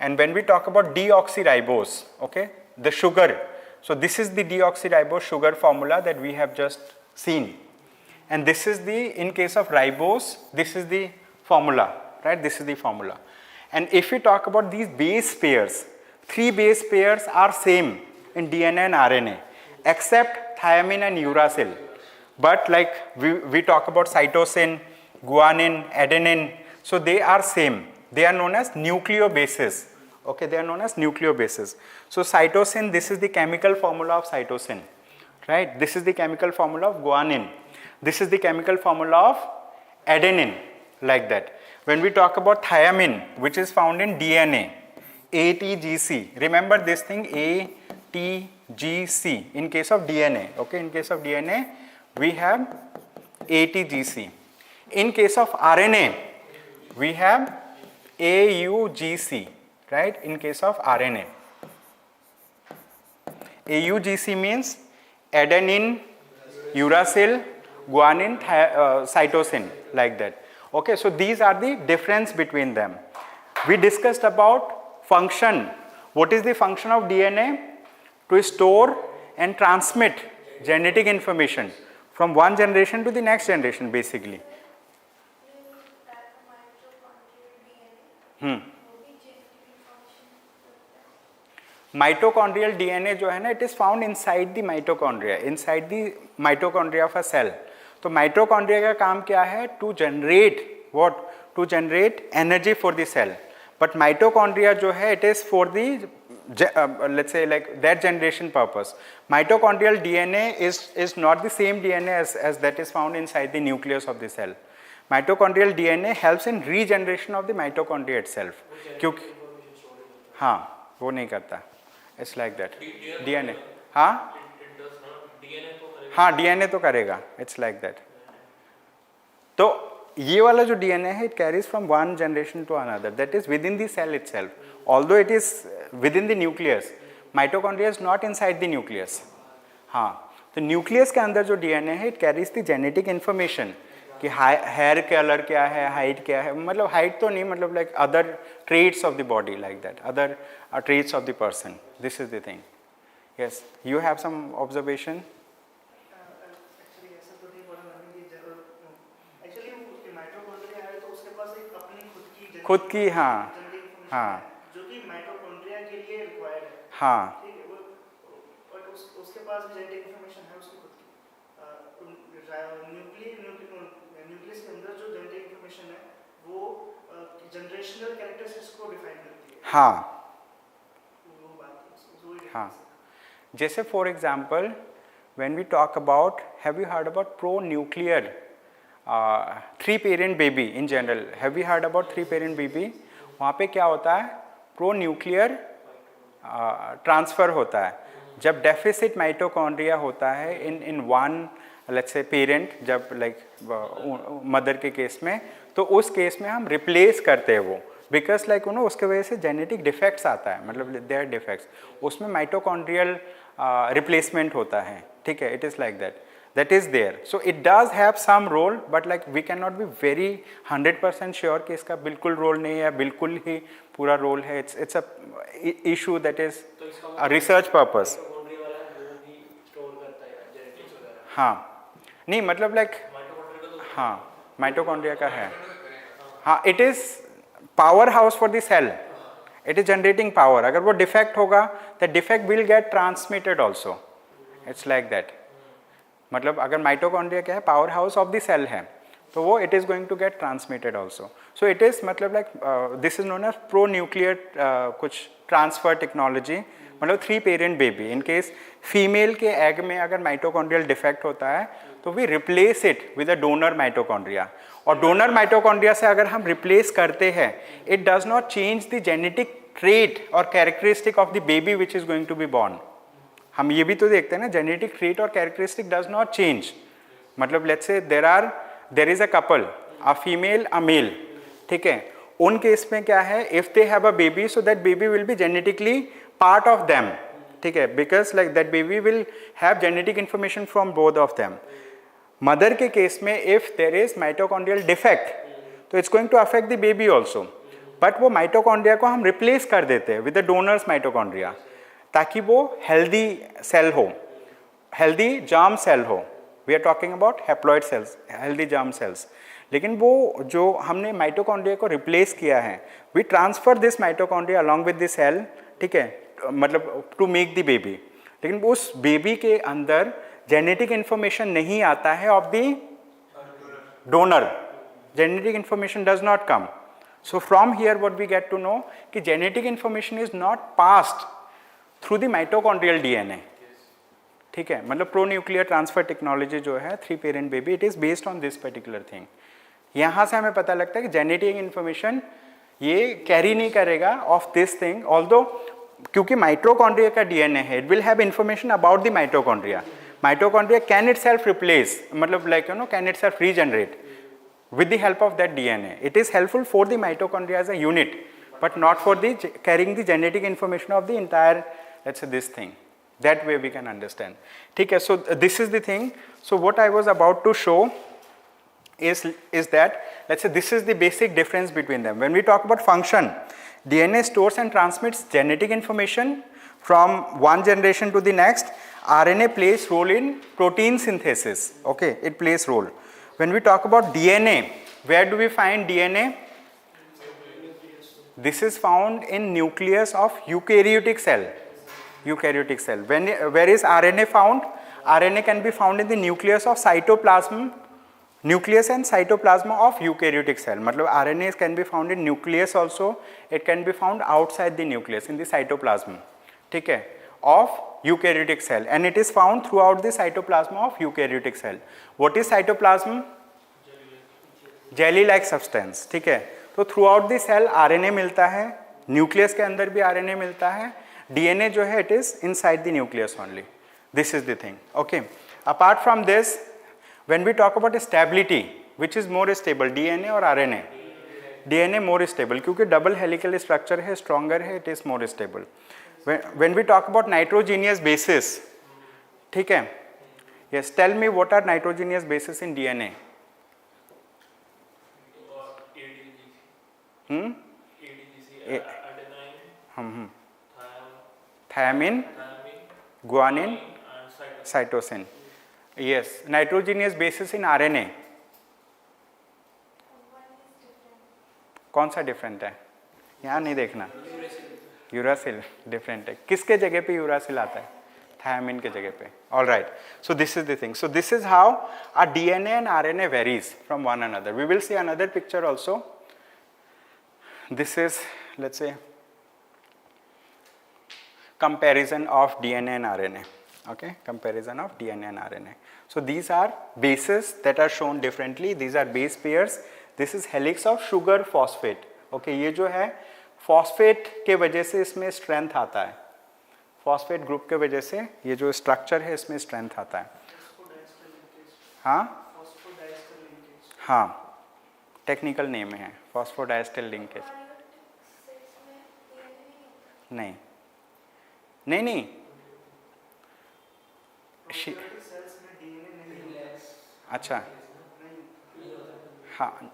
And when we talk about deoxyribose, okay, the sugar. So this is the deoxyribose sugar formula that we have just seen. And this is the, in case of ribose, this is the formula, right? This is the formula. And if we talk about these base pairs, 3 base pairs are same in DNA and RNA, except thymine and uracil. But like we talk about cytosine, guanine, adenine, so they are same. They are known as nucleobases. Okay, they are known as nucleobases. So cytosine, this is the chemical formula of cytosine, right? This is the chemical formula of guanine. This is the chemical formula of adenine, like that. When we talk about thymine, which is found in DNA, ATGC. Remember this thing, ATGC in case of DNA. Okay, in case of DNA, we have ATGC. In case of RNA, we have AUGC, right? In case of RNA, AUGC means adenine, uracil, guanine, cytosine, like that. Okay, so these are the difference between them. We discussed about function. What is the function of DNA? To store and transmit genetic information from one generation to the next generation, basically. Mitochondrial DNA जो है ना, it is found inside the mitochondria of a cell. तो mitochondria का काम क्या है? To generate what? To generate energy for the cell. But mitochondria जो है, it is for the let's say like that generation purpose. Mitochondrial DNA is not the same DNA as that is found inside the nucleus of the cell. Mitochondrial DNA helps in regeneration of the mitochondria itself. क्योंकि हाँ वो नहीं करता. It's like that. DNA हाँ हाँ DNA तो करेगा. It's like that. तो ये वाला जो DNA है, it carries from one generation to another. That is within the cell itself. Although it is within the nucleus, mitochondria is not inside the nucleus. हाँ, तो nucleus के अंदर जो DNA है, it carries the genetic information कि hair color क्या है, height क्या है, मतलब height तो नहीं, मतलब like other traits of the body, like that, other traits of the person. This is the thing. Yes, you have some observation? Actually ऐसा तो नहीं बोला मैंने कि एक्चुअली माइटोकॉन्ड्रिया है तो उसके पास एक अपनी खुद की हाँ हाँ जो कि माइटोकॉन्ड्रिया के लिए रिक्वायर्ड है. हाँ ठीक है, वो बट उसके पास जेनेटिक इंफॉर्मेशन है उसकी खुद की. न्यूक्लियस के अंदर जो जेनेटिक इंफॉर्मेशन है वो जनरेशनल कैरेक्टरिस्टिक्स को डिफाइन करती है. हाँ वो बात है. हाँ, जैसे for example when we talk about, have you heard about pro-nuclear 3-parent baby in general? Have you heard about 3-parent baby? वहाँ पे क्या होता है? pro-nuclear transfer होता है. जब deficit mitochondria होता है in one, let's say parent, जब like mother के केस में, तो उस केस में हम replace करते हैं वो, because like उसके वजह से genetic defects आता है, मतलब there are defects, उसमें mitochondrial replacement होता है. ठीक है, it is like that. That is there. So it does have some role, but like we cannot be very 100% sure कि इसका बिल्कुल role नहीं है, बिल्कुल ही पूरा role है. It's a issue that is a research purpose. हाँ, नहीं मतलब like हाँ mitochondria का है. हाँ, it is powerhouse for the cell. It is generating power. अगर वो defect होगा, the defect will get transmitted also. It's like that. मतलब अगर mitochondria क्या है, power house of the cell है, तो वो it is going to get transmitted also. So it is मतलब like this is known as pro-nuclear कुछ transfer technology. मतलब 3-parent baby. In case female के egg में अगर mitochondrial defect होता है, तो we replace it with a donor mitochondria. और donor mitochondria से अगर हम replace करते हैं, it does not change the genetic trait or characteristic of the baby which is going to be born. हम ये भी तो देखते हैं ना, genetic trait or characteristic does not change. मतलब let's say there is a couple a female a male, ठीक है. उन केस में क्या है, if they have a baby so that baby will be genetically part of them, ठीक है, because like that baby will have genetic information from both of them. Mother के case में if there is mitochondrial defect तो it's going to affect the baby also, but वो mitochondria को हम replace कर देते हैं विद द डोनर्स माइटोकॉन्ड्रिया ताकि वो हेल्दी सेल हो, हेल्दी जर्म सेल हो. We are talking about haploid cells, healthy germ cells. लेकिन वो जो हमने माइटोकॉन्ड्रिया को रिप्लेस किया है, we transfer this mitochondria along with the cell, ठीक है, मतलब टू मेक द बेबी. लेकिन उस बेबी के अंदर जेनेटिक इंफॉर्मेशन नहीं आता है of the donor. Genetic information does not come. So from here what we get to know कि genetic information is not passed through the mitochondrial DNA, ठीक है, मतलब प्रोन्यूक्लियर ट्रांसफर टेक्नोलॉजी जो है 3 parent baby, it is based on this particular thing. यहाँ से हमें पता लगता है कि जेनेटिक इंफॉर्मेशन ये कैरी नहीं करेगा ऑफ दिस थिंग, ऑल्दो क्योंकि माइटोकॉन्ड्रिया का डीएनए है, it will have information about the mitochondria. Mitochondria can itself replace, मतलब like you know can itself regenerate with the help of that DNA. It is helpful for the mitochondria as a unit, but not for the carrying the genetic information of the entire, let's say, this thing. That way we can understand. Okay, so this is the thing. So what I was about to show is that, let's say, this is the basic difference between them. When we talk about function, DNA stores and transmits genetic information from one generation to the next. RNA plays role in protein synthesis. Okay, it plays role. When we talk about DNA, where do we find DNA? This is found in nucleus of eukaryotic cell. Eukaryotic cell. Where is RNA found? RNA can be found in the nucleus of cytoplasm. Nucleus and cytoplasm of eukaryotic cell. मतलब RNA can be found in nucleus also. It can be found outside the nucleus in the cytoplasm. ठीक है? Of eukaryotic cell, and it is found throughout the cytoplasm of eukaryotic cell. What is cytoplasm? Jelly like substance, ठीक है. तो throughout the cell RNA मिलता है, nucleus के अंदर भी RNA मिलता है, DNA जो है it is inside the nucleus only. This is the thing. Okay. Apart from this, when we talk about stability, which is more stable, DNA or RNA? DNA more stable क्योंकि double helical structure है, stronger है, it is more stable. When we talk about nitrogenous bases, ठीक है, yes, tell me what are nitrogenous bases in DNA? Thymine, guanine, cytosine. Yes, nitrogenous bases in RNA. कौन सा different है? यहाँ नहीं देखना. यूरासिल डिफरेंट है. किसके जगह पे यूरासिल आता है? थायमिन के जगह पे. All right. So this is the thing. So this is how uh DNA and RNA varies from one another. We will see another picture also. This is, let's say, comparison of DNA and RNA. Okay, comparison of DNA and RNA. So these are bases that are shown differently. These are base pairs. This is helix of sugar phosphate. Okay, ये जो है phosphate के वजह से इसमें strength आता है. Phosphate group के वजह से ये जो स्ट्रक्चर है इसमें स्ट्रेंथ आता है. हाँ हाँ, टेक्निकल नेम है फॉस्फोडाइस्टर लिंकेज. नहीं नहीं नहीं, अच्छा हाँ,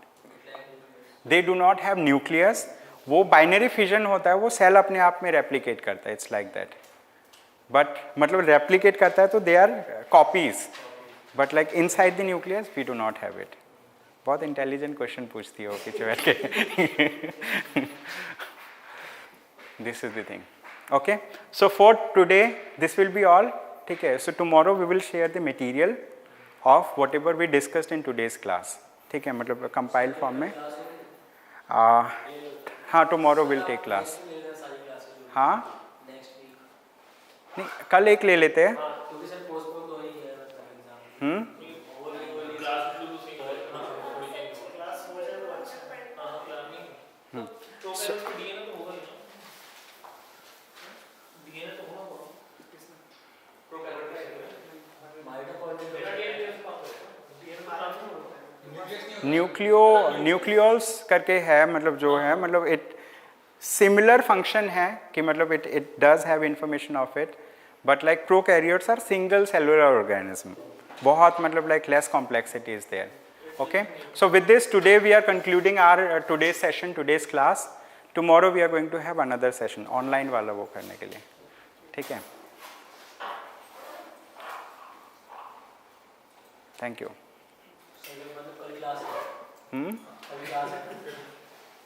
दे डू नॉट हैव न्यूक्लियस. वो बाइनरी फिजन होता है, वो सेल अपने आप में रेप्लिकेट करता है. It's like that. बट मतलब रेप्लिकेट करता है तो they are copies, but like inside the nucleus we do not have it. बहुत इंटेलिजेंट क्वेश्चन पूछती हो पीछे बैठ के. This is the thing. Okay, so for today this will be all. ठीक है, so tomorrow we will share the material of whatever we discussed in today's class. ठीक है, मतलब कंपाइल फॉर्म में. हाँ, टुमारो विल टेक क्लास. हाँ नहीं, कल एक ले लेते हैं. न्यूक्लियोल्स करके है, मतलब जो है, मतलब इट सिमिलर फंक्शन है कि मतलब it does have information of it, but like prokaryotes are single cellular organism, बहुत मतलब like less complexity is there. Okay, so with this today we are concluding our today's session, today's class. Tomorrow we are going to have another session online वाला वो करने के लिए, ठीक है? Thank you. मतलब कल क्लास है. कल क्लास है.